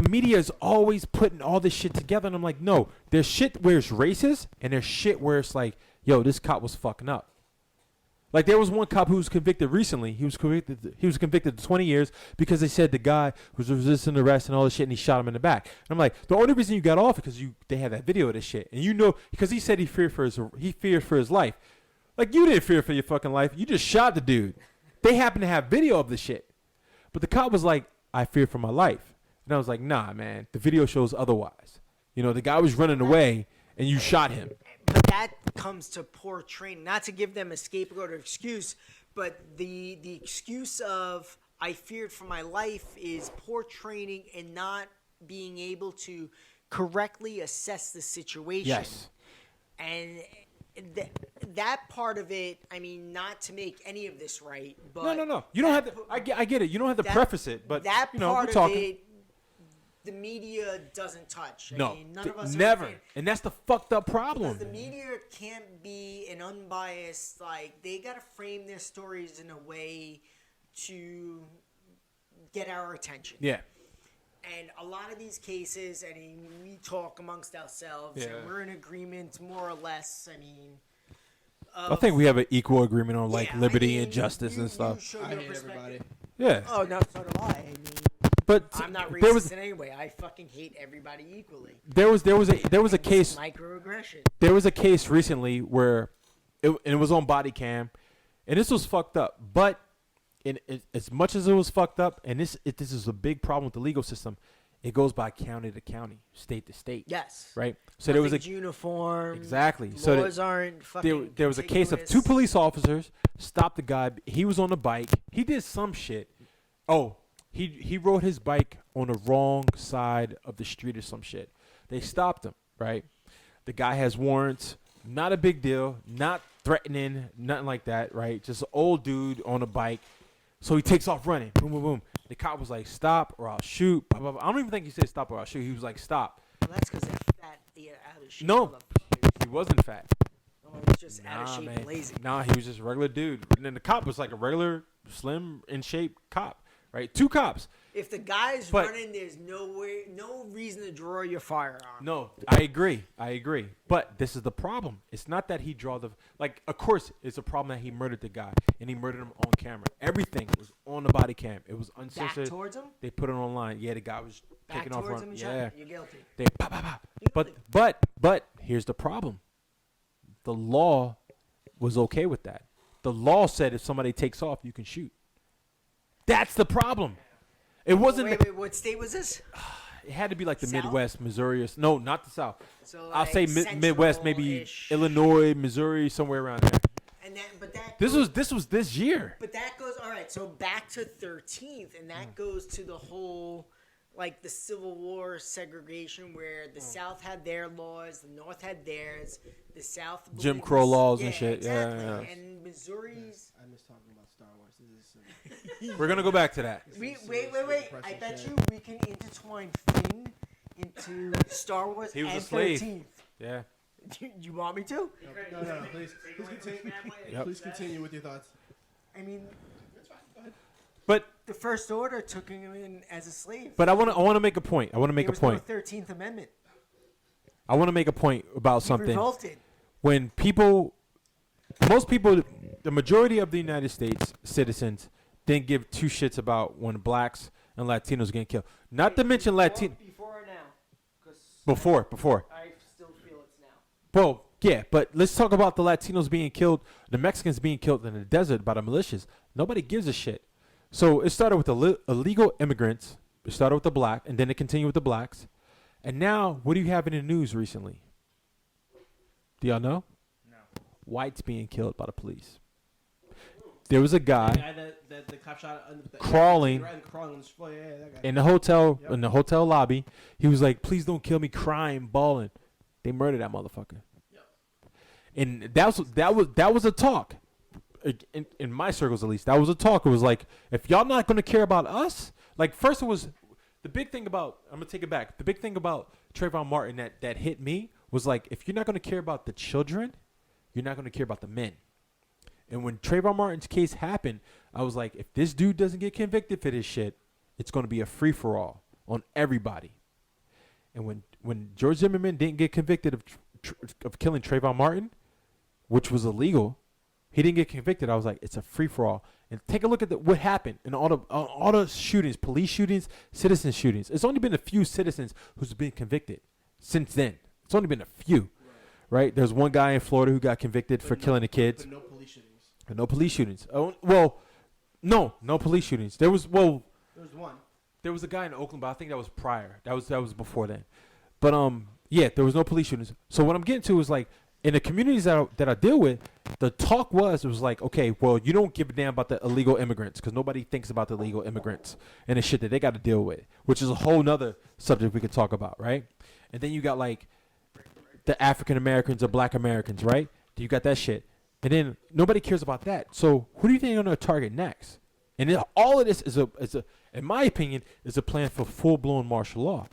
media is always putting all this shit together. And I'm like, no, there's shit where it's racist and there's shit where it's like, yo, this cop was fucking up. Like, there was one cop who was convicted recently. He was convicted to 20 years because they said the guy was resisting arrest and all this shit, and he shot him in the back. And I'm like, the only reason you got off is because they had that video of this shit, and because he said he feared for his life. Like, you didn't fear for your fucking life. You just shot the dude. They happen to have video of the shit, but the cop was like, I fear for my life, and I was like, nah, man. The video shows otherwise. The guy was running away, and you shot him. But that comes to poor training. Not to give them a scapegoat or excuse, but the excuse of I feared for my life is poor training and not being able to correctly assess the situation. Yes. And that part of it, I mean, not to make any of this right, but no. You don't have to. I get it. You don't have to preface it, but that part we're talking. of it, the media doesn't touch. No, I mean, none of us never. Are and that's the fucked up problem. because the media can't be an unbiased, like, they got to frame their stories in a way to get our attention. Yeah. And a lot of these cases, I mean, we talk amongst ourselves, and we're in agreement more or less. I mean, I think we have an equal agreement on liberty I and mean, justice and stuff. show I your hate perspective. everybody. Yeah. Oh, no, so do I. I mean, But I'm not there racist in any way. I fucking hate everybody equally. was a case. Microaggression. There was a case recently where it was on body cam, and this was fucked up. But as much as it was fucked up, and this is a big problem with the legal system, it goes by county to county, state to state. Yes. Right. So there was a uniform. exactly. So Laws aren't fucking. there was a case of contiguous. 2 police officers stopped the guy. He was on a bike. He did some shit. Oh, he rode his bike on the wrong side of the street or some shit. They stopped him. Right. The guy has warrants. Not a big deal. Not threatening. Nothing like that. Right. Just an old dude on a bike. So he takes off running. Boom, boom, boom. The cop was like, "Stop or I'll shoot." Blah, blah, blah. I don't even think he said "stop or I'll shoot." He was like, "Stop." Well, that's because they're fat. They're out of shape. No. motherfuckers. He wasn't fat. Oh, he's just out of Nah, shape man. and lazy. Nah, he was just a regular dude. And then the cop was like a regular, slim, in shape cop. Right? 2 cops. If the guy's But- running, there's no reason to draw your firearm. No, I agree. But this is the problem. It's not that he draw the of course it's a problem that he murdered the guy and he murdered him on camera. Everything was on the body cam. It was Back uncensored. towards him. They put it online. Yeah, the guy was Back taking off towards him running. and shot Yeah. him. You're guilty. They pop, pop, pop. But here's the problem. The law was okay with that. The law said if somebody takes off, you can shoot. That's the problem. It wasn't. Wait, what state was this? It had to be like the South? Midwest, Missouri. No, not the South. So I'll say like Midwest, maybe central-ish. Illinois, Missouri, somewhere around there. And that, but that. This goes, was this year. But that goes all right. So back to 13th, and that goes to the whole, like the Civil War segregation, where the South had their laws, the North had theirs. The South Jim believed- Crow laws and yeah, shit. Yeah, Exactly. yeah. And Missouri's. I miss talking about Star Wars. This is We're gonna go back to that. Wait. depressing I bet shit. you we can intertwine Finn into Star Wars He was a and slave. 13th. Yeah. You want me to? no. Please continue. Yep. Please continue with your thoughts. I mean, But the First Order took him in as a slave. I want to make a point. I want to make there a was no point. 13th Amendment. I want to make a point about He something. revolted. When most people, the majority of the United States citizens didn't give 2 shits about when blacks and Latinos getting killed. Not to mention Latino. Before or now? 'Cause Before. I still feel it's now. Well, yeah, but let's talk about the Latinos being killed, the Mexicans being killed in the desert by the militias. Nobody gives a shit. So it started with the illegal immigrants. It started with the black, and then it continued with the blacks. And now, what do you have in the news recently? Do y'all know? No. Whites being killed by the police. There was a The guy guy that the cop shot Crawling. crawling on the floor. Yeah, that guy. in the hotel Yep. in the hotel lobby. He was like, "Please don't kill me, crying, bawling." They murdered that motherfucker. Yep. And that was a talk. In my circles, at least, that was a talk. It was like, if y'all not gonna care about us, like first it was the big thing about. I'm gonna take it back. The big thing about Trayvon Martin that hit me was like, if you're not gonna care about the children, you're not gonna care about the men. And when Trayvon Martin's case happened, I was like, if this dude doesn't get convicted for this shit, it's gonna be a free for all on everybody. And when George Zimmerman didn't get convicted of killing Trayvon Martin, which was illegal, he didn't get convicted. I was like, it's a free for all. And take a look at what happened in all the shootings, police shootings, citizen shootings. It's only been a few citizens who's been convicted since then. It's only been a few, right? There's one guy in Florida who got convicted for killing the kids. But no police shootings. And no police shootings. Oh, well, no police shootings. There was one. There was a guy in Oakland, but I think that was prior. That was before then. But yeah, there was no police shootings. So what I'm getting to is like in the communities that I deal with, the talk was like, okay, well, you don't give a damn about the illegal immigrants because nobody thinks about the illegal immigrants and the shit that they got to deal with, which is a whole nother subject we could talk about, right? And then you got like the African Americans or Black Americans, right? You got that shit. And then nobody cares about that. So who do you think they're going to target next? And then all of this is a, in my opinion, is a plan for full-blown martial law.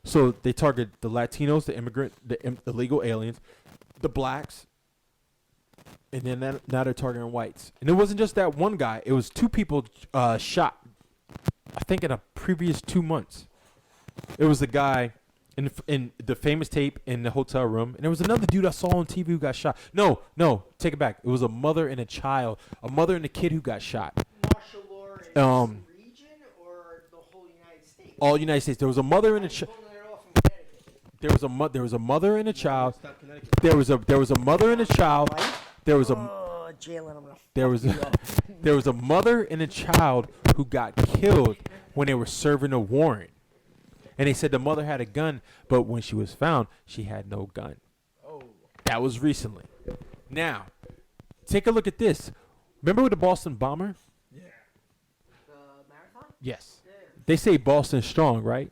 So they target the Latinos, the immigrant, the illegal aliens, the blacks, and then now they're targeting whites. And it wasn't just that one guy. It was 2 people shot, I think, in a previous 2 months. It was the guy in the famous tape in the hotel room, and there was another dude I saw on TV who got shot. No, take it back. It was a mother and a child, a mother and a kid who got shot. Martial law in this region or the whole United States? All United States. There was a mother and a child. There was a mother and a child. There was a mother and a child. There was a Jalen, I'm gonna there was a mother and a child who got killed when they were serving a warrant. And they said the mother had a gun, but when she was found, she had no gun. Oh. That was recently. Now, take a look at this. Remember with the Boston bomber? The marathon? Yes. They say Boston's strong, right?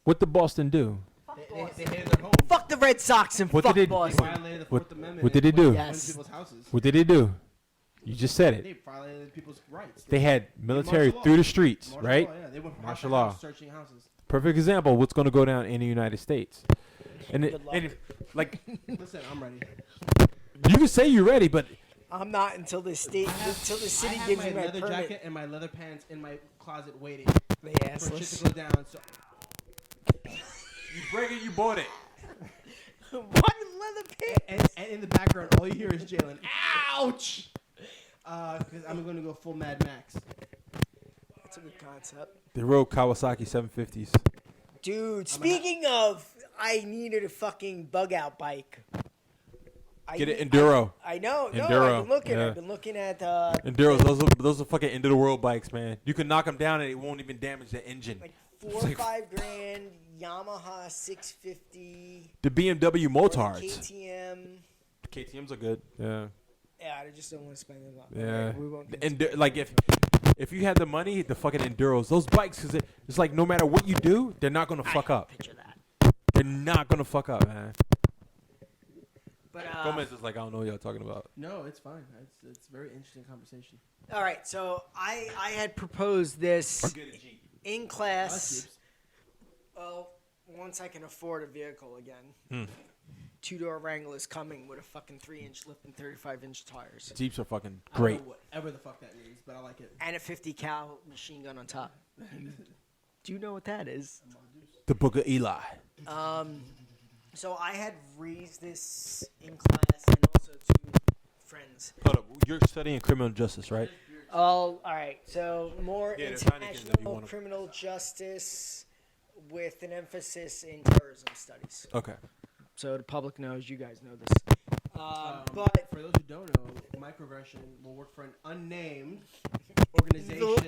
What did Boston do? They hated their home. Fuck the Red Sox and What fuck did they- They Boston. violated the What- Fourth Amendment. what did they and do? went Yes. into people's houses. What did they do? You just said They it. violated people's rights. They had military martial law. through the streets, Martial right? law, yeah. They went from Martial house to law. house searching houses. Perfect example of what's going to go down in the United States. And, Good luck. like, Listen, I'm ready. you can say you're ready, but I'm not until the city I have gives my me my leather permit. jacket and my leather pants in my closet waiting They for shit assless. to go down. So you break it, you bought it. What leather pants? and in the background, all you hear is Jalen. Ouch! Because I'm going to go full Mad Max. That's a good concept. They rode Kawasaki 750s. Dude, speaking of, I needed a fucking bug out bike. Get an Enduro. I know. No, Enduro, I've been looking. yeah. I've been looking at Enduros, those are fucking end of the world bikes, man. You can knock them down and it won't even damage the engine. like $4 or $5 Yamaha 650. The BMW or the motards. KTM. KTM's are good. Yeah. Yeah, I just don't want to spend a lot. Yeah. We won't get And like if you had the money, the fucking Enduros, those bikes, cause it's like no matter what you do, they're not gonna fuck up. picture that. They're not gonna fuck up, man. But Gomez is like, I don't know what y'all talking about. No, it's fine. It's a very interesting conversation. all right, so I had proposed this Get a Jeep. in Us class. Jeeps. Well, once I can afford a vehicle again. Two-door Wrangler is coming with a fucking 3-inch lift and 35-inch tires. Jeeps are fucking I don't great. know whatever the fuck that means, but I like it. And a 50 cal machine gun on top. Do you know what that is? The Book of Eli. So I had raised this in class and also to friends. Hold up, you're studying criminal justice, right? Oh, all right. So more Yeah, there's Heinekens if you international want 'em. criminal justice with an emphasis in terrorism studies. Okay. So the public knows, you guys know this. But For those who don't know, Micro Aggression will work for an unnamed organization.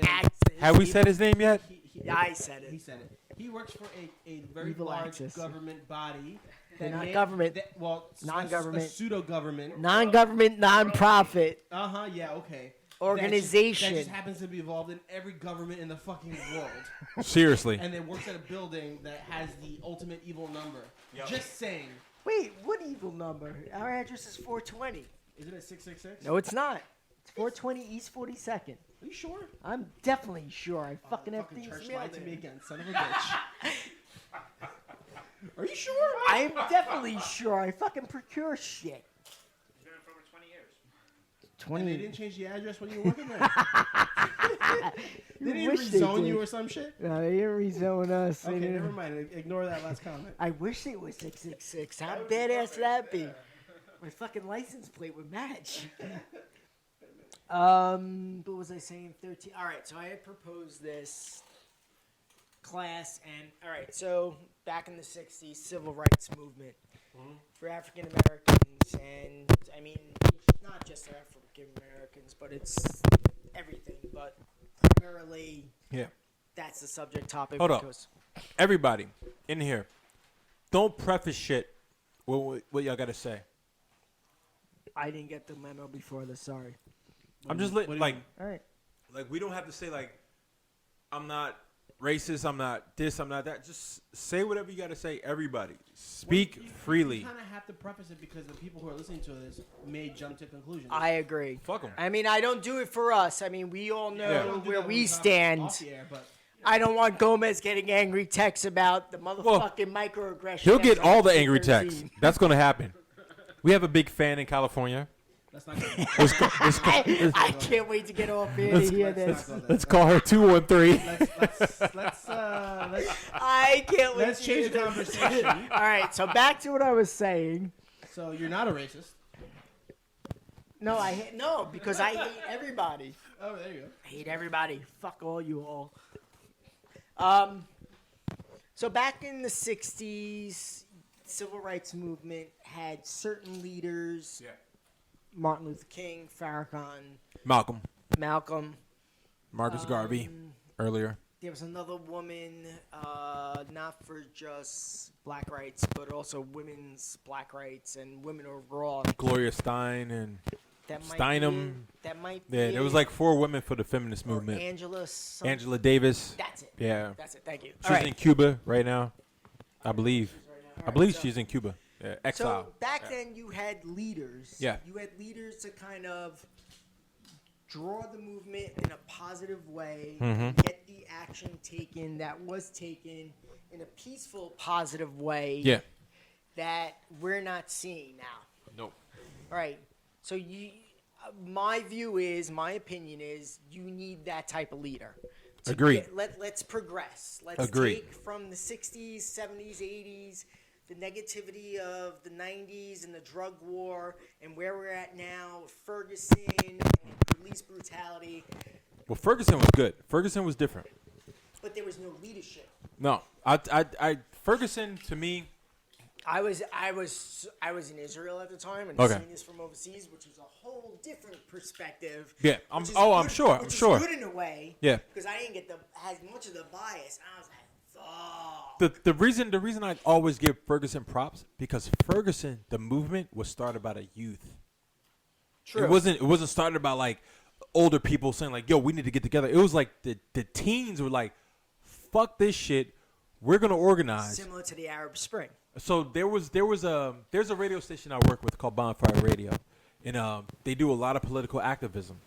Have we said his name yet? Yeah, I said it. He said it. He works for a very Evil large Axis. government body. They're not may- government. that- well, Non-government. A pseudo-government. Non-government, non-profit Yeah, okay. organization. That just happens to be involved in every government in the fucking world. Seriously. And they works at a building that has the ultimate evil number. Just saying. Wait, what evil number? Our address is 420. Isn't it 666? No, it's not. It's 420 East 42nd. Are you sure? I'm definitely sure. I fucking have Fucking things church mailed lied to me in. again, son of a bitch. Are you sure? I am definitely sure. I fucking procure shit. He's been in for over 20 years. And they 20. didn't change the address when you were working there. They didn't wish they rezone did. you or some shit? No, they didn't rezone us. They Okay, didn't- never mind. Ignore that last comment. I wish it was 666. How badass would that be? My fucking license plate would match. What was I saying? 13. All right, so I had proposed this class, and all right, so back in the 60s, civil rights movement for African Americans, and I mean, it's not just African Americans, but it's everything, but primarily Yeah. that's the subject topic. Hold up. because Everybody in here, don't preface shit with what y'all got to say. I didn't get the memo before this, sorry. I'm just What do you like mean? All right. we don't have to say like I'm not racist, I'm not this, I'm not that. Just say whatever you got to say. Everybody speak You freely. kind of have to preface it because the people who are listening to this may jump to conclusions. I agree. Fuck 'em. I mean, I don't do it for us. I mean, we all know Yeah. We don't do where that when we talk stand. off the air, but I don't want Gomez getting angry texts about the motherfucking microaggression. He'll get that's all the on angry Ep.13. texts. That's gonna happen. We have a big fan in California. that's not good. I can't wait to get off here to hear this. Let's call her 213. Let's I can't wait. let's to change hear the this. conversation. All right, so back to what I was saying. So you're not a racist. No, no, because I hate everybody. Oh, there you go. I hate everybody. Fuck all you all. So back in the 60s, civil rights movement had certain leaders. Yeah. Martin Luther King, Farrakhan, Malcolm, Malcolm. Marcus Garvey, earlier. there was another woman, not for just black rights, but also women's black rights and women overall. Gloria Stein and That might Steinem. That might be. Yeah, there was like 4 women for the feminist movement. Angela Davis. That's it. Yeah. That's it. Thank you. She's in Cuba right now, I believe. I believe she's in Cuba. Yeah, exile. So back then you had leaders. Yeah. You had leaders to kind of draw the movement in a positive way, get the action taken that was taken in a peaceful, positive way. Yeah. That we're not seeing now. Nope. All right. So my opinion is, you need that type of leader. Agreed. Let's progress. Let's take from the 60s, 70s, 80s, the negativity of the 90s and the drug war, and where we're at now, Ferguson and police brutality. Well, Ferguson was good. Ferguson was different. But there was no leadership. No, Ferguson to me. I was in Israel at the time and seeing this from overseas, which was a whole different perspective. Yeah, I'm sure. Which is good in a way. Yeah, because I didn't get as much of the bias. I was like, the reason I always give Ferguson props, because Ferguson, the movement was started by the youth. True. It wasn't started by like older people saying like, yo, we need to get together. It was like the teens were like, fuck this shit, we're gonna organize. Similar to the Arab Spring. So there's a radio station I work with called Bonfire Radio, and they do a lot of political activism,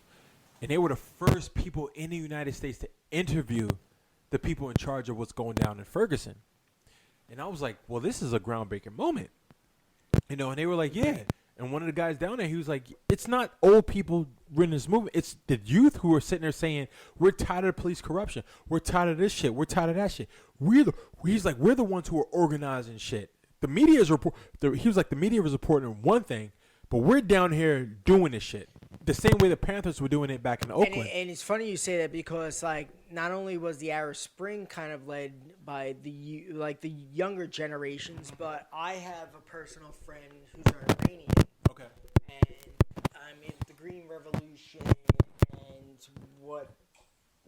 and they were the first people in the United States to interview the people in charge of what's going down in Ferguson. And I was like, well, this is a groundbreaking moment, and they were like, yeah. And one of the guys down there, he was like, it's not old people running this movement. It's the youth who are sitting there saying, we're tired of police corruption. We're tired of this shit. We're tired of that shit. He's like, we're the ones who are organizing shit. The media is he was like, the media was reporting one thing, but we're down here doing this shit. The same way the Panthers were doing it back in Oakland. And it's funny you say that, because like, not only was the Arab Spring kind of led by the younger generations, but I have a personal friend who's an Iranian. Okay. And I mean, the Green Revolution and what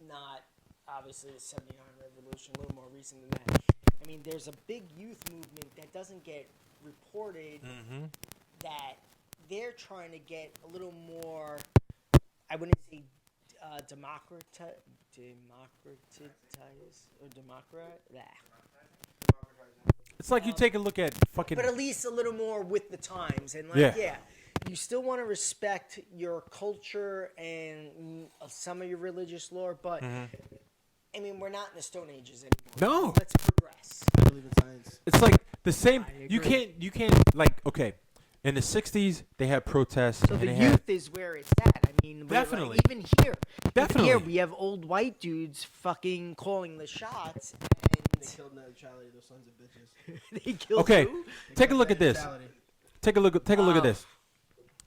not, obviously the 79 Revolution, a little more recent than that. I mean, there's a big youth movement that doesn't get reported, that they're trying to get a little more, I wouldn't say democratize or democrat. It's like you take a look at fucking. But at least a little more with the times. And like, yeah, you still want to respect your culture and some of your religious lore, but I mean, we're not in the Stone Ages anymore. No. Let's progress. I believe in science. It's like the same. I You agree. can't like, okay. In the 60s, they had protests. So and the they youth had, is where it's at. I mean, Definitely. Even here, Definitely. we have old white dudes fucking calling the shots, They and killed neutrality, those sons of bitches. they killed Okay, who? take a look at this. Neutrality. Take a look at Wow. this.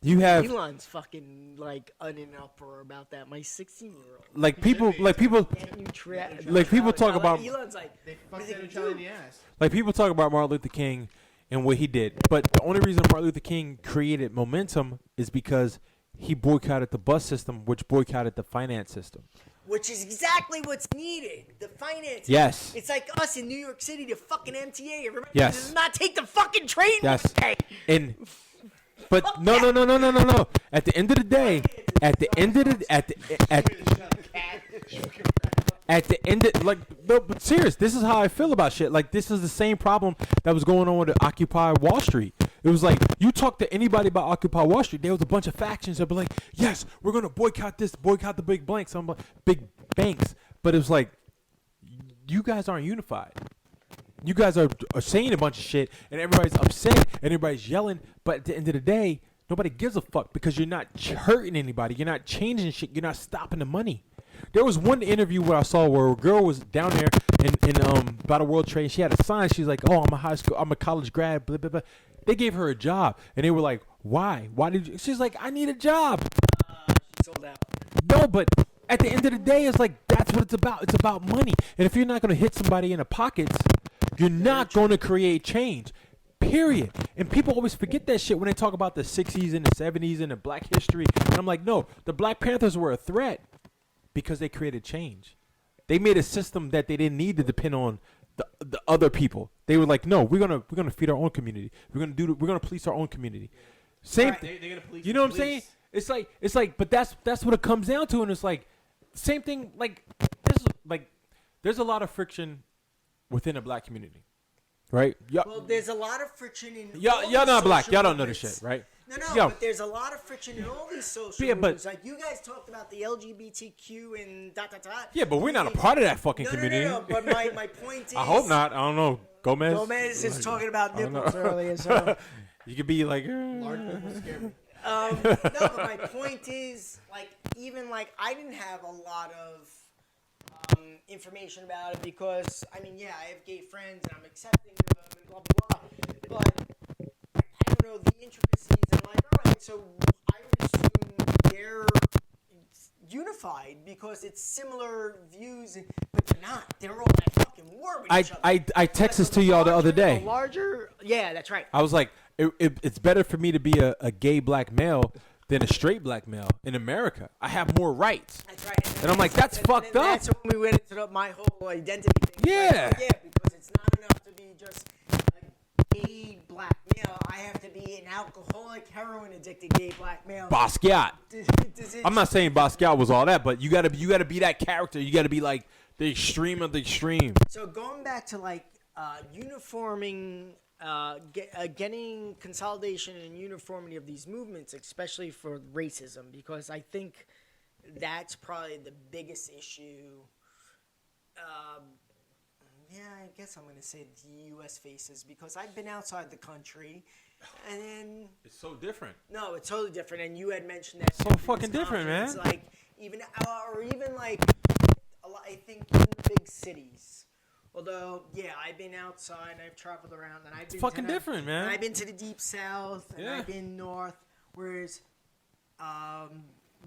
You have Elon's fucking like in an uproar about that. My 16-year-old. like people talk about Elon's like, They what fucked is that it neutrality in do? the ass. like people talk about Martin Luther King and what he did, but the only reason Martin Luther King created momentum is because he boycotted the bus system, which boycotted the finance system. Which is exactly what's needed. The finance. Yes. It's like us in New York City, the fucking MTA. Everybody Yes. does not take the fucking train. Yes. Hey. But no. At the end of the day, at the end of like, no, but serious, this is how I feel about shit. Like, this is the same problem that was going on with Occupy Wall Street. It was like, you talk to anybody about Occupy Wall Street, there was a bunch of factions that were like, yes, we're gonna boycott this, boycott the big banks, big banks. But it was like, you guys aren't unified. You guys are saying a bunch of shit, and everybody's upset, and everybody's yelling. But at the end of the day, nobody gives a fuck, because you're not hurting anybody. You're not changing shit. You're not stopping the money. There was one interview where I saw where a girl was down there in by the World Trade. She had a sign. She's like, "Oh, I'm a college grad." Blah blah blah. They gave her a job, and they were like, "Why? Why did you?" She's like, "I need a job." She sold out. No, but at the end of the day, it's like, that's what it's about. It's about money. And if you're not going to hit somebody in the pockets, you're not going to create change. Period. And people always forget that shit when they talk about the 60s and the 70s and the black history. And I'm like, no, the Black Panthers were a threat because they created change. they made a system that they didn't need to depend on the other people. They were like, no, we're gonna feed our own community. We're gonna police our own community. Same. They're gonna police. You know what I'm saying? It's like, but that's what it comes down to, and it's like same thing. Like there's a lot of friction within a black community, right? Well, there's a lot of friction in y'all not black. Y'all don't know this shit, right? No, but there's a lot of friction in all these social movements. Like, you guys talked about the LGBTQ and dot. Yeah, but we're not a part of that fucking community. No, but my point is... I hope not. I don't know. Gomez is talking about nipples earlier, so... You could be like... Large nipples scare me. No, but my point is, like, even, like, I didn't have a lot of information about it because, I mean, yeah, I have gay friends and I'm accepting of them and blah, blah, blah. But I don't know the intricacies. I'm like, all right, so I would assume they're unified because it's similar views, but they're not. They're all at fucking war with each other. I texted this to y'all the other day. Yeah, that's right. I was like, it's better for me to be a gay black male than a straight black male in America. I have more rights. That's right. And I'm like, that's fucked up. That's when we went into my whole identity thing. Yeah. Like, yeah, because it's not enough to be just a gay black male. I have to be an alcoholic, heroin addicted gay black male. Basquiat. I'm not saying Basquiat was all that, but you gotta be that character. You gotta be like the extreme of the extreme. So going back to like uniforming, getting consolidation and uniformity of these movements, especially for racism, because I think that's probably the biggest issue. Yeah, I guess I'm going to say the U.S. faces, because I've been outside the country, and then... It's so different. No, it's totally different, and you had mentioned that... So fucking different, man. Like, even like, I think in the big cities. Although, yeah, I've been outside, I've traveled around, and I've been fucking different, man. I've been to the deep south, and I've been north, whereas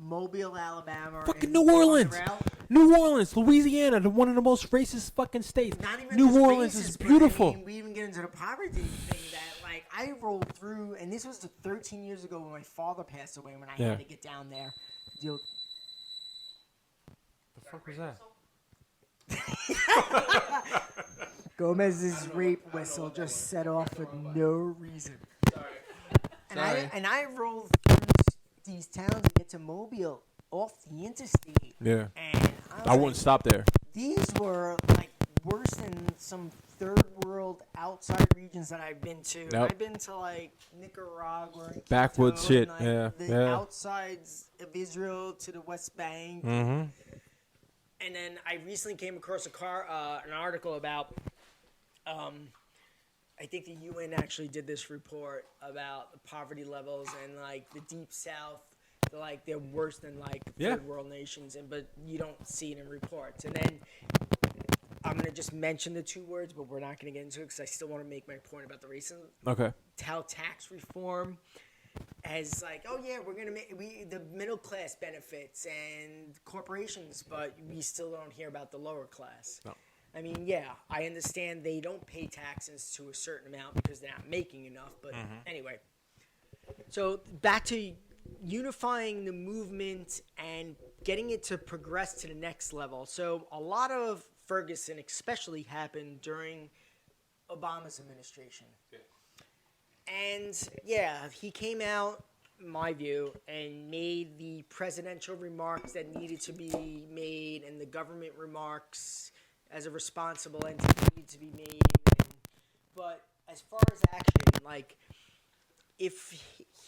Mobile, Alabama, fucking New Orleans, Louisiana, one of the most racist fucking states. Not even New Orleans is beautiful. I mean, we even get into the poverty thing that, like, I rolled through, and this was 13 years ago when my father passed away, when I had to get down there. The fuck was that? Gomez's rape whistle just set off for no reason. Sorry. And I rolled through these towns to get to Mobile off the interstate. Yeah. And I wouldn't stop there. These were like worse than some third world outside regions that I've been to. Nope. I've been to like Nicaragua, and backwoods Quito, shit. and, like, Yeah. the outsides of Israel to the West Bank. Mm-hmm. And then I recently came across an article about, I think the UN actually did this report about the poverty levels and like the deep south, like they're worse than like third world nations, but you don't see it in reports. And then I'm gonna just mention the two words, but we're not gonna get into it because I still want to make my point about the racism. Okay. How tax reform as like, oh yeah, we're gonna make the middle class benefits and corporations, but we still don't hear about the lower class. No. I mean, yeah, I understand they don't pay taxes to a certain amount because they're not making enough, but anyway. So back to unifying the movement and getting it to progress to the next level. So a lot of Ferguson especially happened during Obama's administration. Yeah. And, yeah, he came out, in my view, and made the presidential remarks that needed to be made and the government remarks as a responsible entity needed to be made. But as far as action, like, if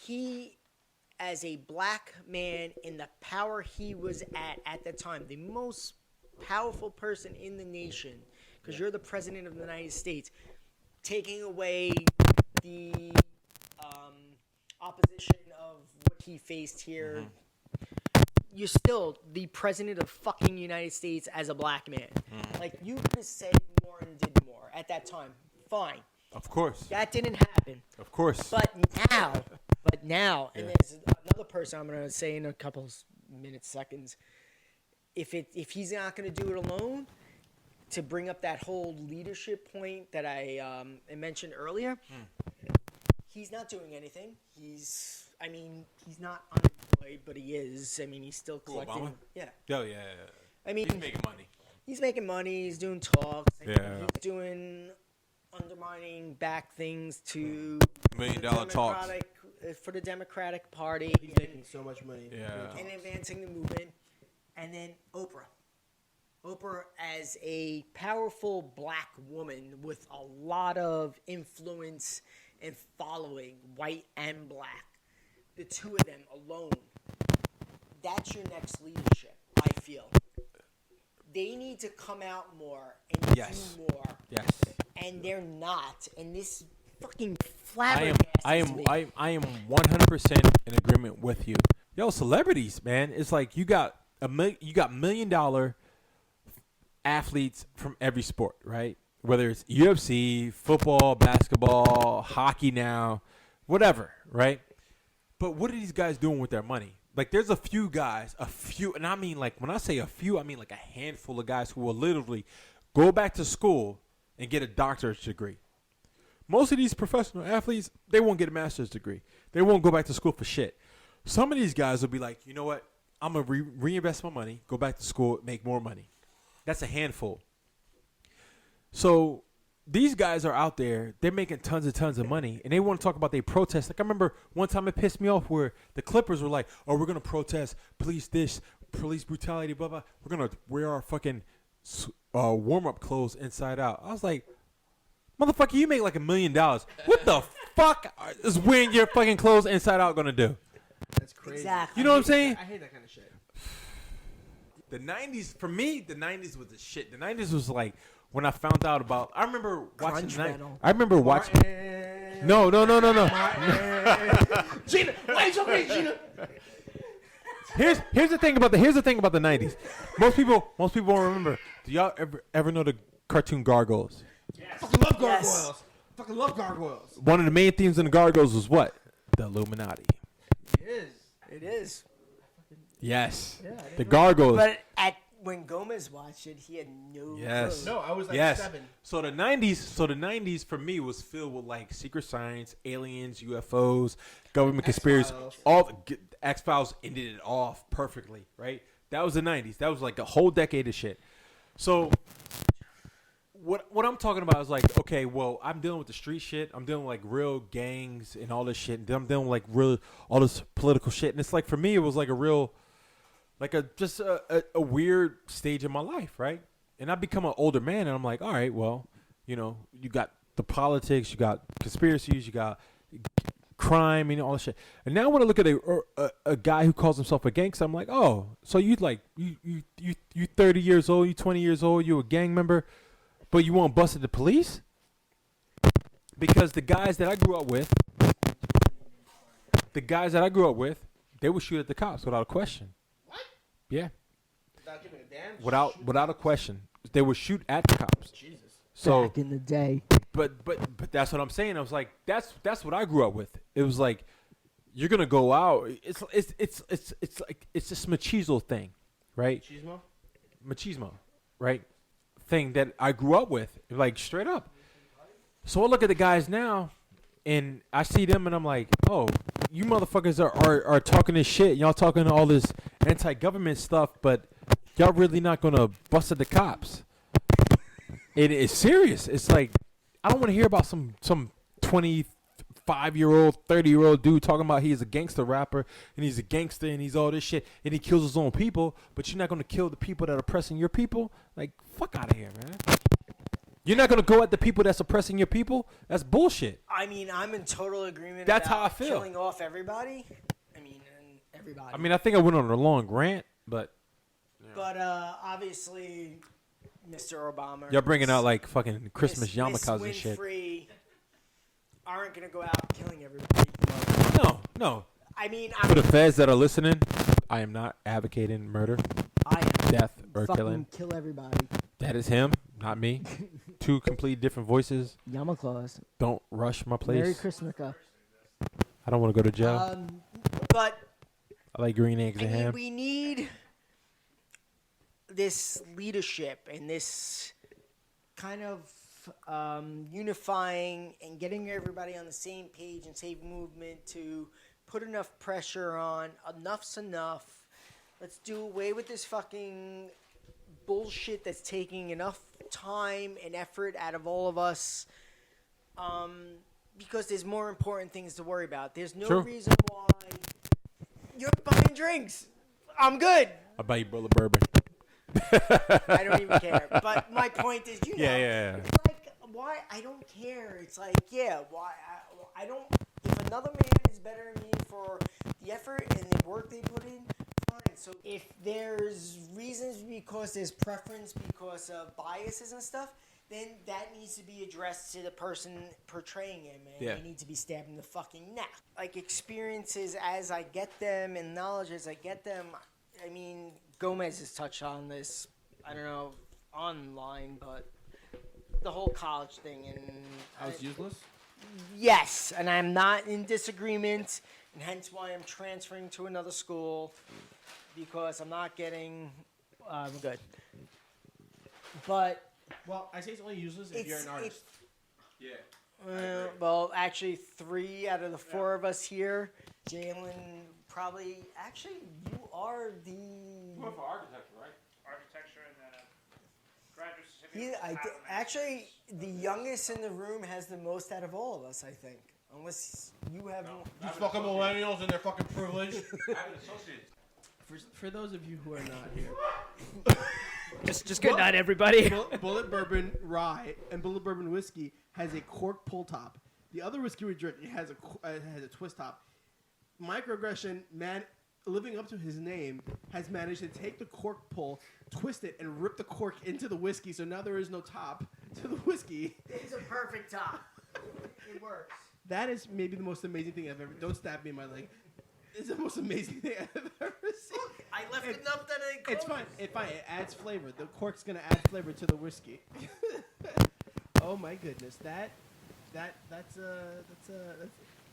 he, as a black man in the power he was at the time, the most powerful person in the nation, because you're the president of the United States, taking away the opposition of what he faced here, you're still the president of fucking United States as a black man. Like, you could have said more and did more at that time. Fine. Of course. That didn't happen. Of course. But now, and there's another person I'm going to say in a couple minutes, seconds, if he's not going to do it alone, to bring up that whole leadership point that I mentioned earlier, he's not doing anything. He's not unemployed, but he is. I mean, he's still collecting. Obama? Yeah. Oh, yeah. I mean, he's making money. He's making money. He's doing talks. Yeah. He's doing undermining back things to $1 million the talks. for the Democratic Party. He's making so much money. Yeah. And advancing the movement. And then Oprah. Oprah as a powerful black woman with a lot of influence and following, white and black. The two of them alone. That's your next leadership, I feel. They need to come out more and Yes. do more. Yes. And they're not. And this fucking I flabbergasted me. am 100% in agreement with you. Yo, celebrities, man. It's like you got $1 million athletes from every sport, right? Whether it's UFC, football, basketball, hockey now, whatever, right? But what are these guys doing with their money? Like, there's a few guys, and I mean, like, when I say a few, I mean like a handful of guys who will literally go back to school and get a doctorate degree. Most of these professional athletes, they won't get a master's degree. They won't go back to school for shit. Some of these guys will be like, you know what? I'm going to reinvest my money, go back to school, make more money. That's a handful. So these guys are out there. They're making tons and tons of money, and they want to talk about their protests. Like, I remember one time it pissed me off where the Clippers were like, oh, we're going to protest police brutality, blah, blah. We're going to wear our fucking warm-up clothes inside out. I was like, motherfucker, you make like $1 million. What the fuck is wearing your fucking clothes inside out going to do? That's crazy. Exactly. You know what I'm saying? I hate that kind of shit. The 90s, for me, the 90s was the shit. The 90s was like when I found out about, I remember watching Grunge the 90s. metal. I remember watching. No. Gina, why are you so crazy, Gina? Here's the thing about the 90s. Most people won't remember. Do y'all ever know the cartoon Gargoyles? I fucking love gargoyles. Yes. I fucking love gargoyles. One of the main themes in the Gargoyles was what? The Illuminati. It is. It is. Yes. Yeah, The Gargoyles. But when Gomez watched it, he had no Yes. clue. No, I was like Yes. 7. So the 90s for me was filled with like secret science, aliens, UFOs, government conspiracy. X-Files. All the X-Files ended it off perfectly, right? That was the 90s. That was like a whole decade of shit. So what I'm talking about is like, okay, well, I'm dealing with the street shit. I'm dealing with like real gangs and all this shit. And I'm dealing with like real all this political shit. And it's like, for me, it was like a real, like a weird stage in my life, right? And I become an older man, and I'm like, all right, well, you know, you got the politics, you got conspiracies, you got crime, and all this shit. And now when I look at a guy who calls himself a gangster, I'm like, oh, so you 30 years old, you 20 years old, you a gang member, but you won't bust at the police? Because the guys that I grew up with, they would shoot at the cops without a question. What? Yeah. Without giving a damn. Without a question. They would shoot at the cops. Jesus. So Back in the day. but that's what I'm saying. I was like, that's what I grew up with. It was like, you're gonna go out. It's like it's this machismo thing, right? Machismo, right? Thing that I grew up with, like straight up. So I look at the guys now, and I see them, and I'm like, oh, you motherfuckers are talking this shit. Y'all talking all this anti-government stuff, but y'all really not gonna bust at the cops. It is serious. It's like, I don't want to hear about some 25-year-old, 30-year-old dude talking about he's a gangster rapper and he's a gangster and he's all this shit and he kills his own people, but you're not going to kill the people that are oppressing your people? Like, fuck out of here, man. You're not going to go at the people that's oppressing your people? That's bullshit. I mean, I'm in total agreement. That's about how I feel. Killing off everybody. Everybody. I mean, I think I went on a long rant, but But obviously, Mr. Obama. y'all bringing out like fucking Christmas Miss yarmulkes and shit. Winfrey aren't gonna go out killing everybody. No. I mean, For the feds that are listening, I am not advocating murder, I am death, or fucking killing. kill everybody. That is him, not me. Two complete different voices. Yarmulkes. Don't rush my place. Merry Christmas. I don't want to go to jail. But I like green eggs I and mean, ham. we need this leadership and this kind of unifying and getting everybody on the same page and same movement to put enough pressure on. Enough's enough. Let's do away with this fucking bullshit that's taking enough time and effort out of all of us. Because there's more important things to worry about. There's no True. reason why you're buying drinks. I'm good. I'll buy you a bullet bourbon. I don't even care. But my point is, you know, Yeah. it's like, why? I don't care. It's like, yeah, why? I don't. If another man is better than me for the effort and the work they put in, fine. So if there's reasons because there's preference because of biases and stuff, then that needs to be addressed to the person portraying him, and Yeah. they need to be stabbed in the fucking neck. Like, experiences as I get them and knowledge as I get them. I mean, Gomez has touched on this, I don't know, online, but the whole college thing. And I was useless. yes, and I'm not in disagreement, and hence why I'm transferring to another school, because I'm not getting, I'm good. But, Well, I say it's only useless if you're an artist. well, actually, 3 out of the 4 of us here, Jalen, probably, actually, you are the... for architecture, right? Architecture and then a graduate certificate. Actually, the youngest in the room has the most out of all of us, I think. Unless you have... These fucking millennials and their fucking privilege. I have an associate. For those of you who are not here, Just good night, everybody. Bullet Bourbon Rye and Bullet Bourbon Whiskey has a cork pull top. The other whiskey we drink has a twist top. Micro Aggression, man, living up to his name, has managed to take the cork pull, twist it, and rip the cork into the whiskey. So now there is no top to the whiskey. It's a perfect top. It works. That is maybe the most amazing thing I've ever. Don't stab me in my leg. It's the most amazing thing I've ever seen. I left enough that I It's fine. It's fine. It adds flavor. The cork's gonna add flavor to the whiskey. Oh my goodness, that's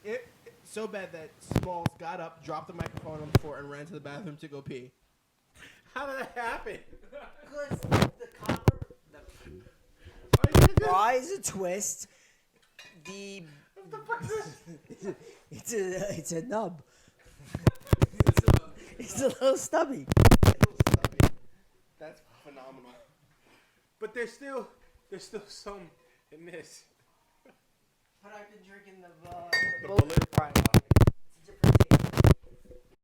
it. So bad that Smalls got up, dropped the microphone on the floor, and ran to the bathroom to go pee. How did that happen? Because the copper... Why is a twist? It's a nub. It's a little stubby. That's phenomenal. But there's still some in this. But I've been drinking the bullet. Right. It's a different taste.